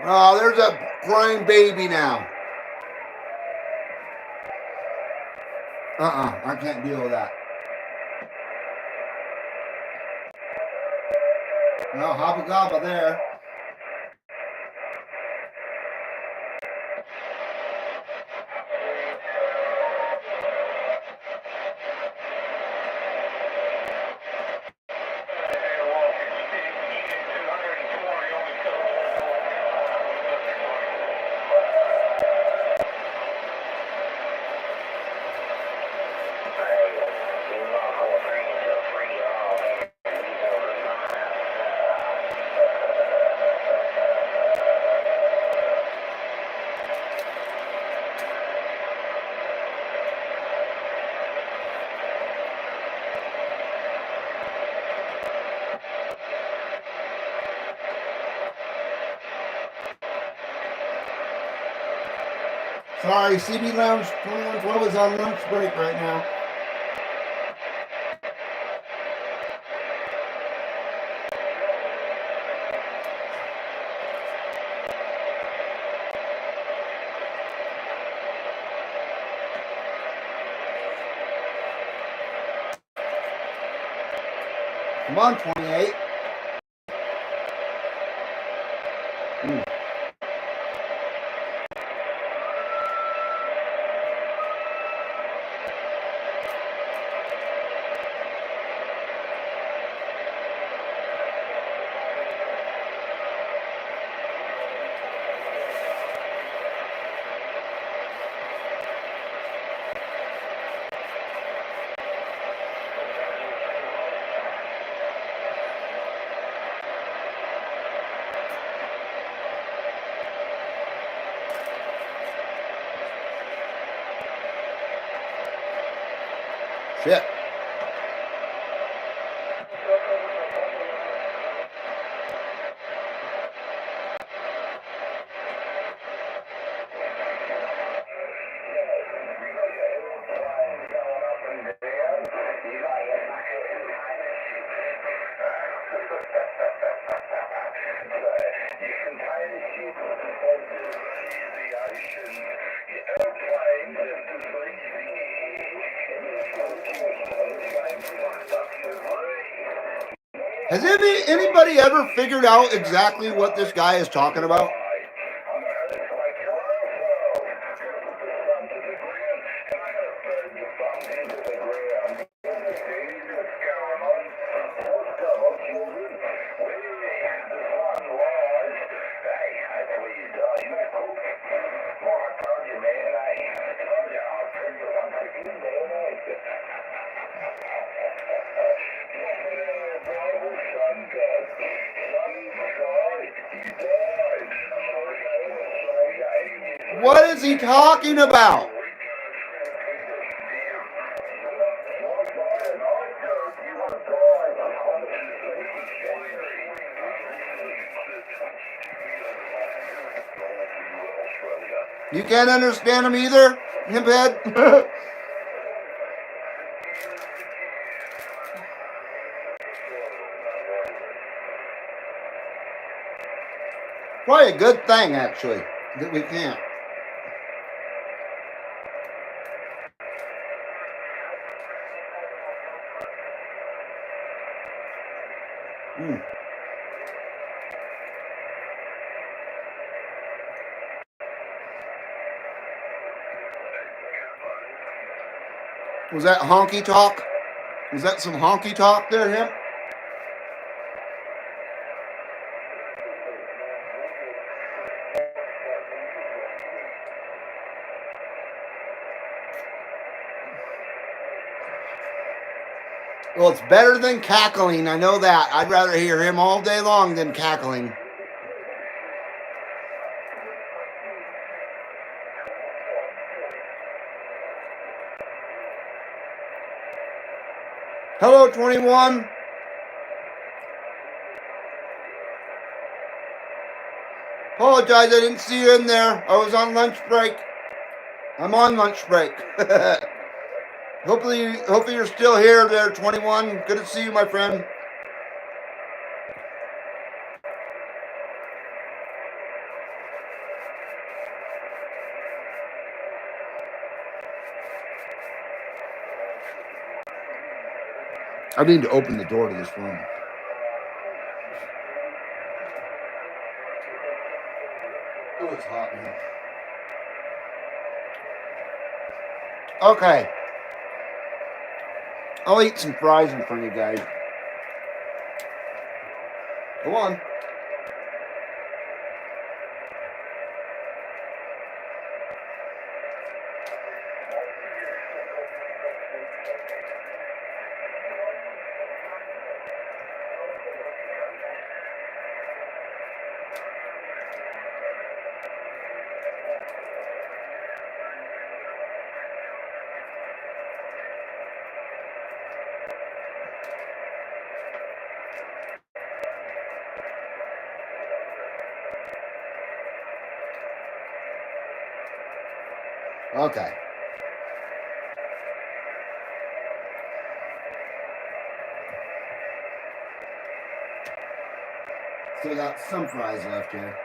Oh, there's a crying baby now. I can't deal with that. Well, hobba gobba there. Sorry, CB Lounge 2112 is on lunch break right now. Come on, 28. Shit. Has anybody ever figured out exactly what this guy is talking about? What is he talking about? You can't understand him either, Himphead? Probably a good thing, actually, that we can't. Was that honky talk? Was that some honky talk there, Hemp? Well, it's better than cackling. I know that. I'd rather hear him all day long than cackling. Hello, 21. Apologize, I didn't see you in there. I was on lunch break. I'm on lunch break. Hopefully you're still here there, 21. Good to see you, my friend. I need to open the door to this room. Oh, it's hot, man. Okay. I'll eat some fries in front of you guys. Go on. Okay. Still got some fries left here.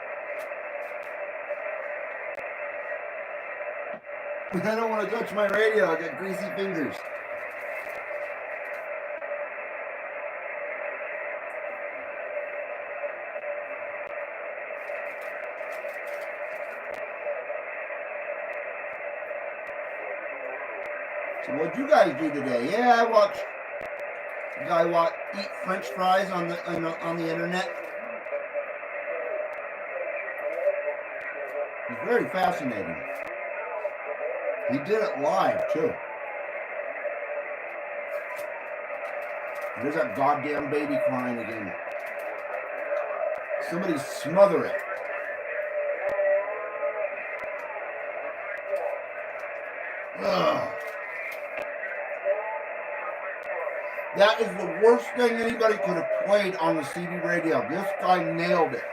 I don't want to touch my radio. I got greasy fingers. So what'd you guys do today? Yeah, I watched a guy eat French fries on the internet. It's very fascinating. He did it live too. There's that goddamn baby crying again. Somebody smother it. Ugh. That is the worst thing anybody could have played on the CD radio. This guy nailed it.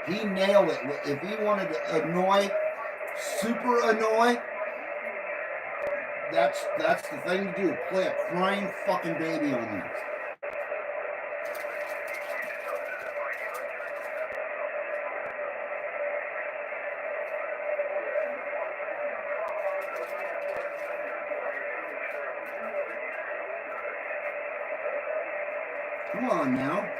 He nailed it. If he wanted to annoy, super annoy, that's the thing to do. Play a crying fucking baby on you. Come on now.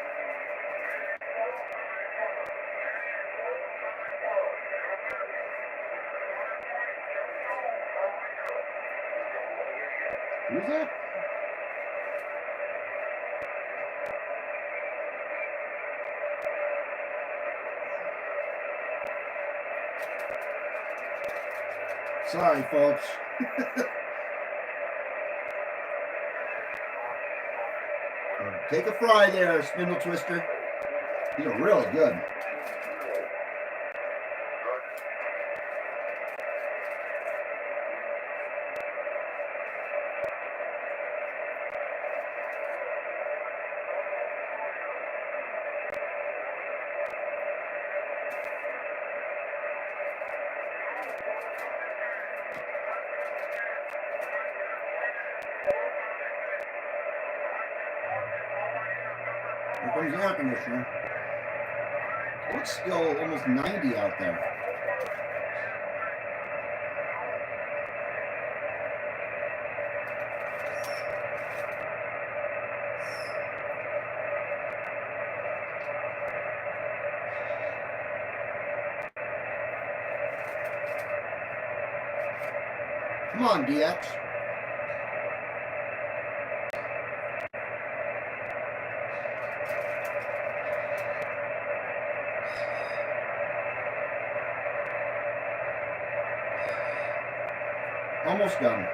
Who's that? Sorry, folks. Take a fry there, Spindle Twister. You're really good. Here comes the air conditioner. Oh, it's still almost 90 out there. Come on, DX. Almost done.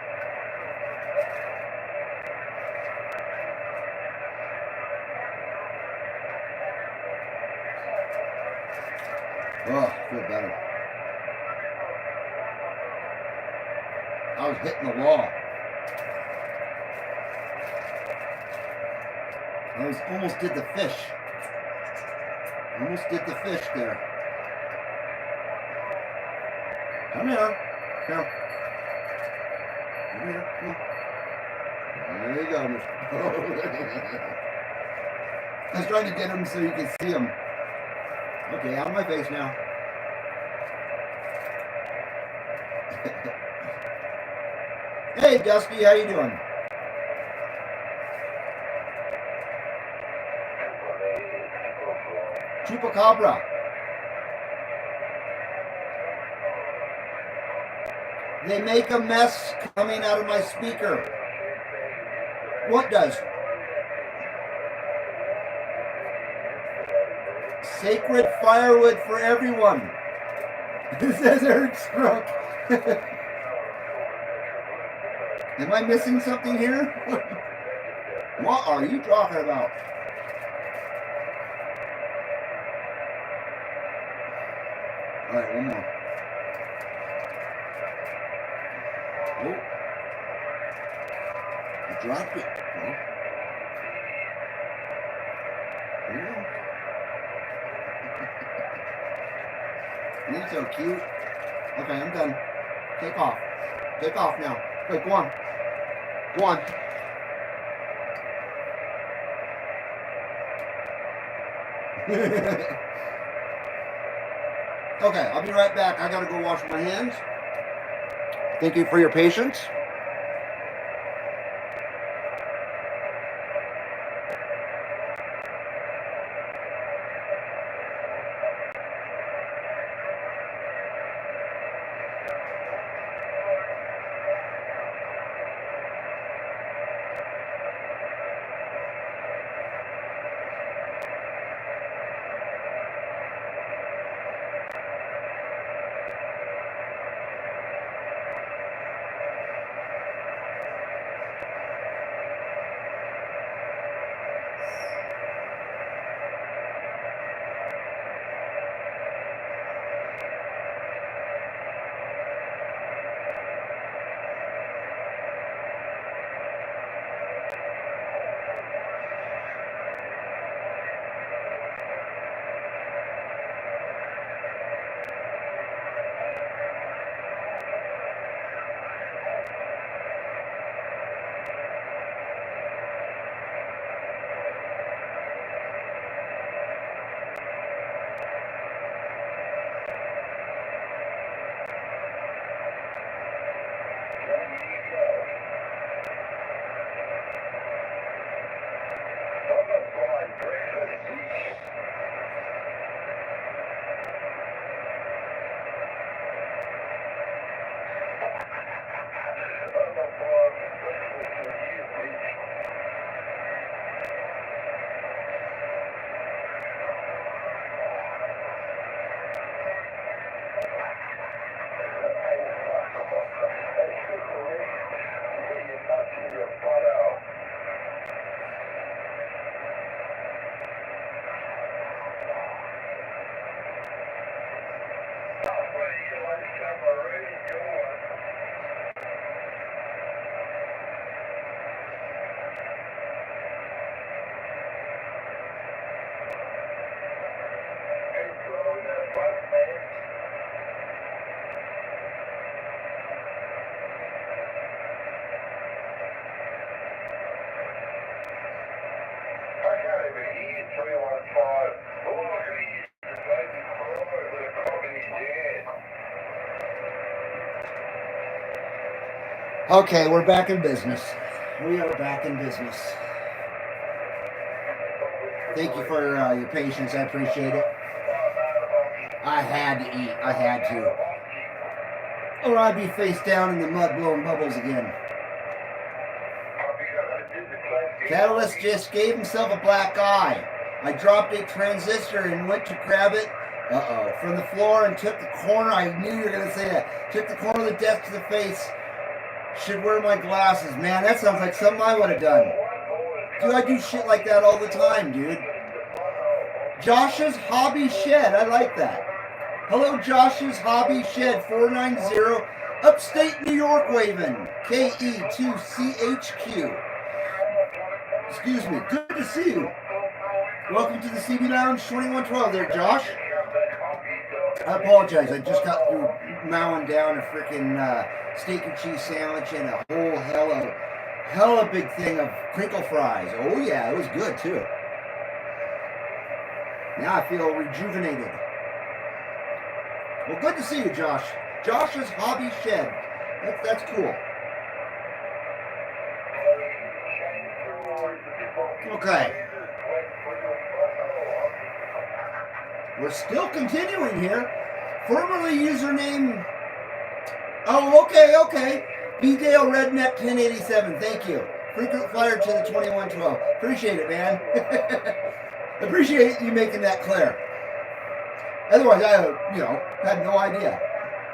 Oh, I feel better. I was hitting the wall. Almost did the fish. Almost did the fish there. Come here. Come. Come here. Come on. There you go, Mr. I was trying to get him so you could see him. Okay, out of my face now. Hey, Dusty, how you doing? Chupacabra. They make a mess coming out of my speaker. What does? Sacred firewood for everyone. It says Eric Stroke. Am I missing something here? What are you talking about? All right, one more. Oh, I dropped it. Well, here you go. You're so cute. Okay, I'm done. Take off. Take off now. Wait, go on. Go on. Okay, I'll be right back. I gotta go wash my hands. Thank you for your patience. Okay, we're back in business. We are back in business. Thank you for your patience. I appreciate it. I had to eat. I had to. Or I'd be face down in the mud blowing bubbles again. Catalyst just gave himself a black eye. I dropped a transistor and went to grab it from the floor and took the corner. I knew you were going to say that. Took the corner of the desk to the face. Should wear my glasses. Man, that sounds like something I would have done. Dude, I do shit like that all the time, dude. Josh's Hobby Shed. I like that. Hello, Josh's Hobby Shed, 490, upstate New York, waving. KE2CHQ. Excuse me. Good to see you. Welcome to the CB Lounge 2112 there, Josh. I apologize. I just got through mowing down a freaking steak and cheese sandwich and a whole hella big thing of crinkle fries. Oh yeah, it was good too. Now I feel rejuvenated. Well, good to see you, Josh. Josh's Hobby Shed. That's cool. Okay. We're still continuing here. Formerly username. Oh, okay. B-Dale Redneck 1087. Thank you. Frequent flyer to the 2112. Appreciate it, man. Appreciate you making that clear. Otherwise, I, had no idea.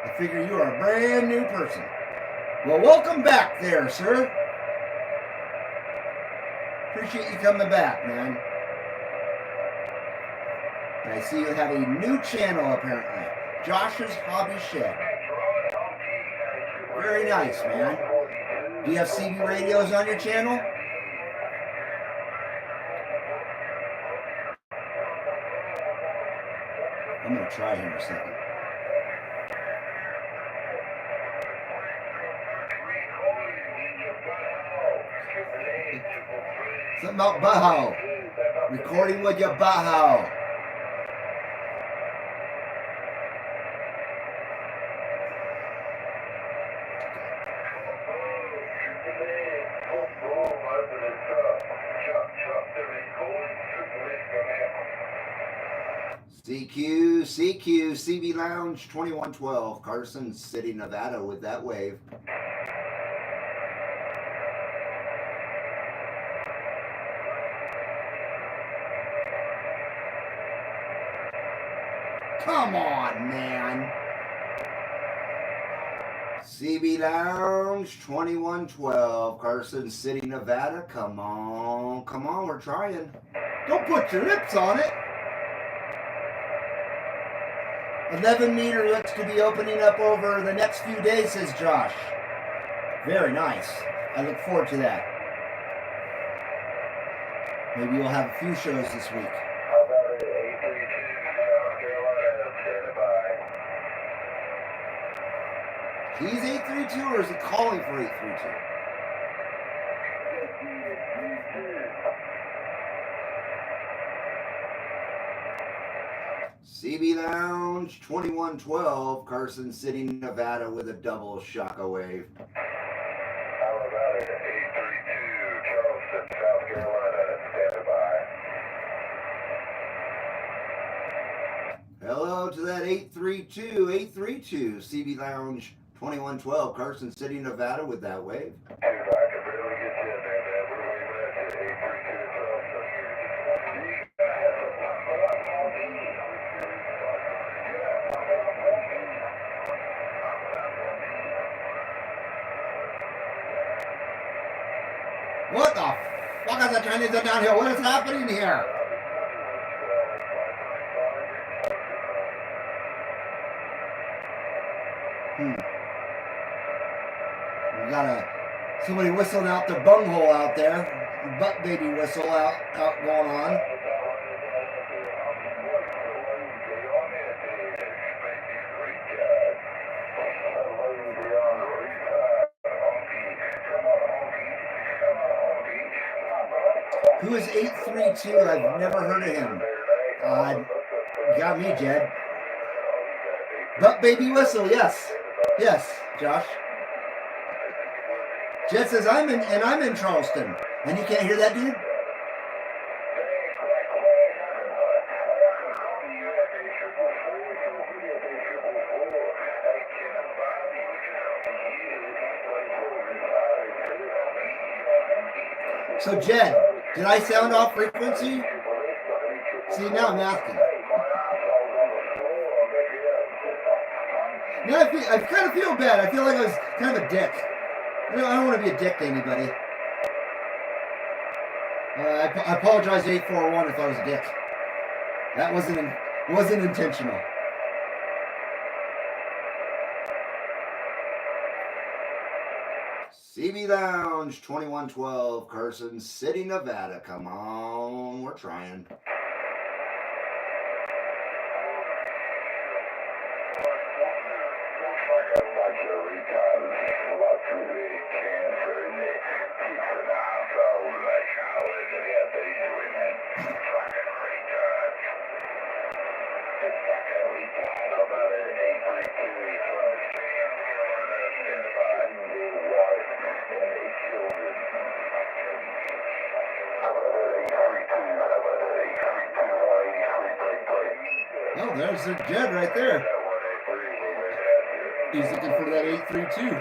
I figure you are a brand new person. Well, welcome back there, sir. Appreciate you coming back, man. And I see you have a new channel, apparently. Josh's Hobby Shed. Very nice, man. Do you have CB radios on your channel? I'm going to try here in a second. Something about Baho. Recording with your Baho. CQ, CB Lounge 2112, Carson City, Nevada with that wave. Come on, man. CB Lounge 2112, Carson City, Nevada. Come on, we're trying. Don't put your lips on it. 11 meter looks to be opening up over the next few days, says Josh. Very nice. I look forward to that. Maybe we'll have a few shows this week.
How about it? 832, South Carolina, stand by.
He's 832 or is he calling for 832? CB Lounge 2112, Carson City, Nevada with a double shockwave.
How about it? 832, Charleston, South Carolina, stand by.
Hello to that 832, CB Lounge 2112, Carson City, Nevada with that wave.
Dude, I can barely get you in there, man. We're waving at you, 832, Charleston.
What the fuck is the Chinese are down here? What is happening here? We got somebody whistling out their bunghole out there. Butt baby whistle out going on. Who is 832? I've never heard of him. Got me, Jed. Butt baby whistle, yes. Yes, Josh. Jed says I'm in Charleston. And you can't hear that, dude? So Jed, did I sound off frequency? See, now I'm asking. Now I kind of feel bad. I feel like I was kind of a dick. I don't want to be a dick to anybody. I apologize to 841 if I was a dick. That wasn't intentional. CB Lounge 2112, Carson City, Nevada. Come on, we're trying. Oh, there's the Jed right there. He's looking for that 832.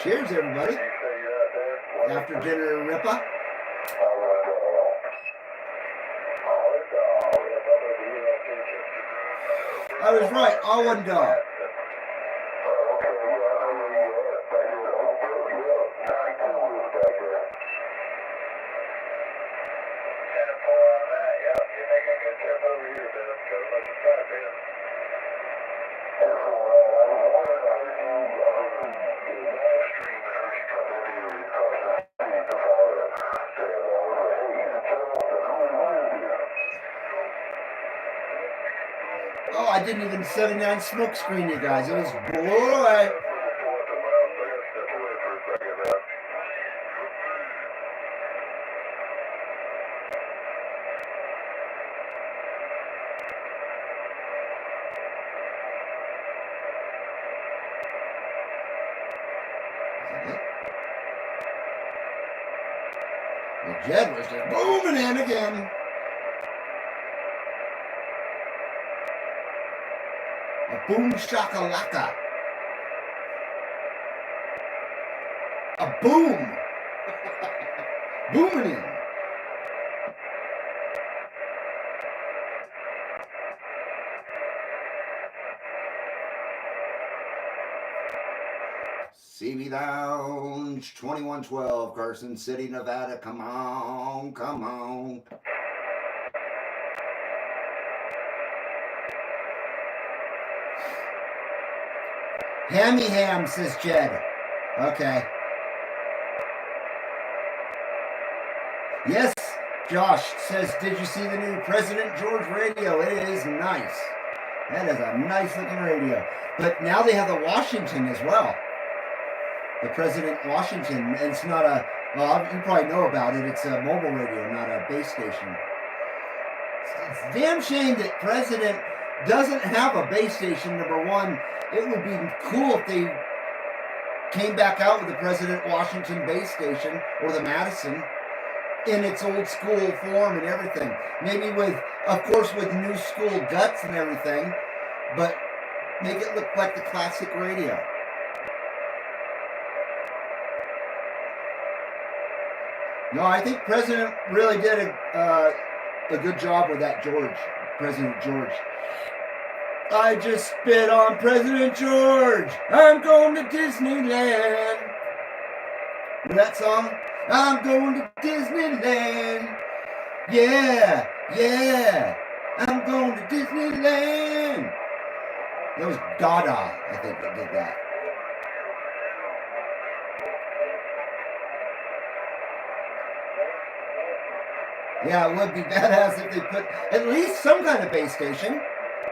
Cheers, everybody. After dinner Rippa. I was right, all one dog. Oh, I didn't even 79 smoke screen, you guys. It was blown away. Well, Jed was just booming in again. A boom shakalaka. A boom. Booming in. CB Lounge 2112, Carson City, Nevada. Come on, come on. Hammy ham, says Jed. Okay. Yes, Josh says, did you see the new President George radio? It is nice. That is a nice looking radio. But now they have the Washington as well. The President Washington. And it's not a, well, you probably know about it. It's a mobile radio, not a base station. It's a damn shame that President doesn't have a base station, number one. It would be cool if they came back out with the President Washington base station or the Madison in its old school form and everything. Maybe with, of course, with new school guts and everything, but make it look like the classic radio. No, I think President really did a good job with that George, President George. I just spit on President George. I'm going to Disneyland. Remember that song? I'm going to Disneyland. Yeah, yeah. I'm going to Disneyland. That was Dada, I think, that did that. Yeah, it would be badass if they put at least some kind of base station.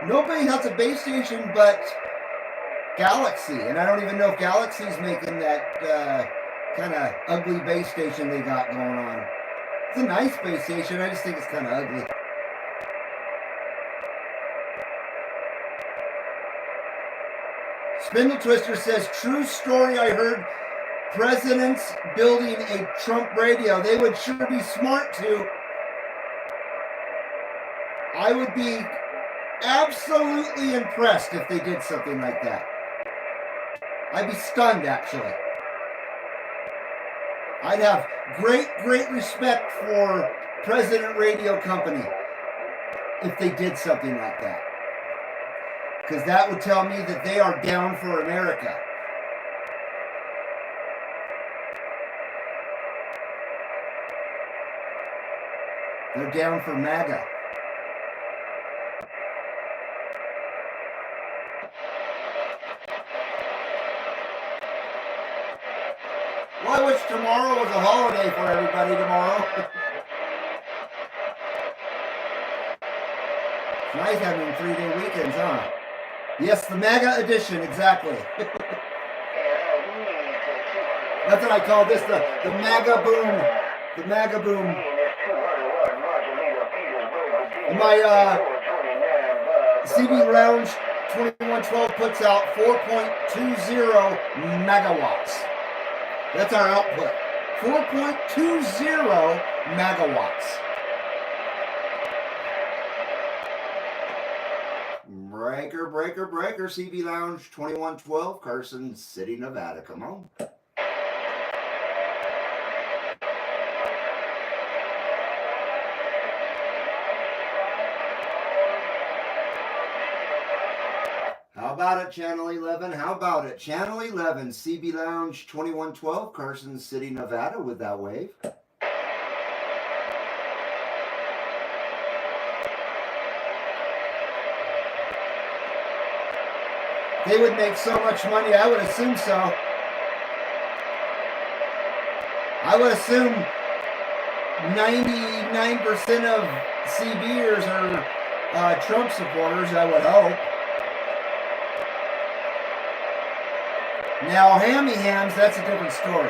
Nobody has a base station but Galaxy, and I don't even know if Galaxy's making that kind of ugly base station they got going on. It's a nice base station, I just think it's kind of ugly. Spindle Twister says, true story, I heard presidents building a Trump radio. They would sure be smart to. I would be absolutely impressed if they did something like that. I'd be stunned, actually. I'd have great respect for President Radio Company if they did something like that. Because that would tell me that they are down for America. They're down for MAGA. Well, I wish tomorrow was a holiday for everybody tomorrow. It's nice having 3-day weekends, huh? Yes, the MAGA edition, exactly. That's what I call this, the MAGA boom. The MAGA boom. My CB Lounge 2112 puts out 4.20 megawatts. That's our output. 4.20 megawatts. Breaker, breaker, breaker. CB Lounge 2112, Carson City, Nevada. Come on. How about it, Channel 11? How about it? Channel 11, CB Lounge 2112, Carson City, Nevada with that wave. They would make so much money, I would assume so. I would assume 99% of CBers are Trump supporters, I would hope. Now, Hammy Hams, that's a different story.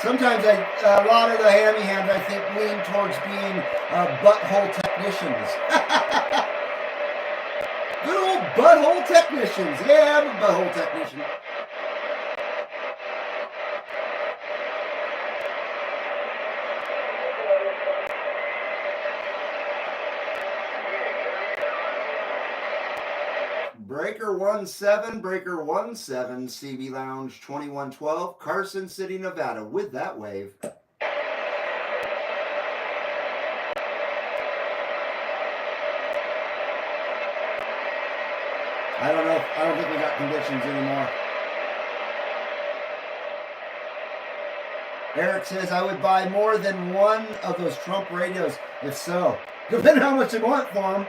Sometimes a lot of the Hammy Hams, I think, lean towards being butthole technicians. Good old butthole technicians. Yeah, I'm a butthole technician. Breaker 17, CB Lounge 2112, Carson City, Nevada with that wave. I don't know. I don't think we got conditions anymore. Eric says, I would buy more than one of those Trump radios, if so. Depending on how much you want for them.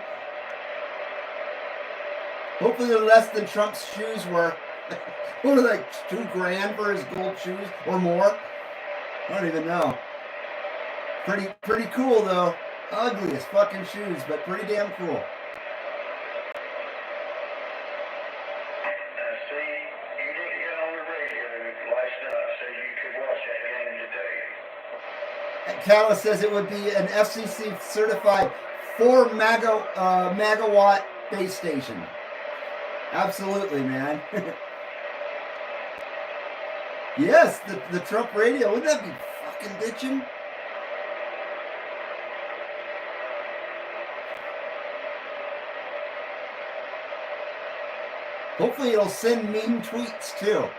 Hopefully they're less than Trump's shoes were. What are they, like $2,000 for his gold shoes or more? I don't even know. Pretty cool though. Ugly as fucking shoes, but pretty damn cool. Calla says it would be an FCC certified 4 megawatt base station. Absolutely, man. Yes, the Trump radio. Wouldn't that be fucking bitching? Hopefully it'll send mean tweets too.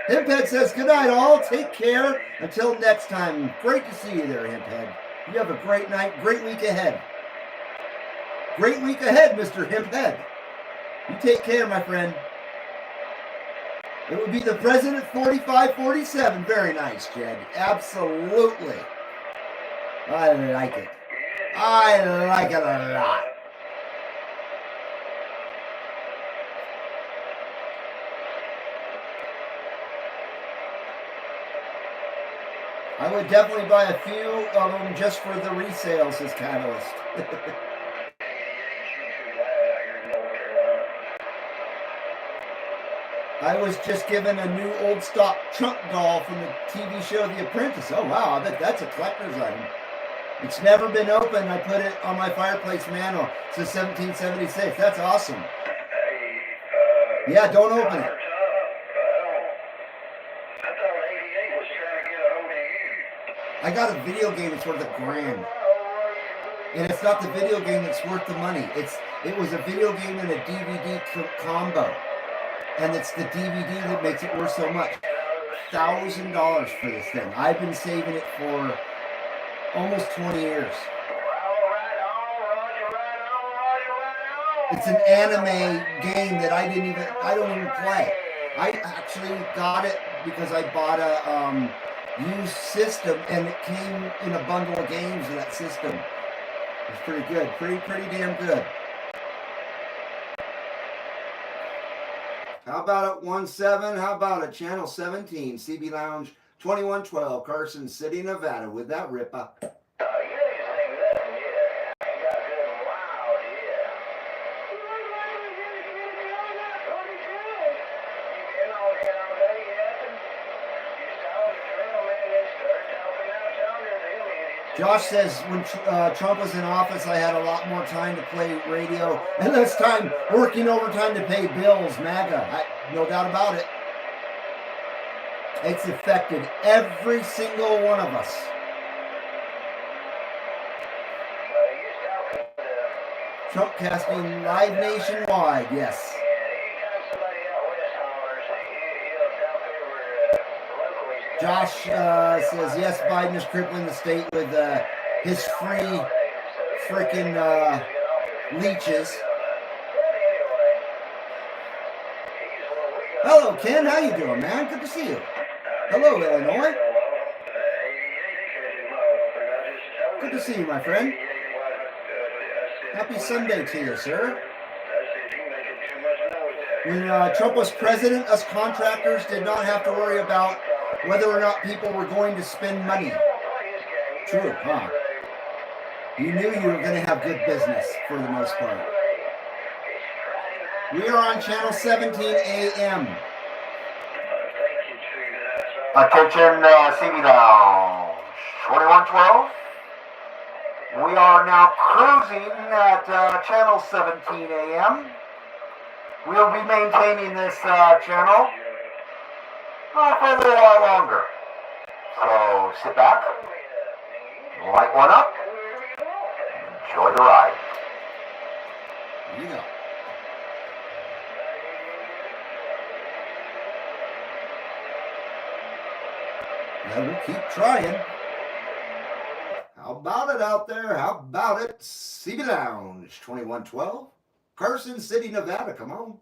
Himphead says, good night all. Take care. Until next time. Great to see you there, Himphead. You have a great night. Great week ahead. Great week ahead, Mr. Himphead. You take care, my friend. It would be the President 4547. Very nice, Jed. Absolutely. I like it. I like it a lot. I would definitely buy a few of them just for the resales as Catalyst. I was just given a new old stock Trump doll from the TV show The Apprentice. Oh wow, I bet that's a collector's item. It's never been opened. I put it on my fireplace mantle. It says 1776. That's awesome. Yeah, don't open it. I got a video game that's worth $1,000. And it's not the video game that's worth the money. It was a video game and a DVD combo. And it's the DVD that makes it worth so much. $1,000 for this thing. I've been saving it for almost 20 years. It's an anime game that I don't even play. I actually got it because I bought a used system and it came in a bundle of games in that system. It's pretty good. Pretty damn good. How about it 17? How about it Channel 17, CB Lounge 2112, Carson City, Nevada with that ripper. Josh says, when Trump was in office, I had a lot more time to play radio and less time working overtime to pay bills. MAGA. No doubt about it. It's affected every single one of us. Trump casting live nationwide, yes. Josh says, yes, Biden is crippling the state with his free freaking leeches. Hello, Ken. How you doing, man? Good to see you. Hello, Illinois. Good to see you, my friend. Happy Sunday to you, sir. When Trump was president, us contractors did not have to worry about whether or not people were going to spend money. True, huh? You knew you were going to have good business for the most part. We are on channel 17 AM. Attention, CB Lounge 2112. We are now cruising at channel 17 AM. We'll be maintaining this channel for a little while longer. So sit back, light one up, enjoy the ride. Here you go. And we'll keep trying. How about it out there? How about it? CB Lounge 2112. Carson City, Nevada. Come on.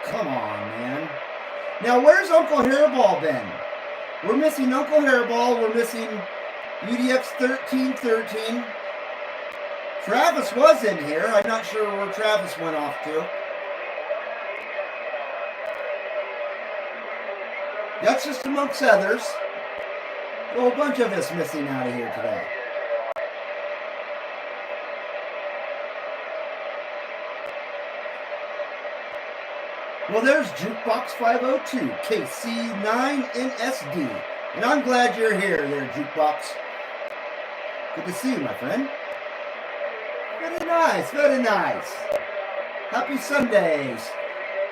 Come on, man. Now, where's Uncle Hairball been? We're missing Uncle Hairball. We're missing UDX 1313. Travis was in here. I'm not sure where Travis went off to. That's just amongst others. A whole bunch of us missing out of here today. Well, there's Jukebox 502, KC9NSD. And I'm glad you're here there, Jukebox. Good to see you, my friend. Very nice, very nice. Happy Sundays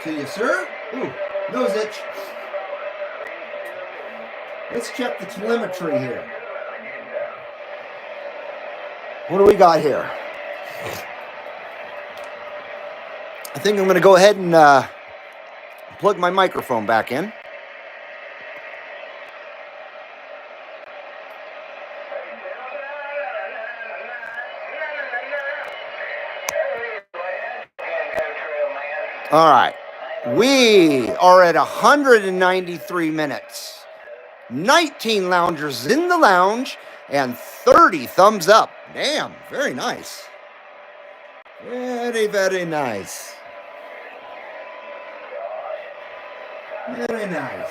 to you, sir. Ooh, nose itch. Let's check the telemetry here. What do we got here? I think I'm going to go ahead and plug my microphone back in. All right. We are at 193 minutes. 19 loungers in the lounge and 30 thumbs up. Damn, very nice. Very, very nice. Very nice.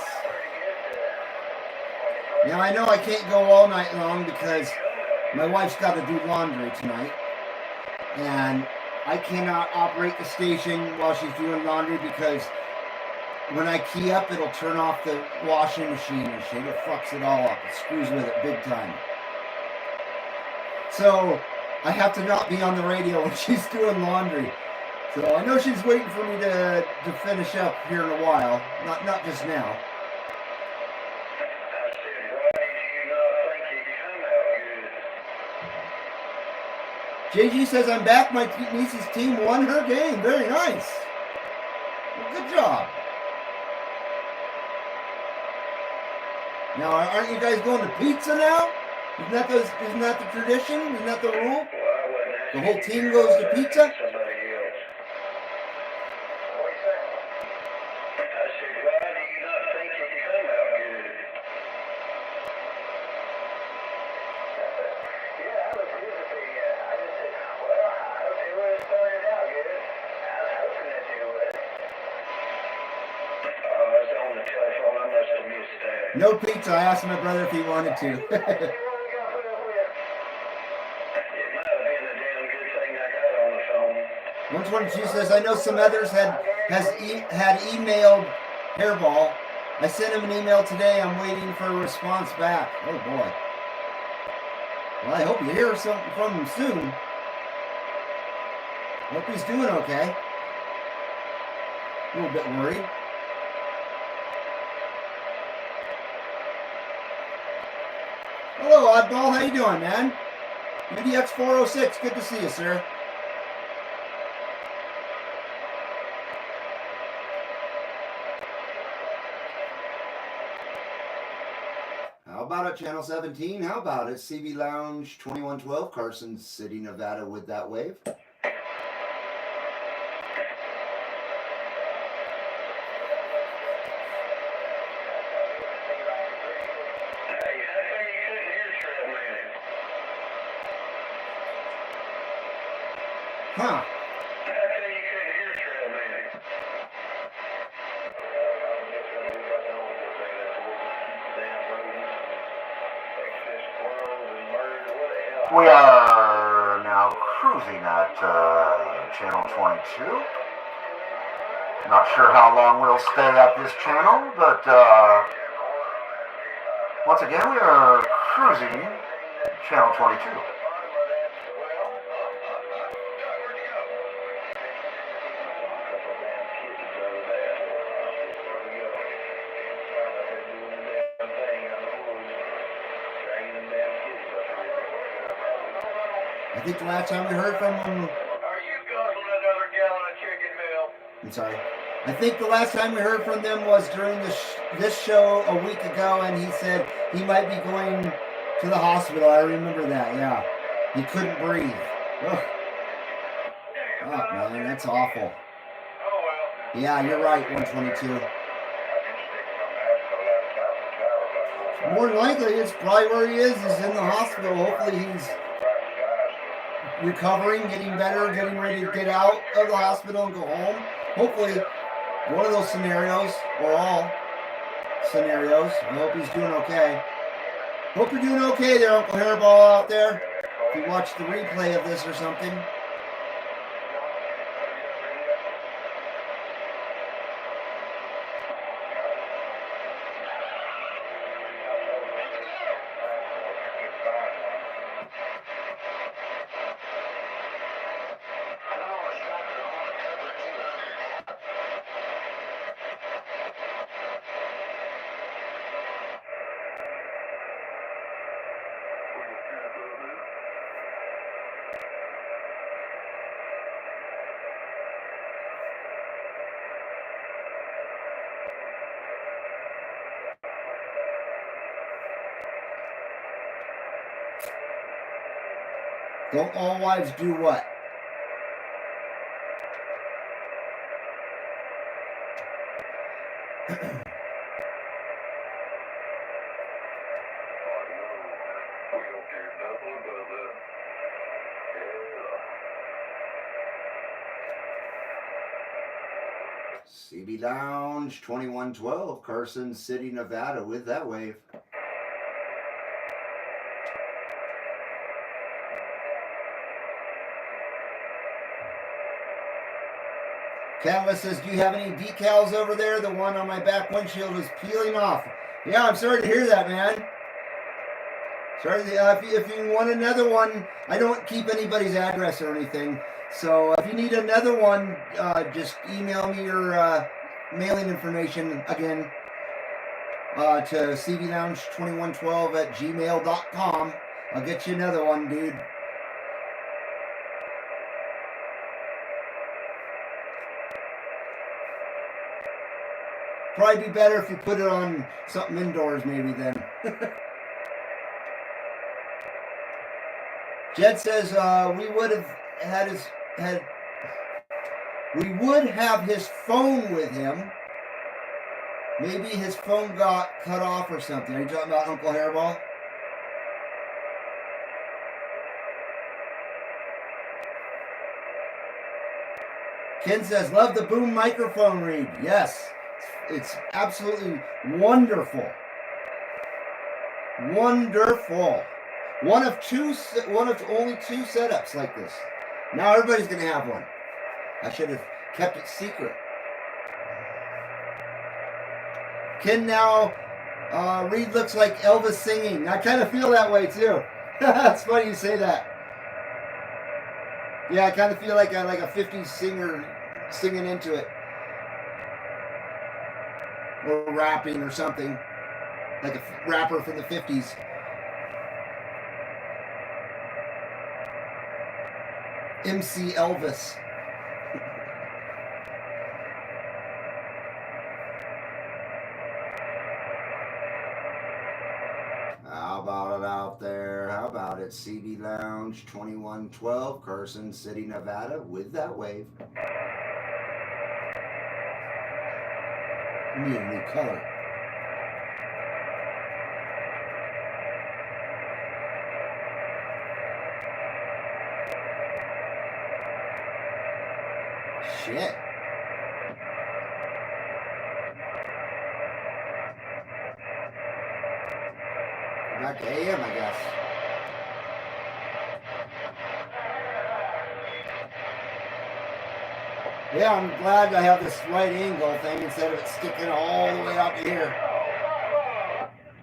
Now, I know I can't go all night long because my wife's got to do laundry tonight. And I cannot operate the station while she's doing laundry because when I key up, it'll turn off the washing machine and shit. It fucks it all up. It screws with it big time. So I have to not be on the radio when she's doing laundry. So I know she's waiting for me to finish up here in a while. Not just now. JG says, I'm back. My niece's team won her game. Very nice. Well, good job. Now, aren't you guys going to pizza now? Isn't that the tradition? Isn't that the rule? The whole team goes to pizza? No pizza. I asked my brother if he wanted to. 122 says, I know some others had emailed Hairball. I sent him an email today. I'm waiting for a response back. Oh boy. Well, I hope you hear something from him soon. Hope he's doing okay. A little bit worried. Hello, Oddball. How you doing, man? UDX 406. Good to see you, sir. How about it, Channel 17? How about it, CB Lounge 2112, Carson City, Nevada, with that wave? Huh. We are now cruising at channel 22. Not sure how long we'll stay at this channel, but once again, we are cruising channel 22. I think the last time we heard from him...
Are you guzzling another gallon of chicken milk?
I'm sorry. I think the last time we heard from them was during this show a week ago, and he said he might be going to the hospital. I remember that, yeah. He couldn't breathe. Ugh. Oh, man, that's awful. Yeah, you're right, 122. More than likely, it's probably where he is. He's in the hospital. Hopefully he's recovering, getting better, getting ready to get out of the hospital and go home. Hopefully, one of those scenarios, or all scenarios. I hope he's doing okay. Hope you're doing okay there, Uncle Hairball out there. If you watch the replay of this or something. Don't all wives do what? CB Lounge 2112, Carson City, Nevada, with that wave. Canvas says, do you have any decals over there? The one on my back windshield is peeling off. Yeah, I'm sorry to hear that, man. Sorry, if you want another one, I don't keep anybody's address or anything. So if you need another one, just email me your mailing information again to cvlounge2112@gmail.com. I'll get you another one, dude. Probably be better if you put it on something indoors, maybe then. Jed says we would have his phone with him. Maybe his phone got cut off or something. Are you talking about Uncle Hairball? Ken says, love the boom microphone read. Yes. It's absolutely wonderful. Wonderful. One of only two setups like this. Now everybody's going to have one. I should have kept it secret. Ken now, Reed looks like Elvis singing. I kind of feel that way too. It's funny you say that. Yeah, I kind of feel like a 50s singer singing into it. Or rapping or something. Like a rapper from the 50s. MC Elvis. How about it out there? How about it? CB Lounge 2112, Carson City, Nevada, with that wave. We need a new color. Shit. Back to AM, I guess. Yeah, I'm glad I have this right angle thing instead of it sticking all the way out to here.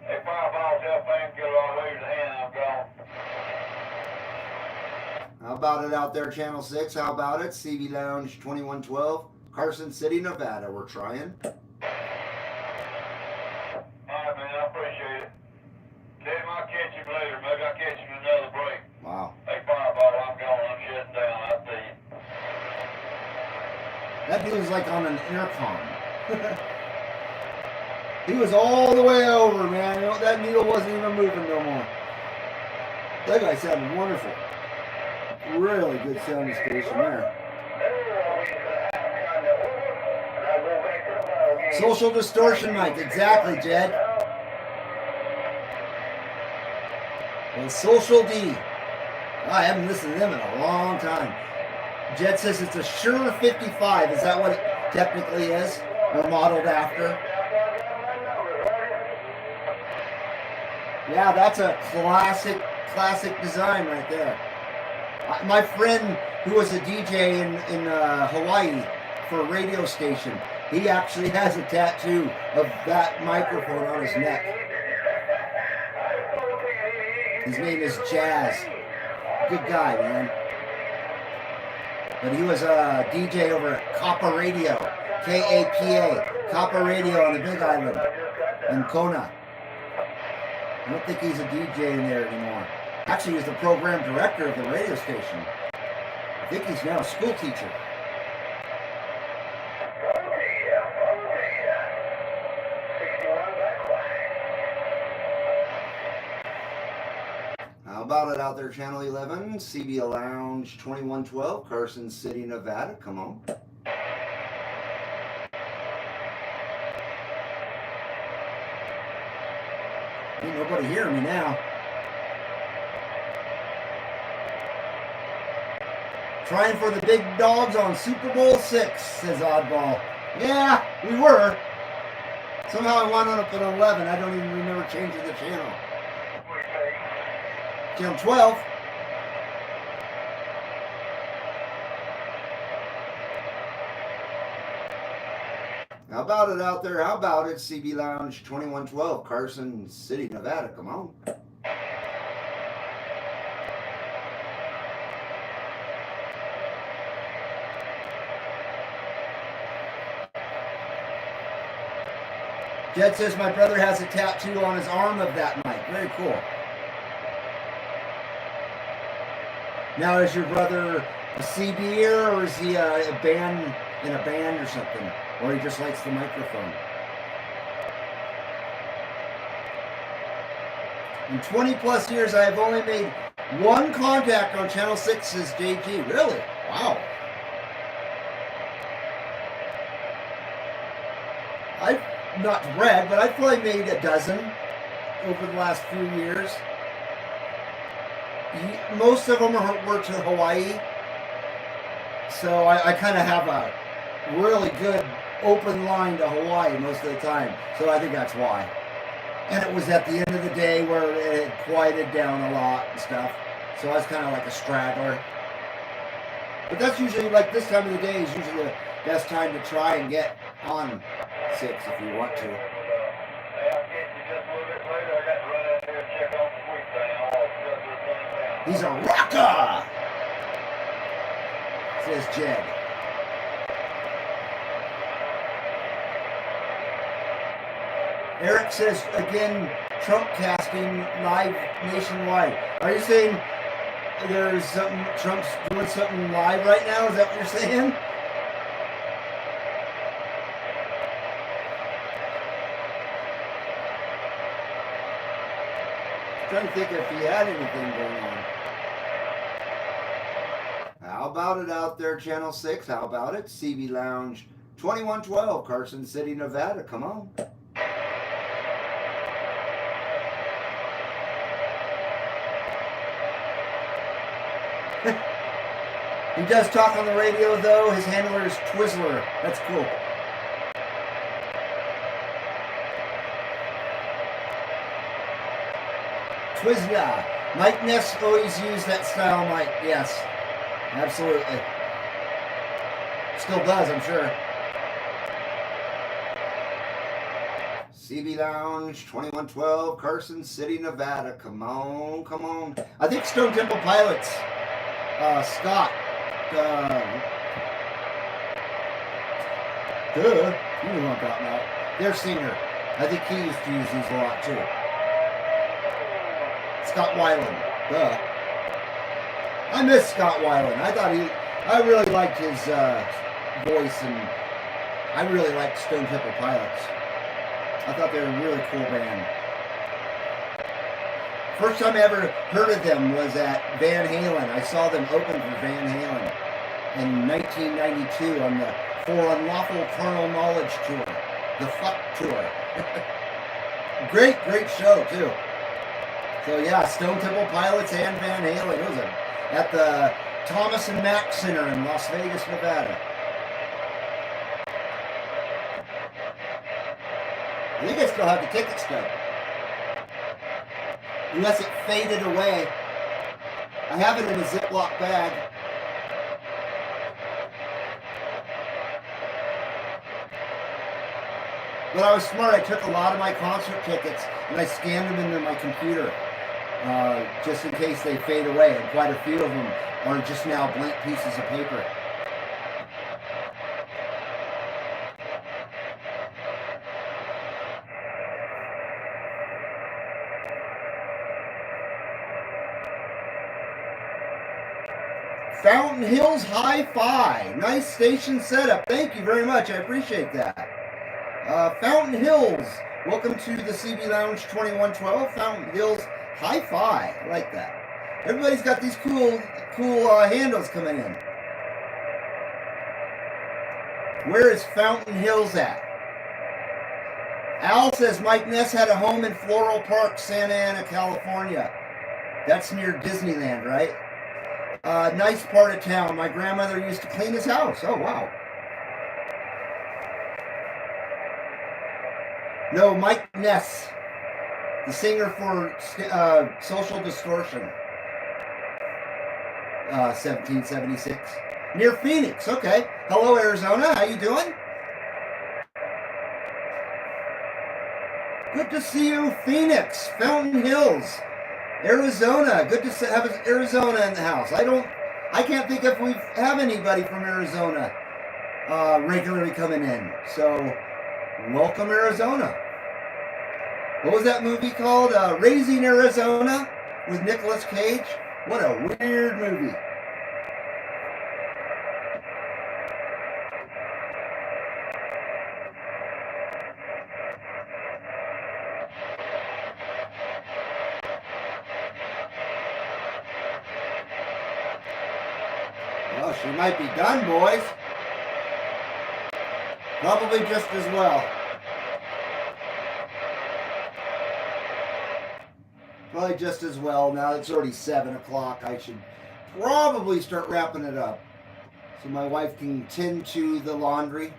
Hey, Fireball, tell Painkiller I'll wave his hand, I'm gone.
How about it out there, Channel 6? How about it? CB Lounge 2112, Carson City, Nevada. We're trying.
Alright, man, I appreciate it. Tell him I'll catch him later. Maybe I'll catch him in another break.
Wow.
Hey, Fireball, I'm gone. I'm shutting down. I'll see you.
That dude was like on an intercom. He was all the way over, man. You know, that needle wasn't even moving no more. That guy sounded wonderful. Really good sounding station there. Social distortion mic, exactly, Jed. Well, Social D. I haven't listened to them in a long time. Jed says it's a Shure 55. Is that what it technically is? Or modeled after? Yeah, that's a classic design right there. My friend who was a DJ in Hawaii for a radio station, he actually has a tattoo of that microphone on his neck. His name is Jazz. Good guy, man. But he was a DJ over at Kappa Radio, K-A-P-A, Kappa Radio on the Big Island in Kona. I don't think he's a DJ in there anymore. Actually, he was the program director of the radio station. I think he's now a school teacher. How about it out there, Channel 11, CB Lounge 2112, Carson City, Nevada. Come on. Ain't nobody hearing me now. Trying for the big dogs on Super Bowl 6, says Oddball. Yeah, we were. Somehow I wound up at 11. I don't even remember changing the channel. Channel 12. How about it out there? How about it? CB Lounge 2112, Carson City, Nevada. Come on. Jed says my brother has a tattoo on his arm of that mic. Very cool. Now, is your brother a CBer or is he a band in a band or something? Or he just likes the microphone? In 20 plus years, I have only made one contact on Channel 6 as JG. Really? Wow. I've not read, but I've probably made a dozen over the last few years. Most of them were to Hawaii. So I kind of have a really good open line to Hawaii most of the time. So I think that's why. And it was at the end of the day where it had quieted down a lot and stuff. So I was kind of like a straggler. But that's usually, like, this time of the day is usually the best time to try and get on 6 if you want to. He's a rocker! Says Jed. Eric says, again, Trump casting live nationwide. Are you saying there's something, Trump's doing something live right now? Is that what you're saying? I'm trying to think if he had anything going on. How about it out there, Channel 6? How about it? CB Lounge 2112, Carson City, Nevada. Come on. He does talk on the radio, though. His handler is Twizzler. That's cool. Twizzler. Mike Ness always used that style, Mike. Yes, absolutely. Still does, I'm sure. CB Lounge 2112, Carson City, Nevada. Come on, come on. I think Stone Temple Pilots, Scott. You know who I'm talking about. Their singer. I think he used to use these a lot too. Scott Weiland. Duh. I miss Scott Weiland. I really liked his voice, and I really liked Stone Temple Pilots. I thought they were a really cool band. First time I ever heard of them was at Van Halen. I saw them open for Van Halen in 1992 on the For Unlawful Carnal Knowledge tour, the Fuck tour. Great show too. So yeah, Stone Temple Pilots and Van Halen. It was at the Thomas and Mack Center in Las Vegas, Nevada. I think I still have the ticket stub. Unless it faded away. I have it in a Ziploc bag. But I was smart. I took a lot of my concert tickets and I scanned them into my computer. Just in case they fade away. And quite a few of them are just now blank pieces of paper. Fountain Hills Hi-Fi. Nice station setup. Thank you very much. I appreciate that. Fountain Hills. Welcome to the CB Lounge 2112. Fountain Hills Hi-Fi. I like that. Everybody's got these cool handles coming in. Where is Fountain Hills at? Al says Mike Ness had a home in Floral Park, Santa Ana, California. That's near Disneyland, right? Nice part of town. My grandmother used to clean his house. Oh, wow. No, Mike Ness, the singer for Social Distortion. 1776. Near Phoenix. Okay. Hello, Arizona. How you doing? Good to see you, Phoenix. Fountain Hills. Arizona. Good to have Arizona in the house. I can't think if we have anybody from Arizona regularly coming in. So, welcome Arizona. What was that movie called? Raising Arizona with Nicolas Cage. What a weird movie. Well, she might be done, boys. Probably just as well. Probably just as well. Now it's already 7 o'clock. I should probably start wrapping it up so my wife can tend to the laundry.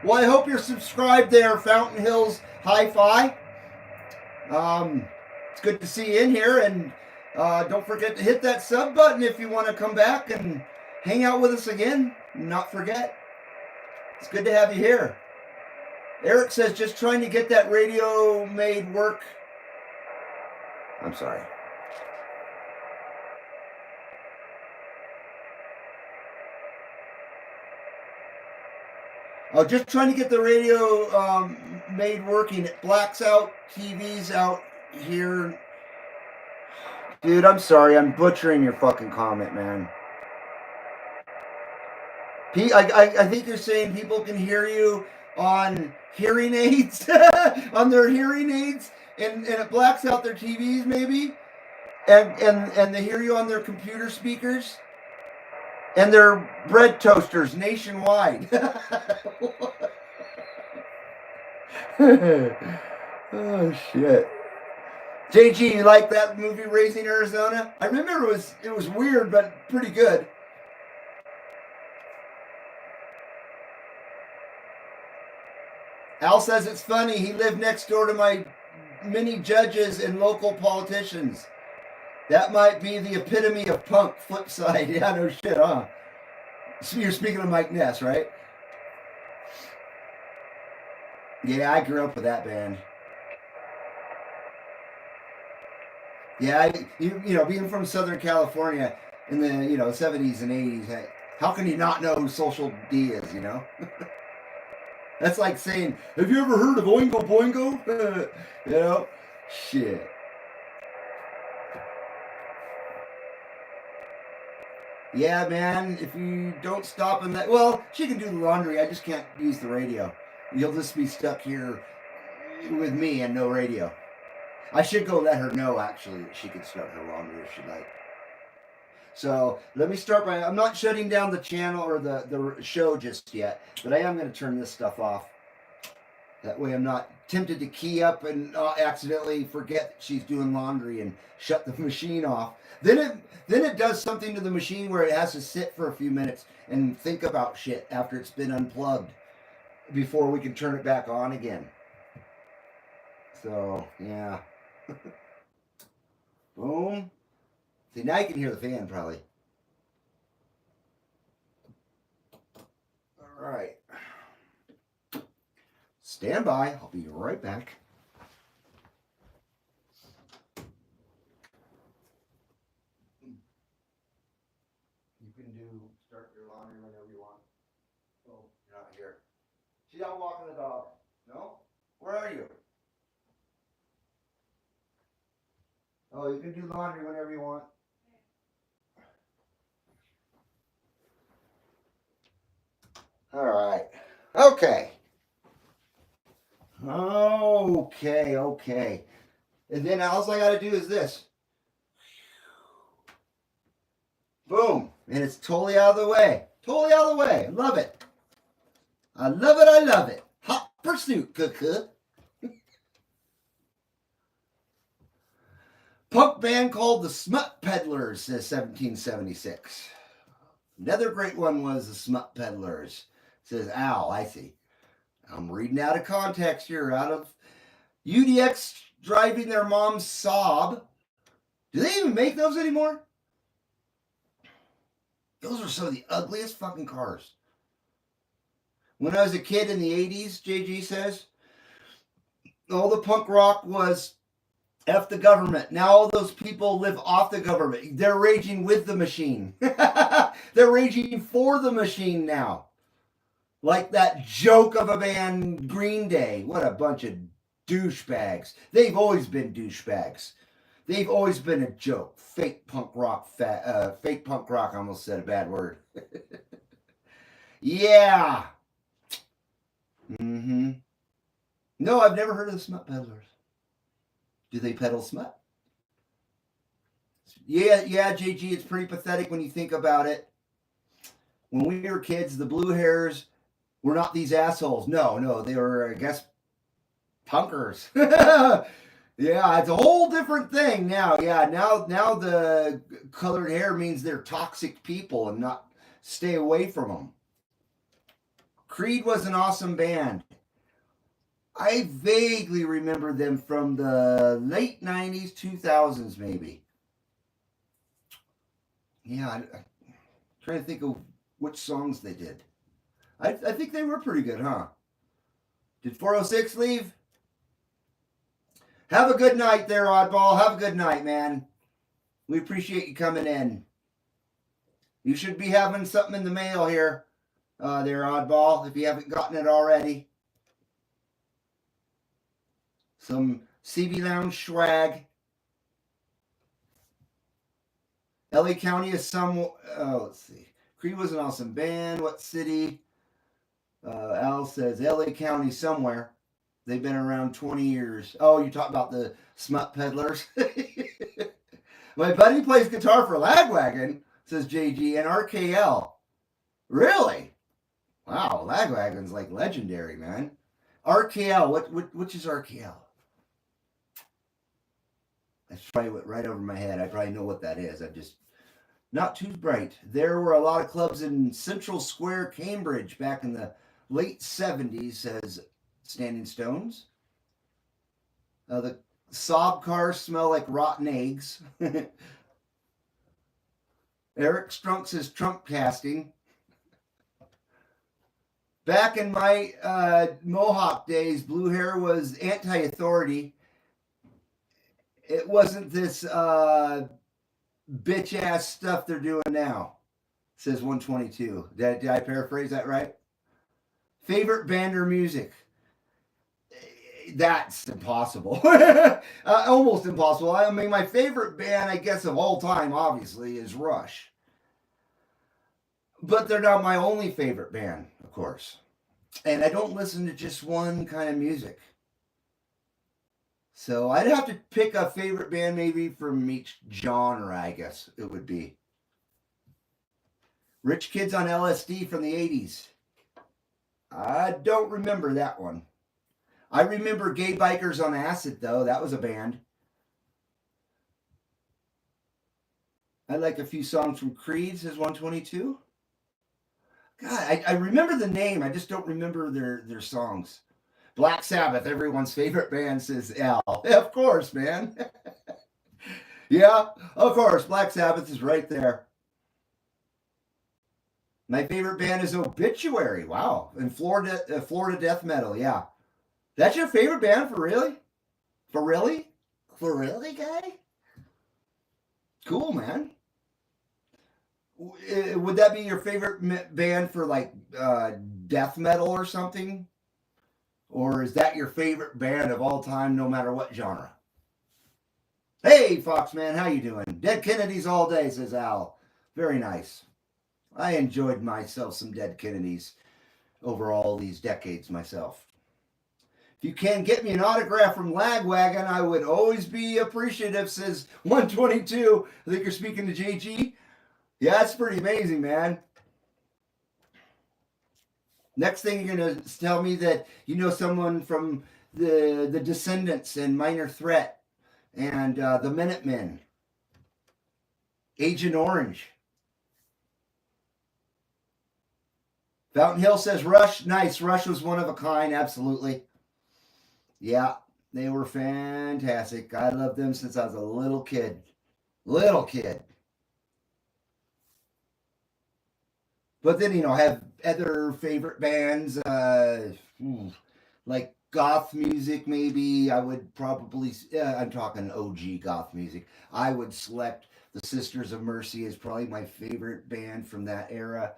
Well, I hope you're subscribed there, Fountain Hills Hi-Fi. It's good to see you in here, and don't forget to hit that sub button if you want to come back and hang out with us again. Not forget. It's good to have you here. Eric says, just trying to get that radio made work. I'm sorry. Oh, just trying to get the radio made working. It blacks out TVs out here. Dude, I'm sorry. I'm butchering your fucking comment, man. I think you're saying people can hear you on hearing aids, on their hearing aids, and it blacks out their TVs maybe, and they hear you on their computer speakers and their bread toasters nationwide. Oh shit. JG, you like that movie Raising Arizona? I remember it was weird but pretty good. Al says it's funny. He lived next door to my many judges and local politicians. That might be the epitome of punk. Flip side. Yeah, no shit, huh? So you're speaking of Mike Ness, right? Yeah, I grew up with that band. Yeah, you know, being from Southern California in the 70s and 80s, how can you not know who Social D is? You know. That's like saying, have you ever heard of Oingo Boingo? You know? Shit. Yeah, man, if you don't stop in that... Well, she can do the laundry. I just can't use the radio. You'll just be stuck here with me and no radio. I should go let her know, actually, that she could start her laundry if she'd like. So let me start by, I'm not shutting down the channel or the show just yet, but I am going to turn this stuff off. That way I'm not tempted to key up and accidentally forget that she's doing laundry and shut the machine off. Then it does something to the machine where it has to sit for a few minutes and think about shit after it's been unplugged before we can turn it back on again. So, yeah. Boom. See, now you can hear the fan, probably. All right. Stand by. I'll be right back. You can start your laundry whenever you want. Oh, you're not here. She's out walking the dog. No? Where are you? Oh, you can do laundry whenever you want. All right. Okay. Okay. And then all I got to do is this. Boom. And it's totally out of the way. Totally out of the way. Love it. I love it. Hot pursuit, cuckoo. Punk band called the Smut Peddlers, says 1776. Another great one was the Smut Peddlers, says Al. I see. I'm reading out of context here, out of UDX driving their mom's Saab. Do they even make those anymore? Those are some of the ugliest fucking cars. When I was a kid in the 80s, JG says, all the punk rock was F the government. Now all those people live off the government. They're raging with the machine. They're raging for the machine now. Like that joke of a band, Green Day. What a bunch of douchebags. They've always been douchebags. They've always been a joke. Fake punk rock. Fake punk rock. I almost said a bad word. Yeah. Mm-hmm. No, I've never heard of the Smut Peddlers. Do they peddle smut? Yeah, JG, it's pretty pathetic when you think about it. When we were kids, the blue hairs were not these assholes. No, they were, I guess, punkers. Yeah, it's a whole different thing now. Yeah, now the colored hair means they're toxic people and not stay away from them. Creed was an awesome band. I vaguely remember them from the late 90s, 2000s, maybe. Yeah, I'm trying to think of which songs they did. I think they were pretty good, huh? Did 406 leave? Have a good night there, Oddball. Have a good night, man. We appreciate you coming in. You should be having something in the mail here, there, Oddball, if you haven't gotten it already. Some CB Lounge swag. LA County is some. Let's see. Creed was an awesome band. What city? Al says LA County somewhere. They've been around 20 years. Oh, you talk about the smut peddlers? My buddy plays guitar for Lagwagon, says JG, and RKL. Really? Wow, Lagwagon's like legendary, man. RKL, which is RKL? That's probably what right over my head. I probably know what that is. I'm just not too bright. There were a lot of clubs in Central Square, Cambridge, back in the late 70s, says Standing Stones. The sob cars smell like rotten eggs. Eric Strunk says trunk casting. Back in my Mohawk days, blue hair was anti-authority. It wasn't this bitch-ass stuff they're doing now, says 122. Did I paraphrase that right? Favorite band or music? That's impossible. Almost impossible. I mean, my favorite band, I guess, of all time, obviously, is Rush. But they're not my only favorite band, of course. And I don't listen to just one kind of music. So I'd have to pick a favorite band maybe from each genre, I guess it would be. Rich Kids on LSD from the 80s. I don't remember that one. I remember Gay Bikers on Acid, though. That was a band. I like a few songs from Creed, says 122. God, I remember the name. I just don't remember their songs. Black Sabbath, everyone's favorite band, says Al. Of course, man. Yeah, of course. Black Sabbath is right there. My favorite band is Obituary. Wow. And Florida Death Metal, yeah. That's your favorite band for really? For really? For really, guy? Cool, man. Would that be your favorite band for like death metal or something? Or is that your favorite band of all time, no matter what genre? Hey, Foxman, how you doing? Dead Kennedys all day, says Al. Very nice. I enjoyed myself some Dead Kennedys over all these decades myself. If you can get me an autograph from Lagwagon, I would always be appreciative, says 122. I think you're speaking to JG. Yeah, that's pretty amazing, man. Next thing you're going to tell me that you know someone from the Descendants and Minor Threat and the Minutemen. Agent Orange. Fountain Hill says Rush. Nice. Rush was one of a kind. Absolutely. Yeah, they were fantastic. I loved them since I was a little kid. Little kid. But then, I have other favorite bands, like goth music, maybe. I would probably, I'm talking OG goth music. I would select the Sisters of Mercy as probably my favorite band from that era.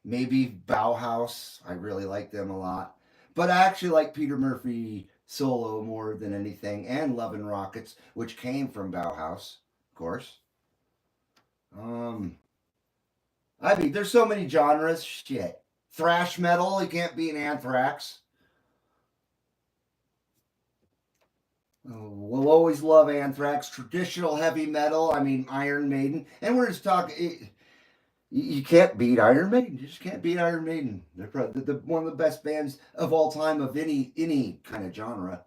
Maybe Bauhaus. I really like them a lot. But I actually like Peter Murphy solo more than anything, and Love and Rockets, which came from Bauhaus, of course. I mean, there's so many genres. Shit. Thrash metal, you can't beat Anthrax. We'll always love Anthrax. Traditional heavy metal, I mean, Iron Maiden. And we're just talking, you can't beat Iron Maiden. You just can't beat Iron Maiden. They're one of the best bands of all time of any kind of genre.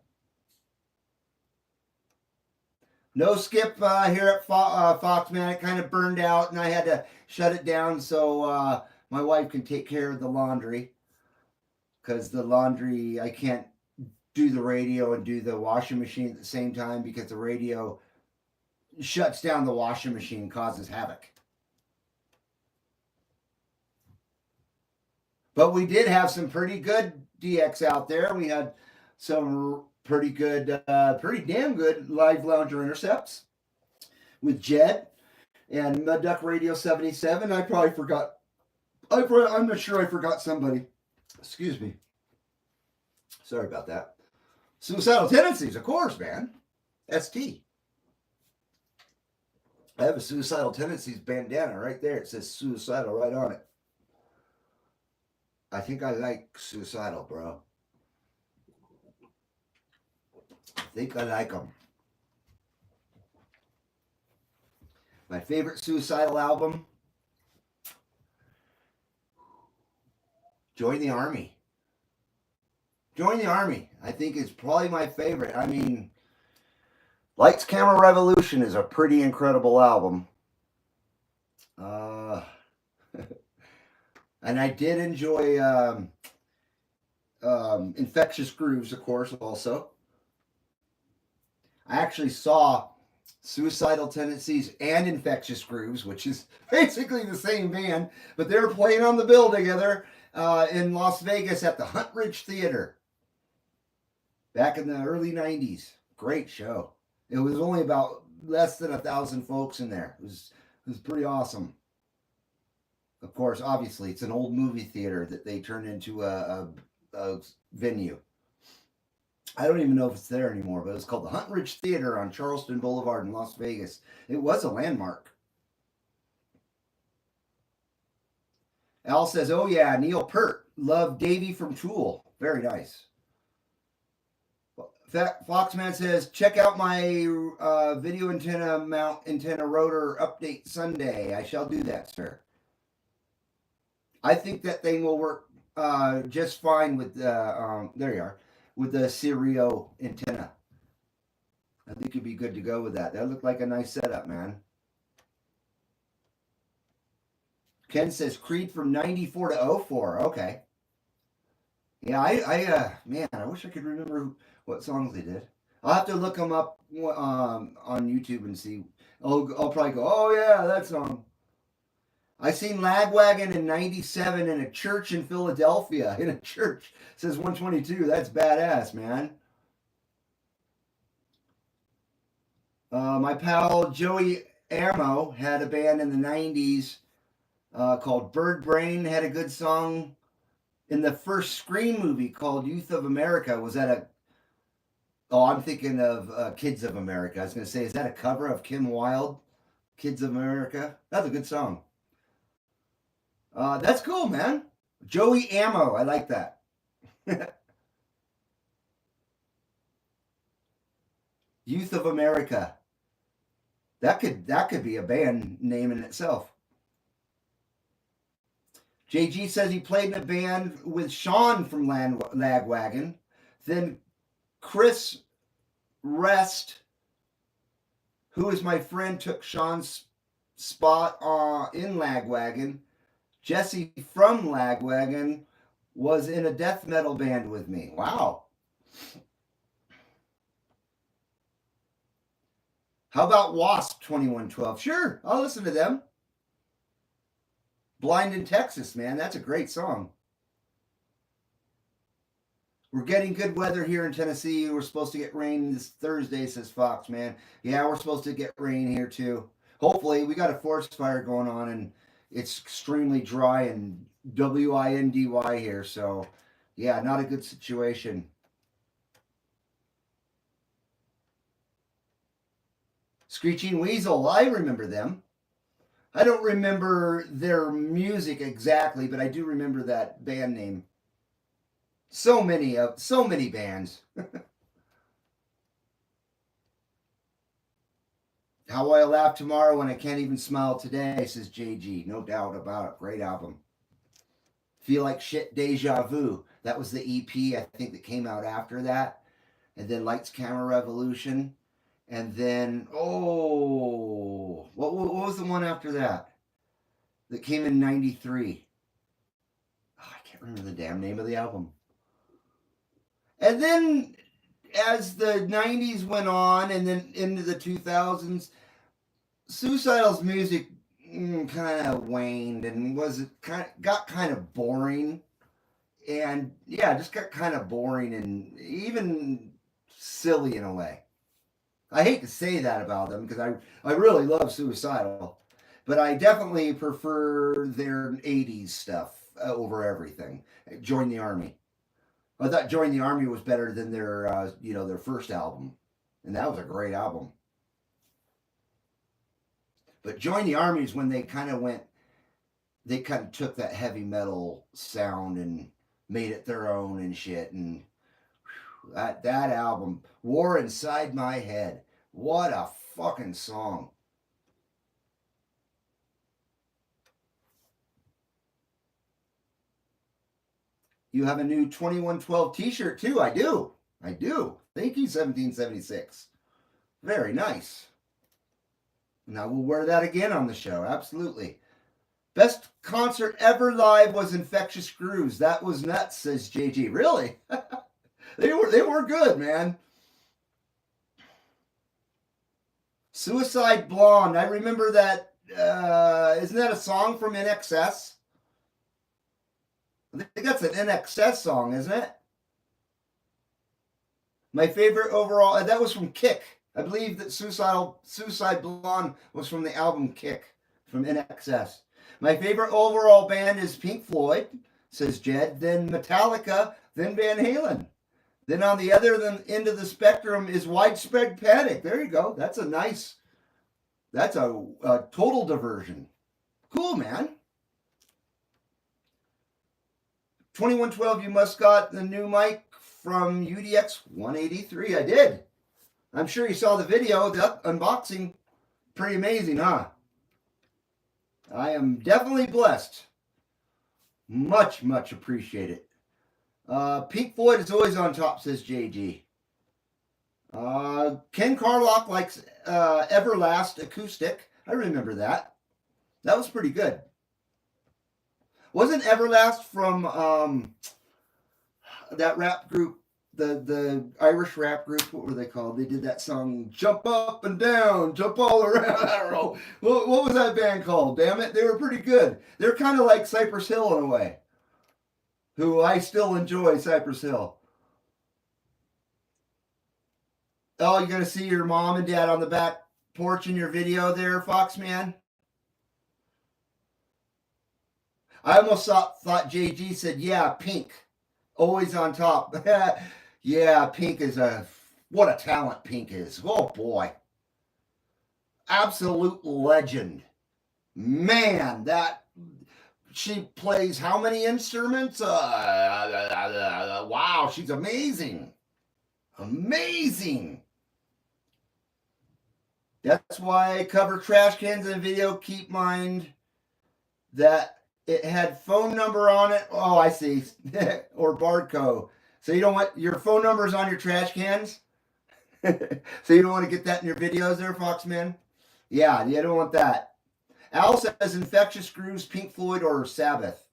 No skip here at Foxman. It kind of burned out, and I had to shut it down. So My wife can take care of the laundry because the laundry, I can't do the radio and do the washing machine at the same time because the radio shuts down the washing machine, causes havoc. But we did have some pretty good DX out there. We had some pretty good, pretty damn good live lounger intercepts with Jed and Mud Duck Radio 77. I probably forgot. I'm not sure I forgot somebody. Excuse me. Sorry about that. Suicidal Tendencies, of course, man. ST. I have a Suicidal Tendencies bandana right there. It says Suicidal right on it. I think I like Suicidal, bro. I think I like them. My favorite Suicidal album, Join the Army. Join the Army, I think, is probably my favorite. I mean, Lights Camera Revolution is a pretty incredible album. And I did enjoy Infectious Grooves, of course, also. I actually saw Suicidal Tendencies and Infectious Grooves, which is basically the same band, but they were playing on the bill together in Las Vegas at the Hunt Ridge Theater back in the early 90s. Great show. It was only about less than 1,000 folks in there. It was pretty awesome. Of course, obviously, it's an old movie theater that they turned into a venue. I don't even know if it's there anymore, but it's called the Hunt Ridge Theater on Charleston Boulevard in Las Vegas. It was a landmark. Al says, oh yeah, Neil Peart. Love Davey from Tool. Very nice. Foxman says, check out my video antenna mount antenna rotor update Sunday. I shall do that, sir. I think that thing will work just fine with there you are, with the Stereo antenna. I think you'd be good to go with that. That looked like a nice setup, man. Ken says Creed from 94 to 04. Okay. Yeah, man, I wish I could remember what songs they did. I'll have to look them up on YouTube and see. I'll probably go, oh yeah, that song. I seen Lagwagon in 97 in a church in Philadelphia. In a church. It says 122. That's badass, man. My pal Joey Ammo had a band in the 90s called Bird Brain. Had a good song in the first Scream movie called Youth of America. Was that a... Oh, I'm thinking of Kids of America. I was going to say, is that a cover of Kim Wilde? Kids of America? That's a good song. That's cool, man. Joey Ammo. I like that. Youth of America. That could be a band name in itself. JG says he played in a band with Sean from Lagwagon. Then Chris Rest, who is my friend, took Sean's spot in Lagwagon. Jesse from Lagwagon was in a death metal band with me. Wow. How about Wasp 2112? Sure, I'll listen to them. Blind in Texas, man. That's a great song. We're getting good weather here in Tennessee. We're supposed to get rain this Thursday, says Fox, man. Yeah, we're supposed to get rain here too. Hopefully, we got a forest fire going on and it's extremely dry and windy here. So, yeah, not a good situation. Screeching Weasel, I remember them. I don't remember their music exactly, but I do remember that band name. So many bands. How will I laugh tomorrow when I can't even smile today, says JG. No doubt about it. Great album. Feel Like Shit, Deja Vu. That was the EP, I think, that came out after that. And then Lights, Camera, Revolution. And then, what was the one after that? That came in 93. remember the damn name of the album. And then as the 90s went on and then into the 2000s, Suicidal's music kind of waned and got kind of boring. And yeah, just got kind of boring and even silly in a way. I hate to say that about them because I really love Suicidal, but I definitely prefer their 80s stuff over everything. Join the Army. I thought Join the Army was better than their first album, and that was a great album. But Join the Army is when they kind of took that heavy metal sound and made it their own and shit. And that album, War Inside My Head, what a fucking song. You have a new 2112 t-shirt too. I do. Thank you, 1776. Very nice. Now we'll wear that again on the show. Absolutely. Best concert ever live was Infectious Grooves. That was nuts, says JG. Really? They were good, man. Suicide Blonde. I remember that. Isn't that a song from NXS? I think that's an NXS song, isn't it? My favorite overall, that was from Kick. I believe that Suicide Blonde was from the album Kick from NXS. My favorite overall band is Pink Floyd, says Jed, then Metallica, then Van Halen. Then on the other end of the spectrum is Widespread Panic. There you go. That's a total diversion. Cool, man. 2112, you must got the new mic from UDX 183. I did. I'm sure you saw the video, the unboxing. Pretty amazing, huh? I am definitely blessed. Much, much appreciated. Pink Floyd is always on top, says JG. Ken Carlock likes Everlast Acoustic. I remember that. That was pretty good. Wasn't Everlast from that rap group, the Irish rap group? What were they called? They did that song, Jump Up and Down, Jump All Around. I don't know. What was that band called? Damn it. They were pretty good. They're kind of like Cypress Hill in a way. Who I still enjoy, Cypress Hill. Oh, you're going to see your mom and dad on the back porch in your video there, Foxman? I almost thought JG said, yeah, Pink. Always on top. Yeah, Pink is what a talent Pink is. Oh, boy. Absolute legend. Man, she plays how many instruments? Wow, she's amazing. Amazing. That's why I cover trash cans in video. Keep in mind that it had phone number on it. Oh, I see. Or barcode. So you don't want your phone numbers on your trash cans? So you don't want to get that in your videos there, Foxman? Yeah, you don't want that. Al says Infectious Grooves, Pink Floyd, or Sabbath.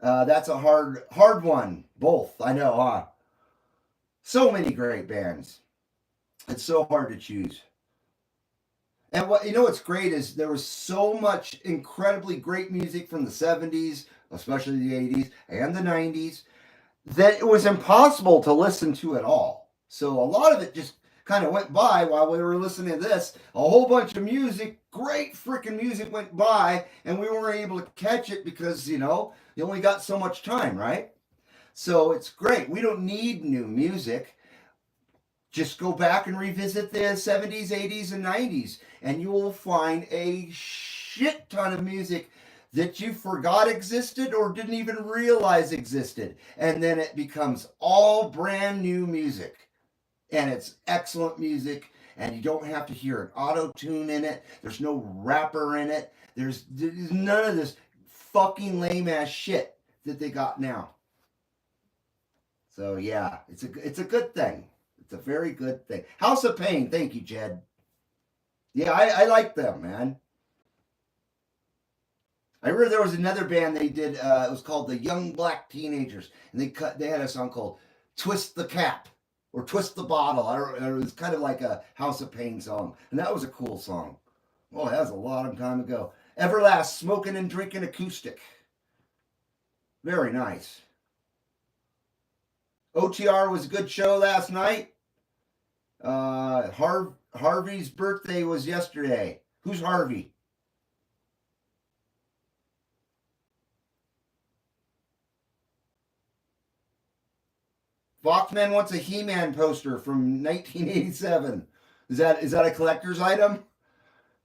That's a hard one. Both, I know, huh? So many great bands. It's so hard to choose. And what's great is there was so much incredibly great music from the 70s, especially the 80s and the 90s, that it was impossible to listen to it all. So a lot of it just kind of went by while we were listening to this. A whole bunch of music, great freaking music went by, and we weren't able to catch it because, you only got so much time, right? So it's great. We don't need new music. Just go back and revisit the 70s, 80s, and 90s, and you will find a shit ton of music that you forgot existed or didn't even realize existed. And then it becomes all brand new music. And it's excellent music, and you don't have to hear an auto-tune in it. There's no rapper in it. There's none of this fucking lame-ass shit that they got now. So, yeah, it's a good thing. It's a very good thing. House of Pain. Thank you, Jed. Yeah, I like them, man. I remember there was another band they did. It was called the Young Black Teenagers, and they had a song called "Twist the Cap" or "Twist the Bottle." I don't, it was kind of like a House of Pain song, and that was a cool song. Oh, that was a long time ago. Everlast, Smoking and Drinking Acoustic. Very nice. OTR was a good show last night. Harvey's birthday was yesterday. Who's Harvey? Foxman wants a He-Man poster from 1987. Is that a collector's item?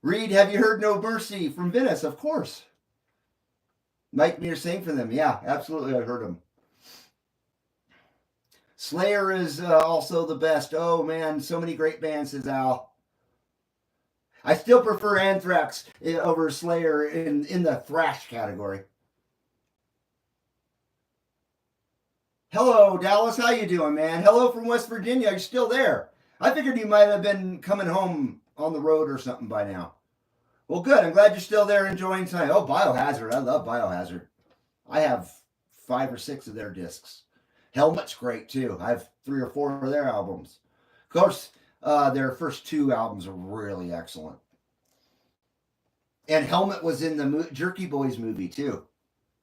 Reed, have you heard No Mercy from Venice? Of course. Mike Mears sang for them. Yeah, absolutely. I heard him. Slayer is also the best. Oh man, so many great bands, says Al. I still prefer Anthrax over Slayer in the thrash category. Hello, Dallas. How you doing, man? Hello from West Virginia. You're still there. I figured you might have been coming home on the road or something by now. Well, good. I'm glad you're still there enjoying tonight. Oh, Biohazard. I love Biohazard. I have 5 or 6 of their discs. Helmet's great too. I have 3 or 4 of their albums. Of course, their first 2 albums are really excellent. And Helmet was in the Jerky Boys movie too,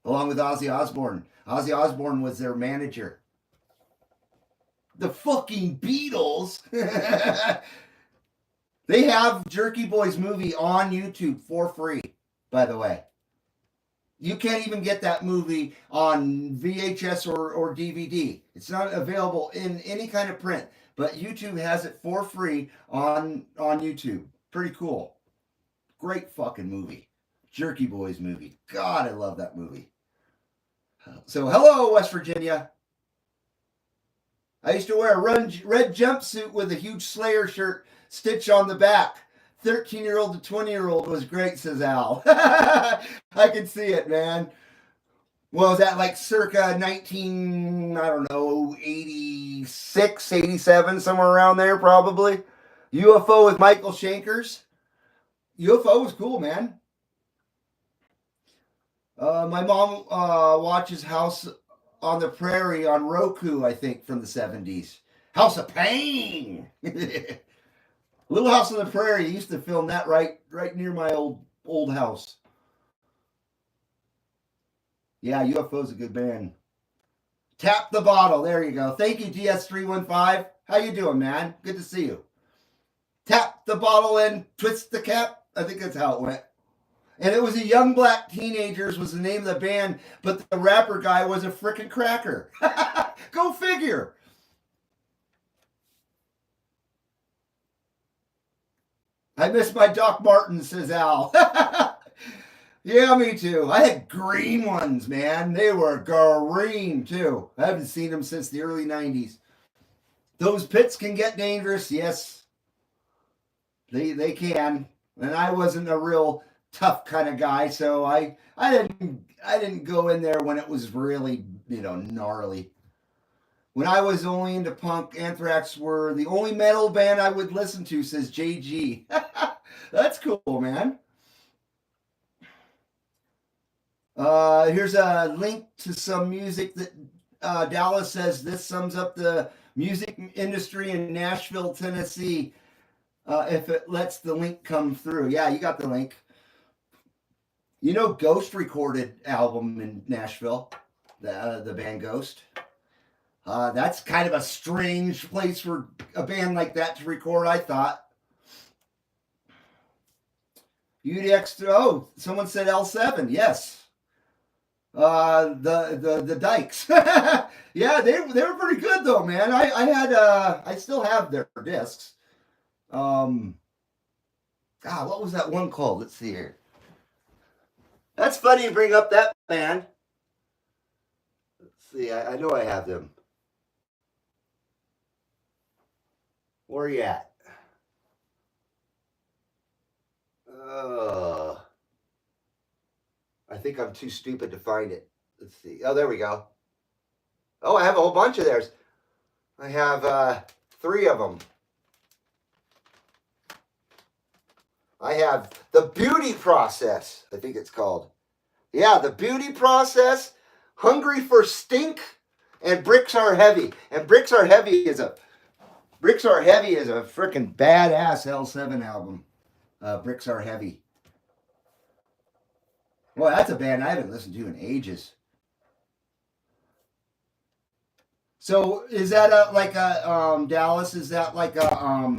along with Ozzy Osbourne. Ozzy Osbourne was their manager. The fucking Beatles. They have Jerky Boys movie on YouTube for free, by the way. You can't even get that movie on VHS or DVD. It's not available in any kind of print, but YouTube has it for free on YouTube. Pretty cool. Great fucking movie. Jerky Boys movie. God, I love that movie. So, hello, West Virginia. I used to wear a red jumpsuit with a huge Slayer shirt stitch on the back. 13-year-old to 20-year-old was great, says Al. I can see it, man. Well, was that like circa 19, I don't know, 86, 87, somewhere around there probably? UFO with Michael Shankers. UFO was cool, man. My mom watches House on the Prairie on Roku, I think, from the 70s. House of Pain! Little House on the Prairie. Used to film that right near my old house. Yeah, UFO's a good band. Tap the Bottle. There you go. Thank you, DS315. How you doing, man? Good to see you. Tap the bottle and twist the cap. I think that's how it went. And it was a Young Black Teenagers was the name of the band, but the rapper guy was a frickin' cracker. Go figure. I miss my Doc Martens, says Al. Yeah, me too. I had green ones, man. They were green, too. I haven't seen them since the early 90s. Those pits can get dangerous, yes. They can. And I wasn't a real tough kind of guy, so I didn't go in there when it was really, gnarly. When I was only into punk, Anthrax were the only metal band I would listen to, says JG. That's cool, man. Here's a link to some music that Dallas says this sums up the music industry in Nashville, Tennessee. If it lets the link come through. Yeah, you got the link. Ghost recorded album in Nashville, the band Ghost. That's kind of a strange place for a band like that to record, I thought. UDX, oh, someone said L7, yes. The Dykes. Yeah, they were pretty good though, man. I still have their discs. God, what was that one called? Let's see here. That's funny you bring up that band. Let's see, I know I have them. Where are you at? I think I'm too stupid to find it. Let's see. Oh, there we go. Oh, I have a whole bunch of theirs. I have 3 of them. I have The Beauty Process, I think it's called. Yeah, the beauty process, hungry for stink, and bricks are heavy. And bricks are heavy is a freaking badass L7 album. Bricks are heavy. Well, that's a band I haven't listened to in ages. So is that like a Dallas? Is that like a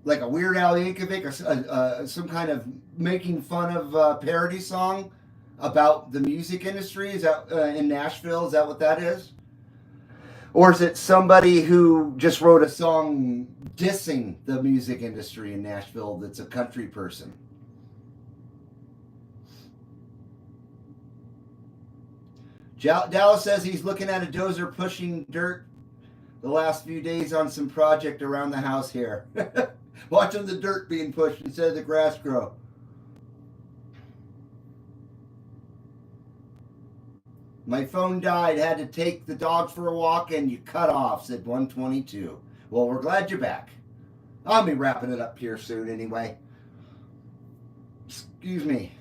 Weird Al Yankovic or some kind of making fun of parody song about the music industry? Is that in Nashville? Is that what that is? Or is it somebody who just wrote a song dissing the music industry in Nashville that's a country person? Dallas says he's looking at a dozer pushing dirt the last few days on some project around the house here. Watching the dirt being pushed instead of the grass grow. My phone died, had to take the dogs for a walk, and you cut off, said 122. Well, we're glad you're back. I'll be wrapping it up here soon anyway. Excuse me.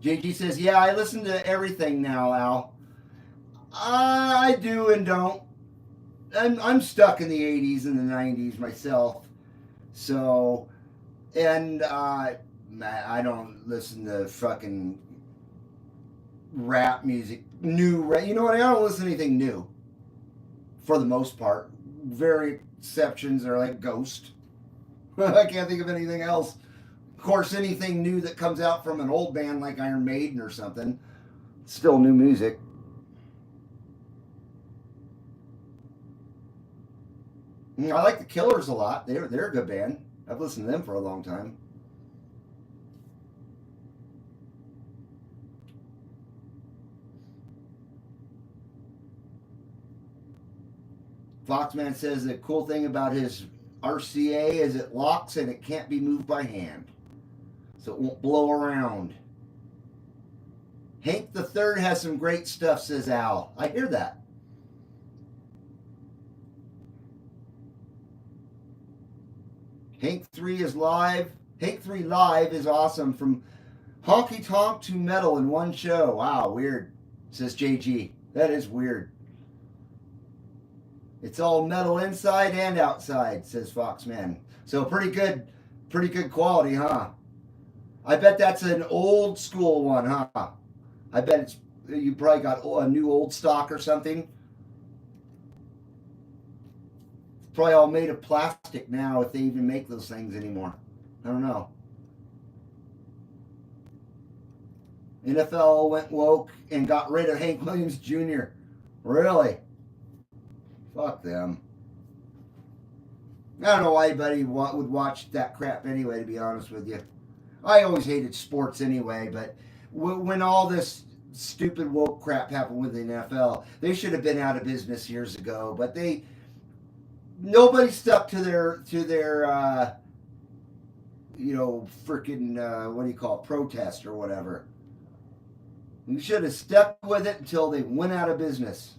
JG says, yeah, I listen to everything now, Al. I do and don't. I'm stuck in the 80s and the 90s myself. So, and I don't listen to fucking rap music, new rap. You know what? I don't listen to anything new for the most part. Very exceptions are like Ghost. I can't think of anything else. Of course, anything new that comes out from an old band like Iron Maiden or something, still new music. I like the Killers a lot. They're a good band. I've listened to them for a long time. Foxman says the cool thing about his RCA is it locks and it can't be moved by hand. So it won't blow around. Hank the Third has some great stuff, says Al. I hear that. Hank 3 is live. Hank 3 live is awesome. From honky tonk to metal in one show. Wow, weird, says JG. That is weird. It's all metal inside and outside, says Foxman. So pretty good quality, huh? I bet that's an old school one, huh? I bet it's you probably got a new old stock or something. It's probably all made of plastic now, if they even make those things anymore. I don't know. NFL went woke and got rid of Hank Williams Jr. Really? Fuck them. I don't know why anybody would watch that crap anyway, to be honest with you. I always hated sports anyway, but when all this stupid woke crap happened with the NFL, they should have been out of business years ago. But nobody stuck to their freaking what do you call it, protest or whatever. You should have stuck with it until they went out of business.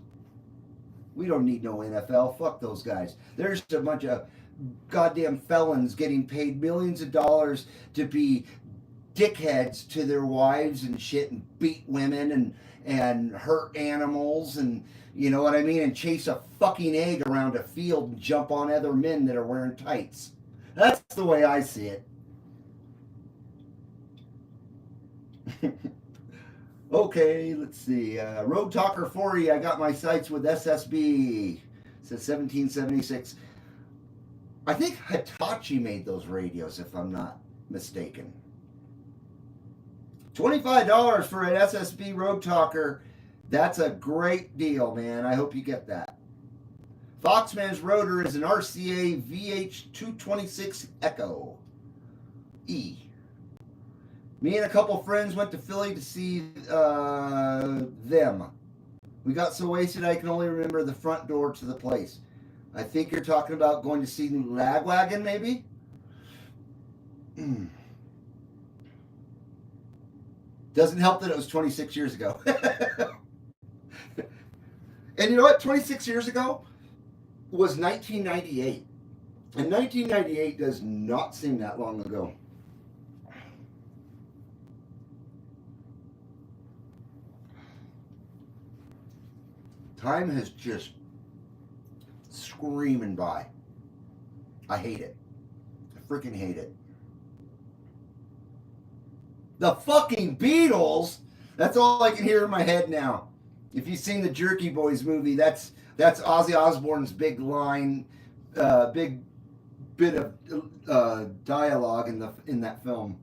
We don't need no NFL. Fuck those guys. There's a bunch of goddamn felons getting paid millions of dollars to be dickheads to their wives and shit and beat women and hurt animals and you know what I mean, and chase a fucking egg around a field and jump on other men that are wearing tights. That's the way I see it. Okay, let's see. Road Talker 40, I got my sights with SSB. It says 1776. I think Hitachi made those radios, if I'm not mistaken. $25 for an SSB Road Talker. That's a great deal, man. I hope you get that. Foxman's rotor is an RCA VH226 Echo E. Me and a couple friends went to Philly to see them. We got so wasted I can only remember the front door to the place. I think you're talking about going to see Lagwagon, maybe? Doesn't help that it was 26 years ago. And you know what? 26 years ago was 1998. And 1998 does not seem that long ago. Time has just screaming by. I hate it. I freaking hate it. The fucking Beatles. That's all I can hear in my head now. If you've seen the Jerky Boys movie, that's Ozzy Osbourne's big line, big bit of dialogue in that film.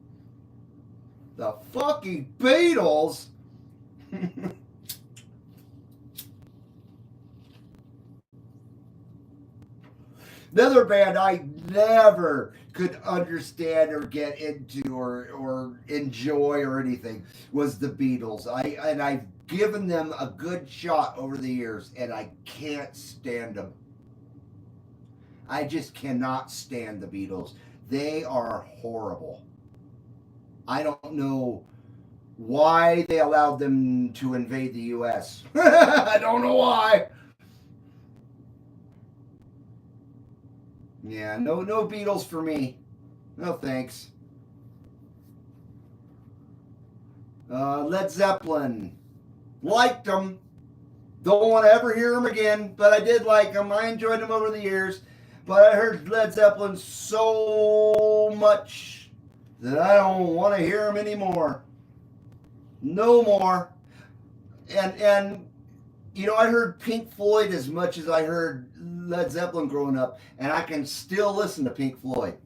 The fucking Beatles. Another band I never could understand or get into or enjoy or anything was the Beatles. I've given them a good shot over the years, and I can't stand them. I just cannot stand the Beatles. They are horrible. I don't know why they allowed them to invade the U.S. I don't know why. Yeah, no Beatles for me. No thanks. Led Zeppelin. Liked them. Don't want to ever hear them again, but I did like them. I enjoyed them over the years. But I heard Led Zeppelin so much that I don't want to hear them anymore. No more. And you know, I heard Pink Floyd as much as I heard Led Zeppelin growing up, and I can still listen to Pink Floyd.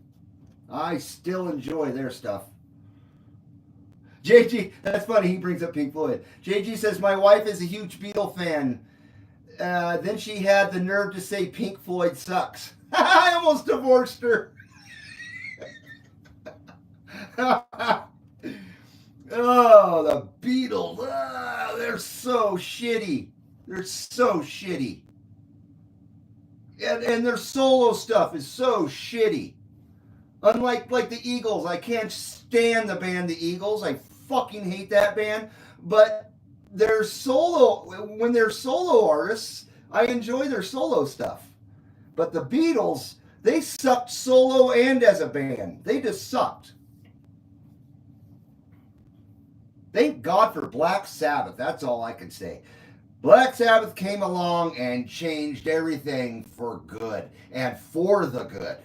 I still enjoy their stuff. JG, that's funny, he brings up Pink Floyd. JG says, my wife is a huge Beatle fan. Then she had the nerve to say Pink Floyd sucks. I almost divorced her. Oh, the Beatles. Oh, they're so shitty. They're so shitty. And their solo stuff is so shitty. Unlike like the Eagles, I can't stand the band The Eagles. I fucking hate that band. But their solo, when they're solo artists, I enjoy their solo stuff. But the Beatles, they sucked solo and as a band. They just sucked. Thank God for Black Sabbath. That's all I can say. Black Sabbath came along and changed everything for good and for the good.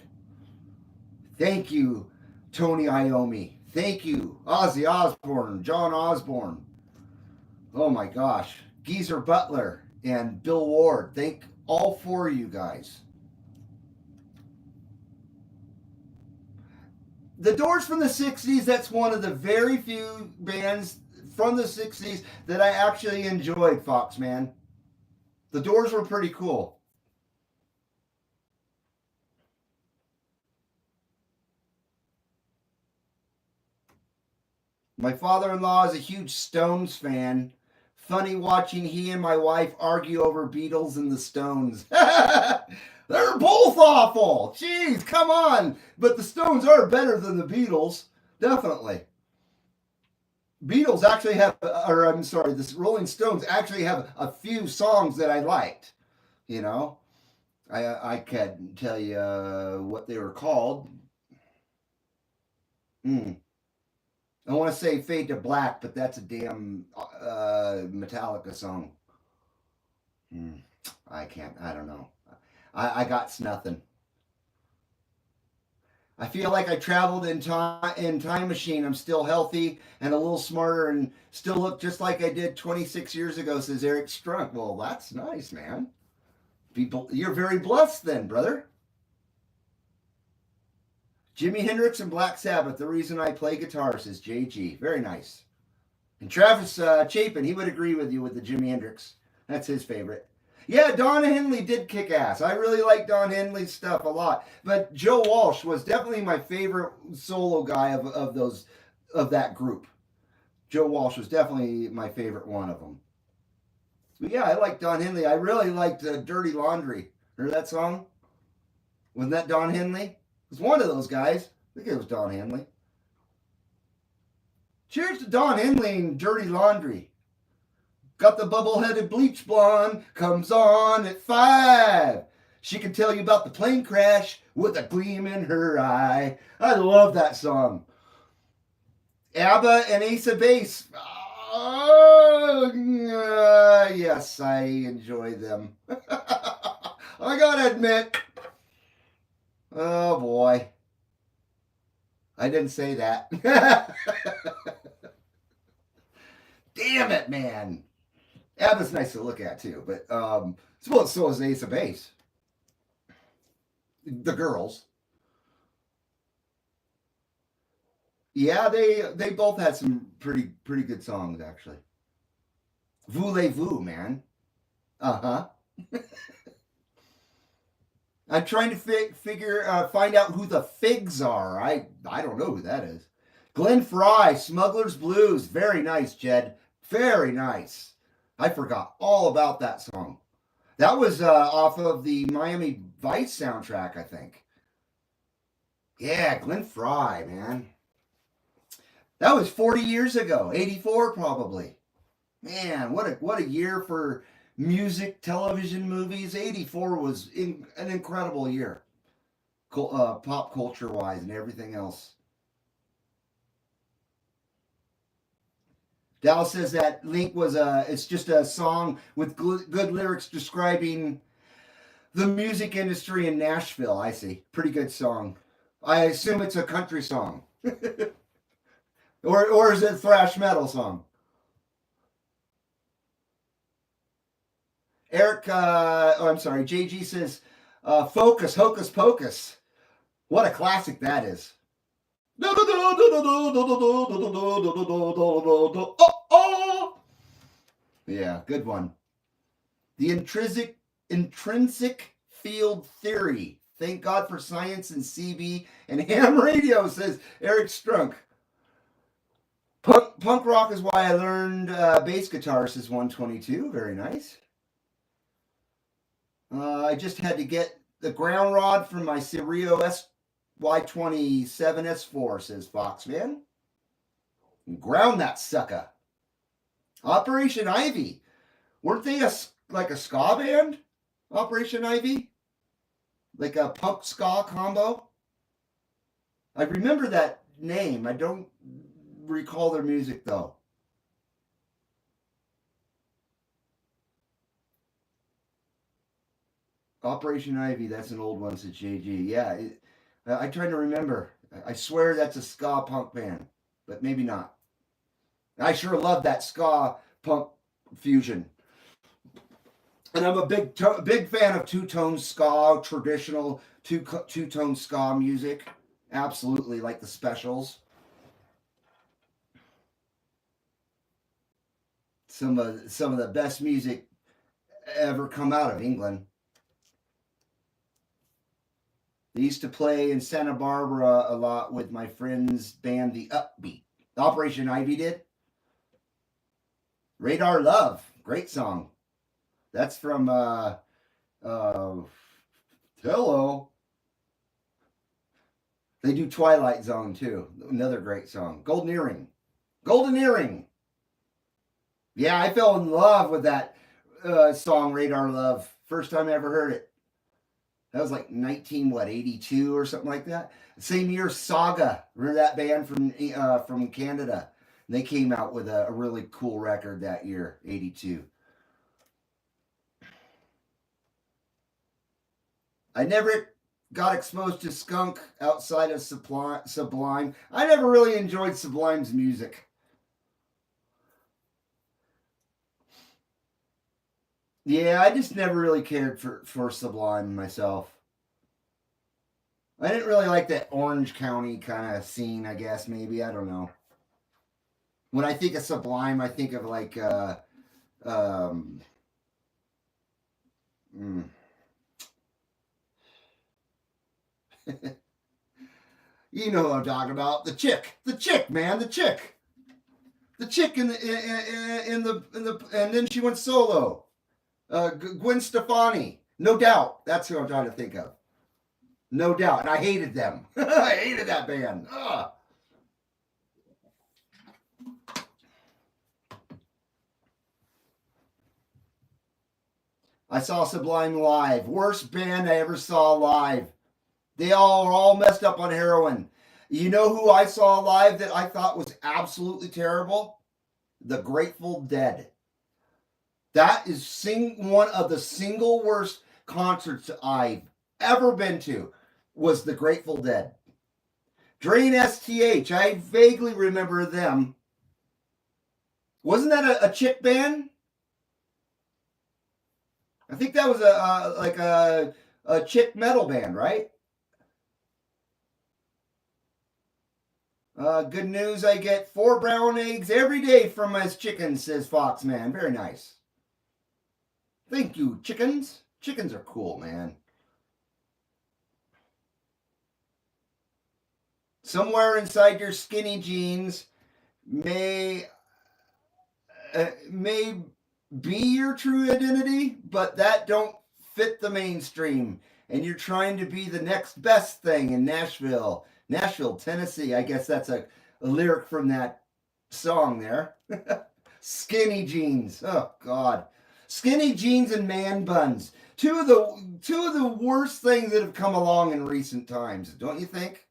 Thank you, Tony Iommi. Thank you, Ozzy Osbourne, John Osborne. Oh my gosh. Geezer Butler and Bill Ward. Thank all four of you guys. The Doors from the 60s, that's one of the very few bands from the 60s that I actually enjoyed, Foxman. The Doors were pretty cool. My father-in-law is a huge Stones fan. Funny watching he and my wife argue over Beatles and the Stones. They're both awful. Jeez, come on. But the Stones are better than the Beatles. Definitely. Beatles actually have, or I'm sorry, the Rolling Stones actually have a few songs that I liked. You know, I can't tell you what they were called. I want to say Fade to Black, but that's a damn Metallica song. I don't know. I got nothing. I feel like I traveled in time machine. I'm still healthy and a little smarter and still look just like I did 26 years ago, says Eric Strunk. Well, that's nice, man. You're very blessed then, brother. Jimi Hendrix and Black Sabbath, the reason I play guitar, says JG. Very nice. And Travis Chapin, he would agree with you with the Jimi Hendrix. That's his favorite. Yeah, Don Henley did kick ass. I really like Don Henley's stuff a lot. But Joe Walsh was definitely my favorite solo guy of that group. Joe Walsh was definitely my favorite one of them. But yeah, I like Don Henley. I really liked Dirty Laundry. Heard that song? Wasn't that Don Henley? It was one of those guys. I think it was Don Henley. Cheers to Don Henley and Dirty Laundry. Got the bubble-headed bleach blonde, comes on at 5. She can tell you about the plane crash with a gleam in her eye. I love that song. ABBA and Ace of Base. Oh, yes, I enjoy them. I gotta admit. Oh boy. I didn't say that. Damn it, man. ABBA's nice to look at too, but so is Ace of Base. The girls. Yeah, they both had some pretty good songs actually. Voulez-vous, man. Uh-huh. I'm trying to find out who the Figs are. I don't know who that is. Glenn Fry, Smuggler's Blues. Very nice, Jed. Very nice. I forgot all about that song. That was off of the Miami Vice soundtrack, I think. Yeah, Glenn Fry, man. That was 40 years ago. 84 probably. Man, what a year for music, television, movies. 84 was an incredible year. Pop culture wise and everything else. Dallas says that Link it's just a song with good lyrics describing the music industry in Nashville. I see. Pretty good song. I assume it's a country song. or is it a thrash metal song? Eric, I'm sorry, JG says, Focus, Hocus Pocus. What a classic that is. Yeah, good one. The intrinsic field theory. Thank God for science and CB and ham radio, says Eric Strunk. Punk rock is why I learned bass guitar, says 122. Very nice. I just had to get the ground rod from my Serio Y27S4, says Foxman. Ground that sucker. Operation Ivy. Weren't they like a ska band? Operation Ivy? Like a punk ska combo? I remember that name. I don't recall their music though. Operation Ivy, that's an old one, said JG. Yeah, I'm trying to remember. I swear that's a ska punk band, but maybe not. I sure love that ska punk fusion. And I'm a big fan of two-tone ska, traditional two-tone ska music. Absolutely, like the Specials. Some of the best music ever come out of England. They used to play in Santa Barbara a lot with my friend's band, The Upbeat. Operation Ivy did. Radar Love, great song. That's from Hello. They do Twilight Zone too. Another great song. Golden Earring. Golden Earring. Yeah, I fell in love with that song, Radar Love. First time I ever heard it. That was like 82 or something like that. Same year, Saga. Remember that band from Canada? They came out with a really cool record that year, 82. I never got exposed to Skunk outside of Sublime. I never really enjoyed Sublime's music. Yeah, I just never really cared for Sublime myself. I didn't really like that Orange County kind of scene, I guess, maybe. I don't know. When I think of Sublime, I think of like, you know what I'm talking about. The chick, man, the chick in the and then she went solo. Gwen Stefani, No Doubt. That's who I'm trying to think of. No Doubt, and I hated them. I hated that band. Ugh. I saw Sublime live. Worst band I ever saw live. They all are all messed up on heroin. You know who I saw live that I thought was absolutely terrible? The Grateful Dead. That is one of the single worst concerts I've ever been to was the Grateful Dead. Drain STH, I vaguely remember them. Wasn't that a chick band? I think that was a chick metal band, right? Good news, I get 4 brown eggs every day from my chickens, says Foxman. Very nice. Thank you, chickens. Chickens are cool, man. Somewhere inside your skinny jeans may be your true identity, but that don't fit the mainstream. And you're trying to be the next best thing in Nashville, Tennessee. I guess that's a lyric from that song there. Skinny jeans. Oh God. Skinny jeans and man buns. Two of the worst things that have come along in recent times, don't you think?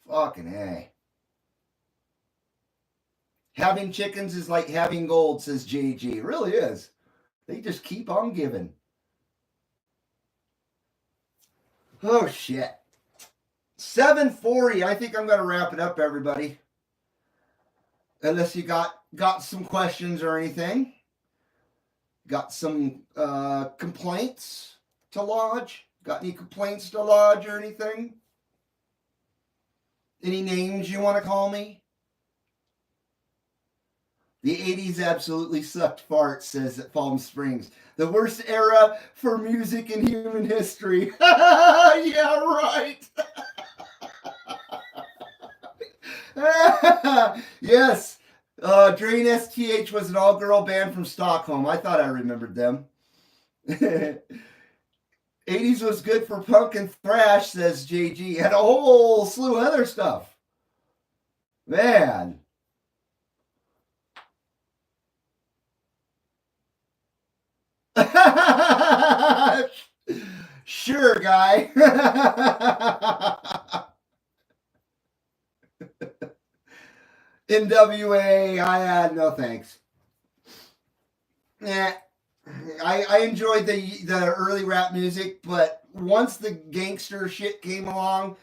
Fucking A. Having chickens is like having gold, says JG. It really is. They just keep on giving. Oh shit. 7:40. I think I'm gonna wrap it up, everybody. Unless you got some questions or anything. Got some complaints to lodge? Got any complaints to lodge or anything? Any names you want to call me? The 80s absolutely sucked farts, says at Palm Springs. The worst era for music in human history. Yeah, right. Yes. Drain STH was an all-girl band from Stockholm. I thought I remembered them. 80s was good for punk and thrash, says JG. And a whole slew of other stuff. Man. Sure, guy. NWA, no thanks. Yeah, I enjoyed the early rap music, but once the gangster shit came along,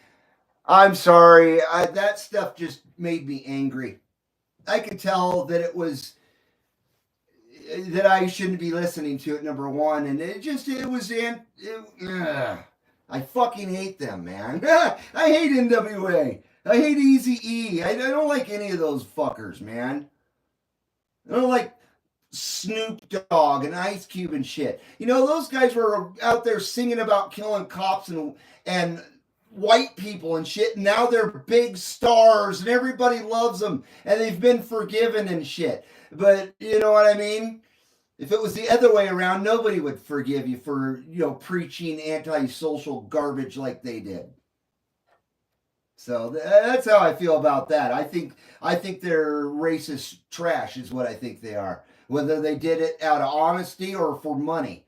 I'm sorry, that stuff just made me angry. I could tell that it was that I shouldn't be listening to it. Number one, and I fucking hate them, man. I hate NWA. I hate Eazy-E. I don't like any of those fuckers, man. I don't like Snoop Dogg and Ice Cube and shit. You know, those guys were out there singing about killing cops and white people and shit, and now they're big stars and everybody loves them and they've been forgiven and shit. But you know what I mean? If it was the other way around, nobody would forgive you for, preaching antisocial garbage like they did. So that's how I feel about that. I think they're racist trash is what I think they are. Whether they did it out of honesty or for money,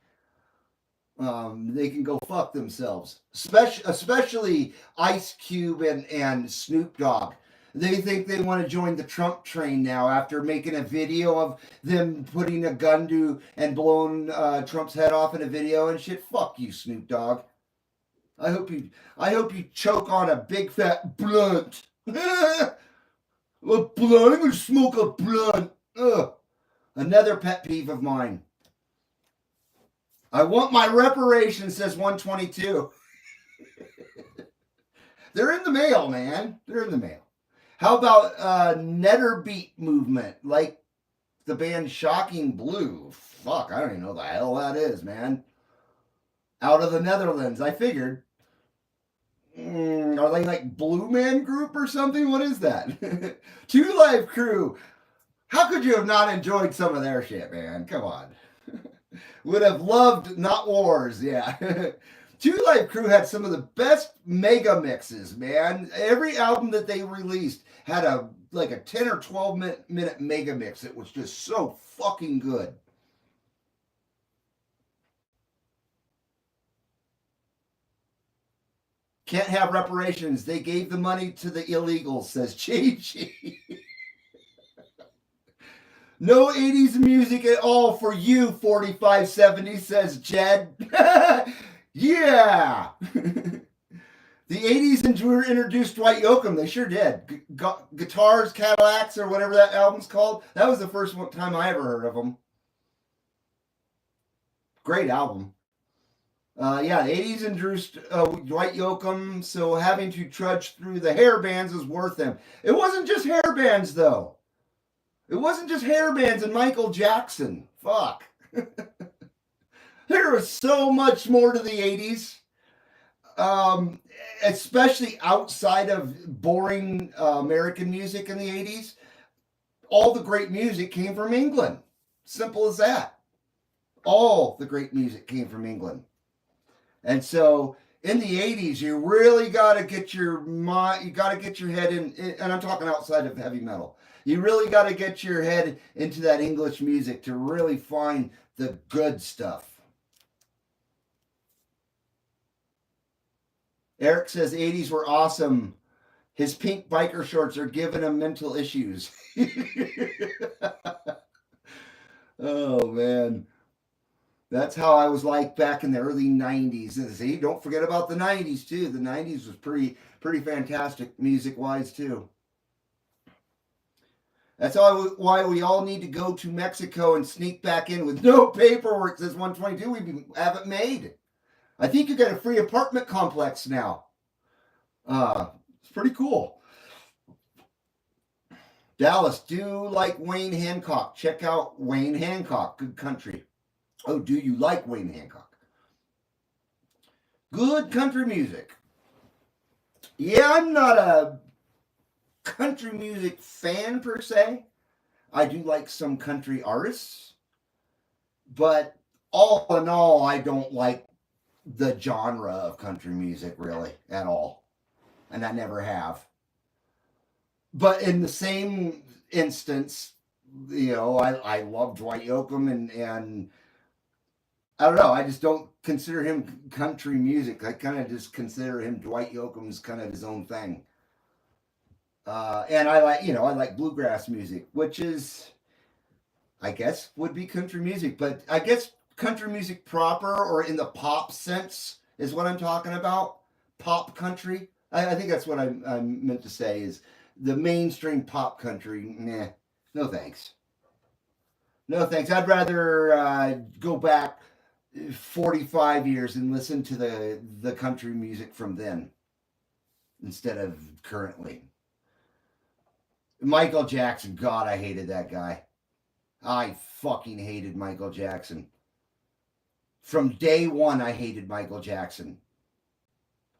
they can go fuck themselves. Especially Ice Cube and Snoop Dogg. They think they want to join the Trump train now after making a video of them putting a gun to and blowing Trump's head off in a video and shit. Fuck you, Snoop Dogg. I hope you choke on a big fat blunt. A blunt? I'm gonna smoke a blunt. Ugh. Another pet peeve of mine. I want my reparations, says 122. They're in the mail, man. They're in the mail. How about Netter Beat movement, like the band Shocking Blue? Fuck, I don't even know the hell that is, man. Out of the Netherlands, I figured. Are they like Blue Man Group or something? What is that? Two Live Crew. How could you have not enjoyed some of their shit, man? Come on. Would have loved Not Wars, yeah. Two Live Crew had some of the best mega mixes, man. Every album that they released had a 10 or 12 minute mega mix. It was just so fucking good. Can't have reparations. They gave the money to the illegals, says Gigi. No 80s music at all for you, 4570, says Jed. Yeah. The 80s introduced Dwight Yoakam. They sure did. Guitars, Cadillacs, or whatever that album's called. That was the first time I ever heard of them. Great album. Yeah, the 80s introduced Dwight Yoakam, so having to trudge through the hair bands is worth them. It wasn't just hair bands, though. It wasn't just hair bands and Michael Jackson. Fuck. There was so much more to the 80s. Especially outside of boring American music in the 80s. All the great music came from England. Simple as that. All the great music came from England. And so in the 80s, you really got to get your mind, you got to get your head in, and I'm talking outside of heavy metal. You really got to get your head into that English music to really find the good stuff. Eric says 80s were awesome. His pink biker shorts are giving him mental issues. Oh, man. That's how I was like back in the early 90s. And see, don't forget about the 90s, too. The 90s was pretty fantastic music-wise, too. That's why we all need to go to Mexico and sneak back in with no paperwork, says 122. We have it made. I think you got a free apartment complex now. It's pretty cool. Dallas, do like Wayne Hancock. Check out Wayne Hancock. Good country. Oh, do you like Wayne Hancock? Good country music. Yeah, I'm not a country music fan per se. I do like some country artists. But all in all, I don't like the genre of country music really at all. And I never have. But in the same instance, you know, I love Dwight Yoakam and I don't know, I just don't consider him country music. I kind of just consider him Dwight Yoakam's kind of his own thing. And I like bluegrass music, which is, I guess, would be country music. But I guess country music proper or in the pop sense is what I'm talking about. Pop country. I think that's what I meant to say is the mainstream pop country. Nah, no thanks. No thanks. I'd rather go back 45 years and listen to the country music from then instead of currently. Michael Jackson. God, I hated that guy. I fucking hated Michael Jackson. From day one, I hated Michael Jackson.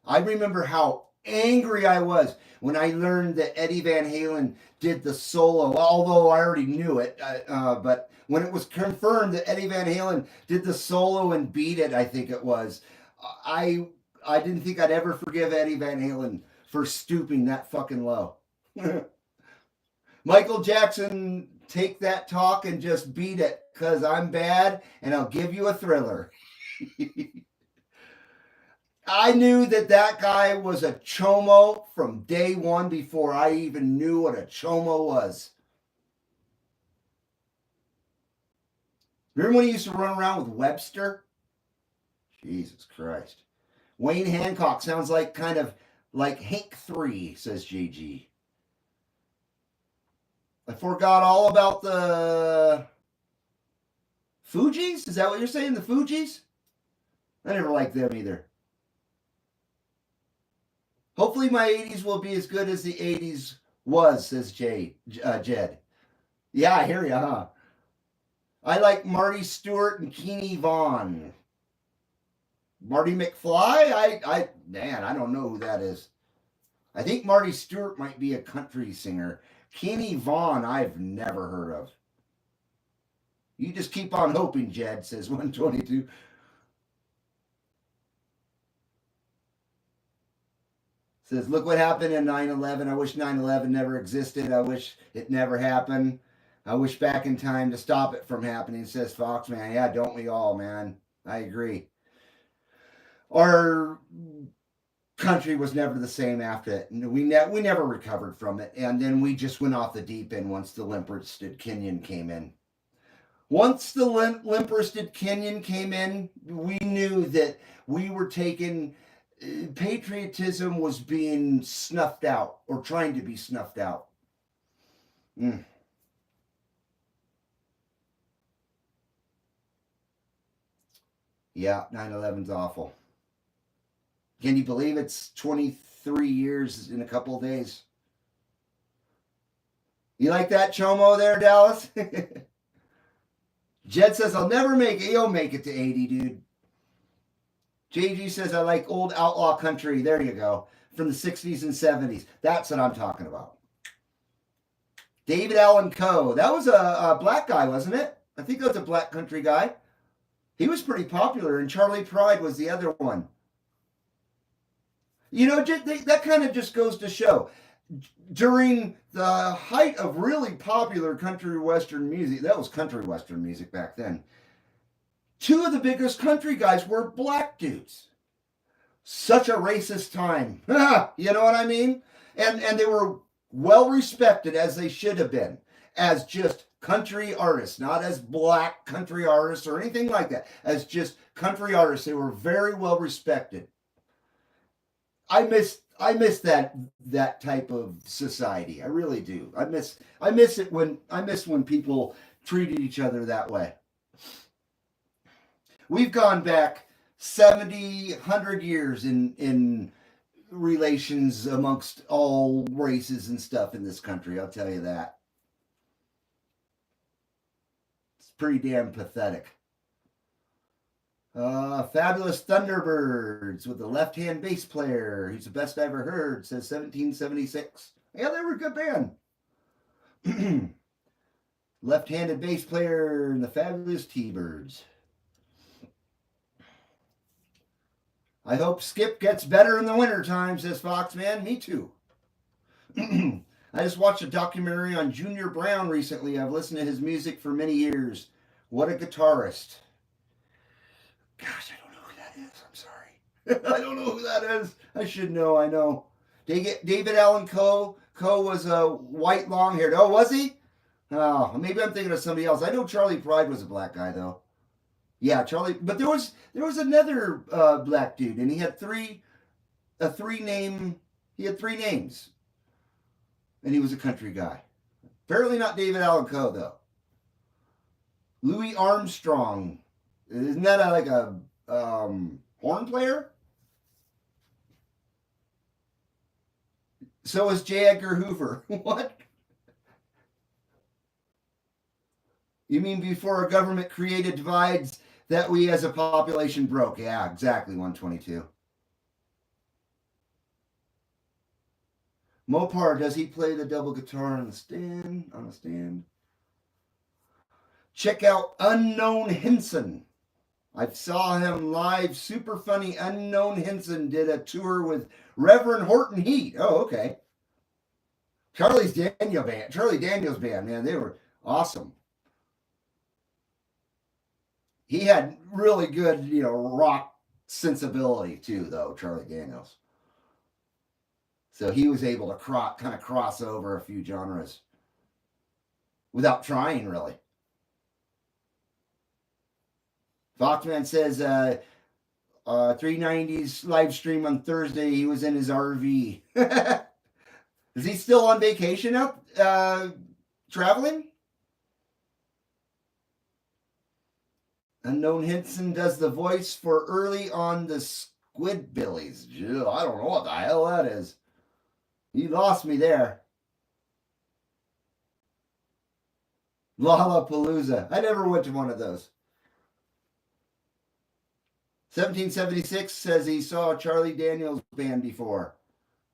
I remember how angry I was when I learned that Eddie Van Halen did the solo, although I already knew it. But when it was confirmed that Eddie Van Halen did the solo and Beat It, I think it was, I didn't think I'd ever forgive Eddie Van Halen for stooping that fucking low. Michael Jackson, take that talk and just beat it, because I'm bad and I'll give you a Thriller. I knew that guy was a chomo from day one before I even knew what a chomo was. Remember when he used to run around with Webster? Jesus Christ. Wayne Hancock sounds like kind of like Hank 3, says JG. I forgot all about the Fugees? Is that what you're saying? The Fugees? I never liked them either. Hopefully my 80s will be as good as the 80s was, says Jed. Yeah, I hear you, huh? I like Marty Stewart and Keeney Vaughn. Marty McFly? I don't know who that is. I think Marty Stewart might be a country singer. Keeney Vaughn, I've never heard of. You just keep on hoping, Jed, says 122. Says, look what happened in 9/11. I wish 9/11 never existed. I wish it never happened. I wish back in time to stop it from happening, says Foxman. Yeah, don't we all, man? I agree. Or country was never the same after it. We never recovered from it. And then we just went off the deep end once the limp-wristed Kenyan came in. Once the limp-wristed Kenyan came in, we knew that we were taking, patriotism was being snuffed out or trying to be snuffed out. Yeah, 9/11's awful. Can you believe it's 23 years in a couple of days? You like that Chomo there, Dallas? Jed says, I'll never make it. You'll make it to 80, dude. JG says, I like old outlaw country. There you go. From the 60s and 70s. That's what I'm talking about. David Allan Coe. That was a black guy, wasn't it? I think that was a black country guy. He was pretty popular, and Charlie Pride was the other one. You know, that kind of just goes to show. During the height of really popular country western music, that was country western music back then, two of the biggest country guys were black dudes. Such a racist time. You know what I mean? And they were well respected, as they should have been, as just country artists, not as black country artists or anything like that, as just country artists. They were very well respected. I miss that type of society. I really do. I miss when people treated each other that way. We've gone back 70, 100 years in relations amongst all races and stuff in this country. I'll tell you that. It's pretty damn pathetic. Fabulous Thunderbirds with the left-hand bass player. He's the best I ever heard. Says 1776. Yeah, they were a good band. Left-handed bass player and the Fabulous T-Birds. I hope Skip gets better in the wintertime, says Foxman. Me too. I just watched a documentary on Junior Brown recently. I've listened to his music for many years. What a guitarist. Gosh, I don't know who that is. I'm sorry. I don't know who that is. I should know. I know. David Allan Coe. Coe was a white, long-haired. Oh, was he? Oh, maybe I'm thinking of somebody else. I know Charlie Pride was a black guy, though. Yeah, Charlie. But there was another black dude, and he had three names, and he was a country guy. Apparently not David Allan Coe, though. Louis Armstrong. Isn't that like a horn player? So is J. Edgar Hoover. What? You mean before our government created divides that we as a population broke? Yeah, exactly, 122. Mopar, does he play the double guitar on the stand? Check out Unknown Henson. I saw him live. Super funny. Unknown Henson did a tour with Reverend Horton Heat. Oh, okay. Charlie Daniels band, man, they were awesome. He had really good, rock sensibility too, though, Charlie Daniels. So he was able to kind of cross over a few genres without trying, really. Foxman says 390's live stream on Thursday. He was in his RV. Is he still on vacation out traveling? Unknown Henson does the voice for early on the Squidbillies. I don't know what the hell that is. You lost me there. Lollapalooza. I never went to one of those. 1776 says he saw Charlie Daniels band before.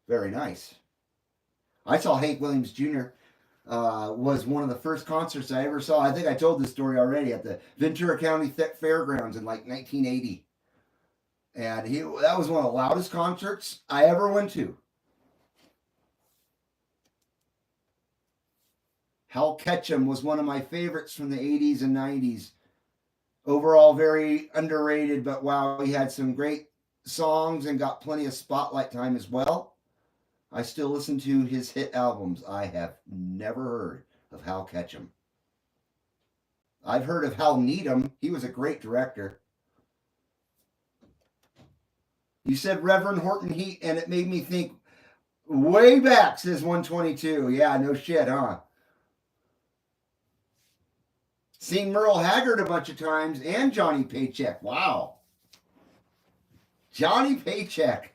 Very nice. I saw Hank Williams Jr. Was one of the first concerts I ever saw. I think I told this story already, at the Ventura County Fairgrounds in like 1980. And that was one of the loudest concerts I ever went to. Hal Ketchum was one of my favorites from the 80s and 90s. Overall, very underrated, but wow, he had some great songs and got plenty of spotlight time as well. I still listen to his hit albums. I have never heard of Hal Ketchum. I've heard of Hal Needham. He was a great director. You said Reverend Horton Heat, and it made me think way back, says 122. Yeah, no shit, huh? Seen Merle Haggard a bunch of times and Johnny Paycheck. Wow. Johnny Paycheck.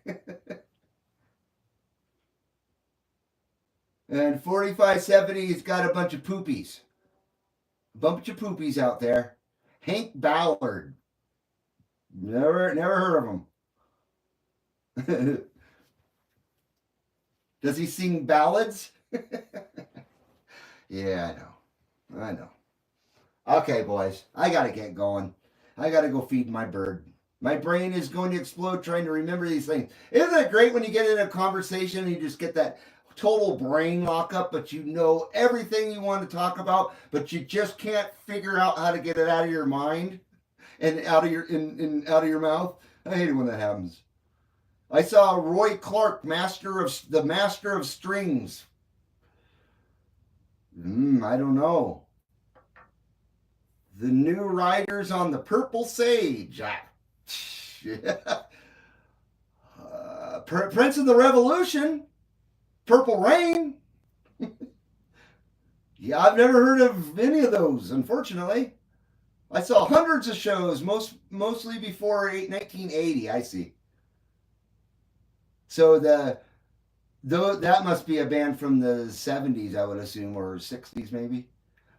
And 4570's got a bunch of poopies. A bunch of poopies out there. Hank Ballard. Never heard of him. Does he sing ballads? Yeah, I know. Okay, boys, I gotta get going. I gotta go feed my bird. My brain is going to explode trying to remember these things. Isn't it great when you get in a conversation and you just get that total brain lockup, but you know everything you want to talk about, but you just can't figure out how to get it out of your mind and out of your out of your mouth? I hate it when that happens. I saw Roy Clark, master of strings. I don't know. The new riders on the Purple Sage. Prince of the Revolution. Purple Rain. Yeah, I've never heard of any of those, unfortunately. I saw hundreds of shows, mostly before 1980, I see. So that must be a band from the 70s, I would assume, or 60s maybe.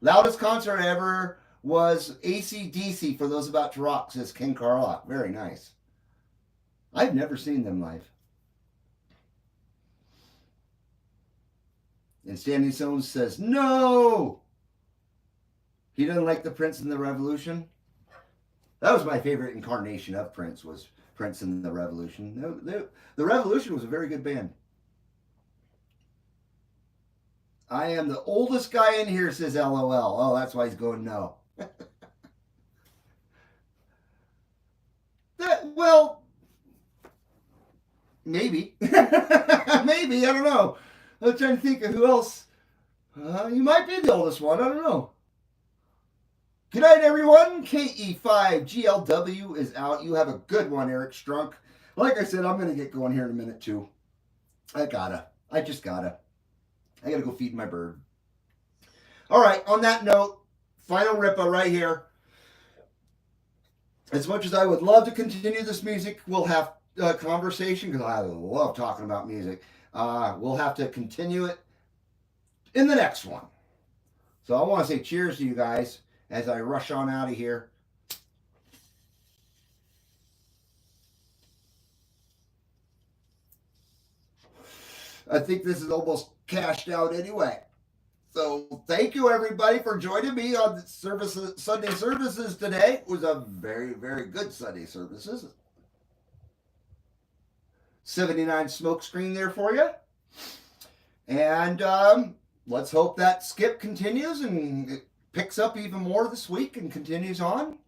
Loudest concert ever was AC/DC for those about to rock, says Ken Carlock. Very nice. I've never seen them live. And Standing Stones says, no! He doesn't like the Prince and the Revolution? That was my favorite incarnation of Prince, was Prince and the Revolution. The Revolution was a very good band. I am the oldest guy in here, says LOL. Oh, that's why he's going no. Well, maybe. Maybe, I don't know. I'm trying to think of who else. You might be the oldest one, I don't know. Good night, everyone. KE5GLW is out. You have a good one, Eric Strunk. Like I said, I'm going to get going here in a minute, too. I just gotta. I gotta go feed my bird. All right, on that note, final ripper right here. As much as I would love to continue this music, we'll have a conversation, because I love talking about music. We'll have to continue it in the next one. So I want to say cheers to you guys as I rush on out of here. I think this is almost cashed out anyway. So thank you, everybody, for joining me on the Sunday services today. It was a very, very good Sunday services. 79 smoke screen there for you. And let's hope that skip continues and it picks up even more this week and continues on.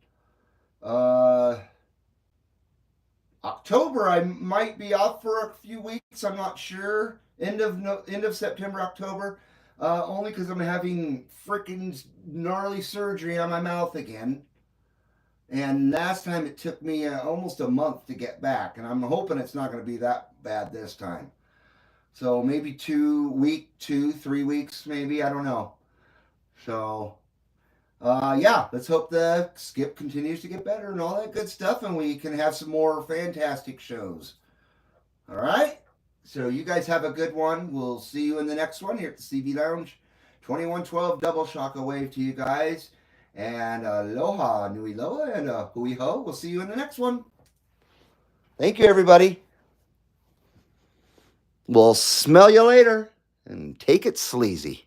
October, I might be off for a few weeks. I'm not sure. End of September, October. Only because I'm having freaking gnarly surgery on my mouth again. And last time it took me almost a month to get back. And I'm hoping it's not going to be that bad this time. So maybe 3 weeks maybe. I don't know. So, yeah, let's hope the skip continues to get better and all that good stuff. And we can have some more fantastic shows. All right? So you guys have a good one. We'll see you in the next one here at the CB Lounge. 2112 double shaka wave to you guys. And aloha, nui loa, and hui ho. We'll see you in the next one. Thank you, everybody. We'll smell you later. And take it sleazy.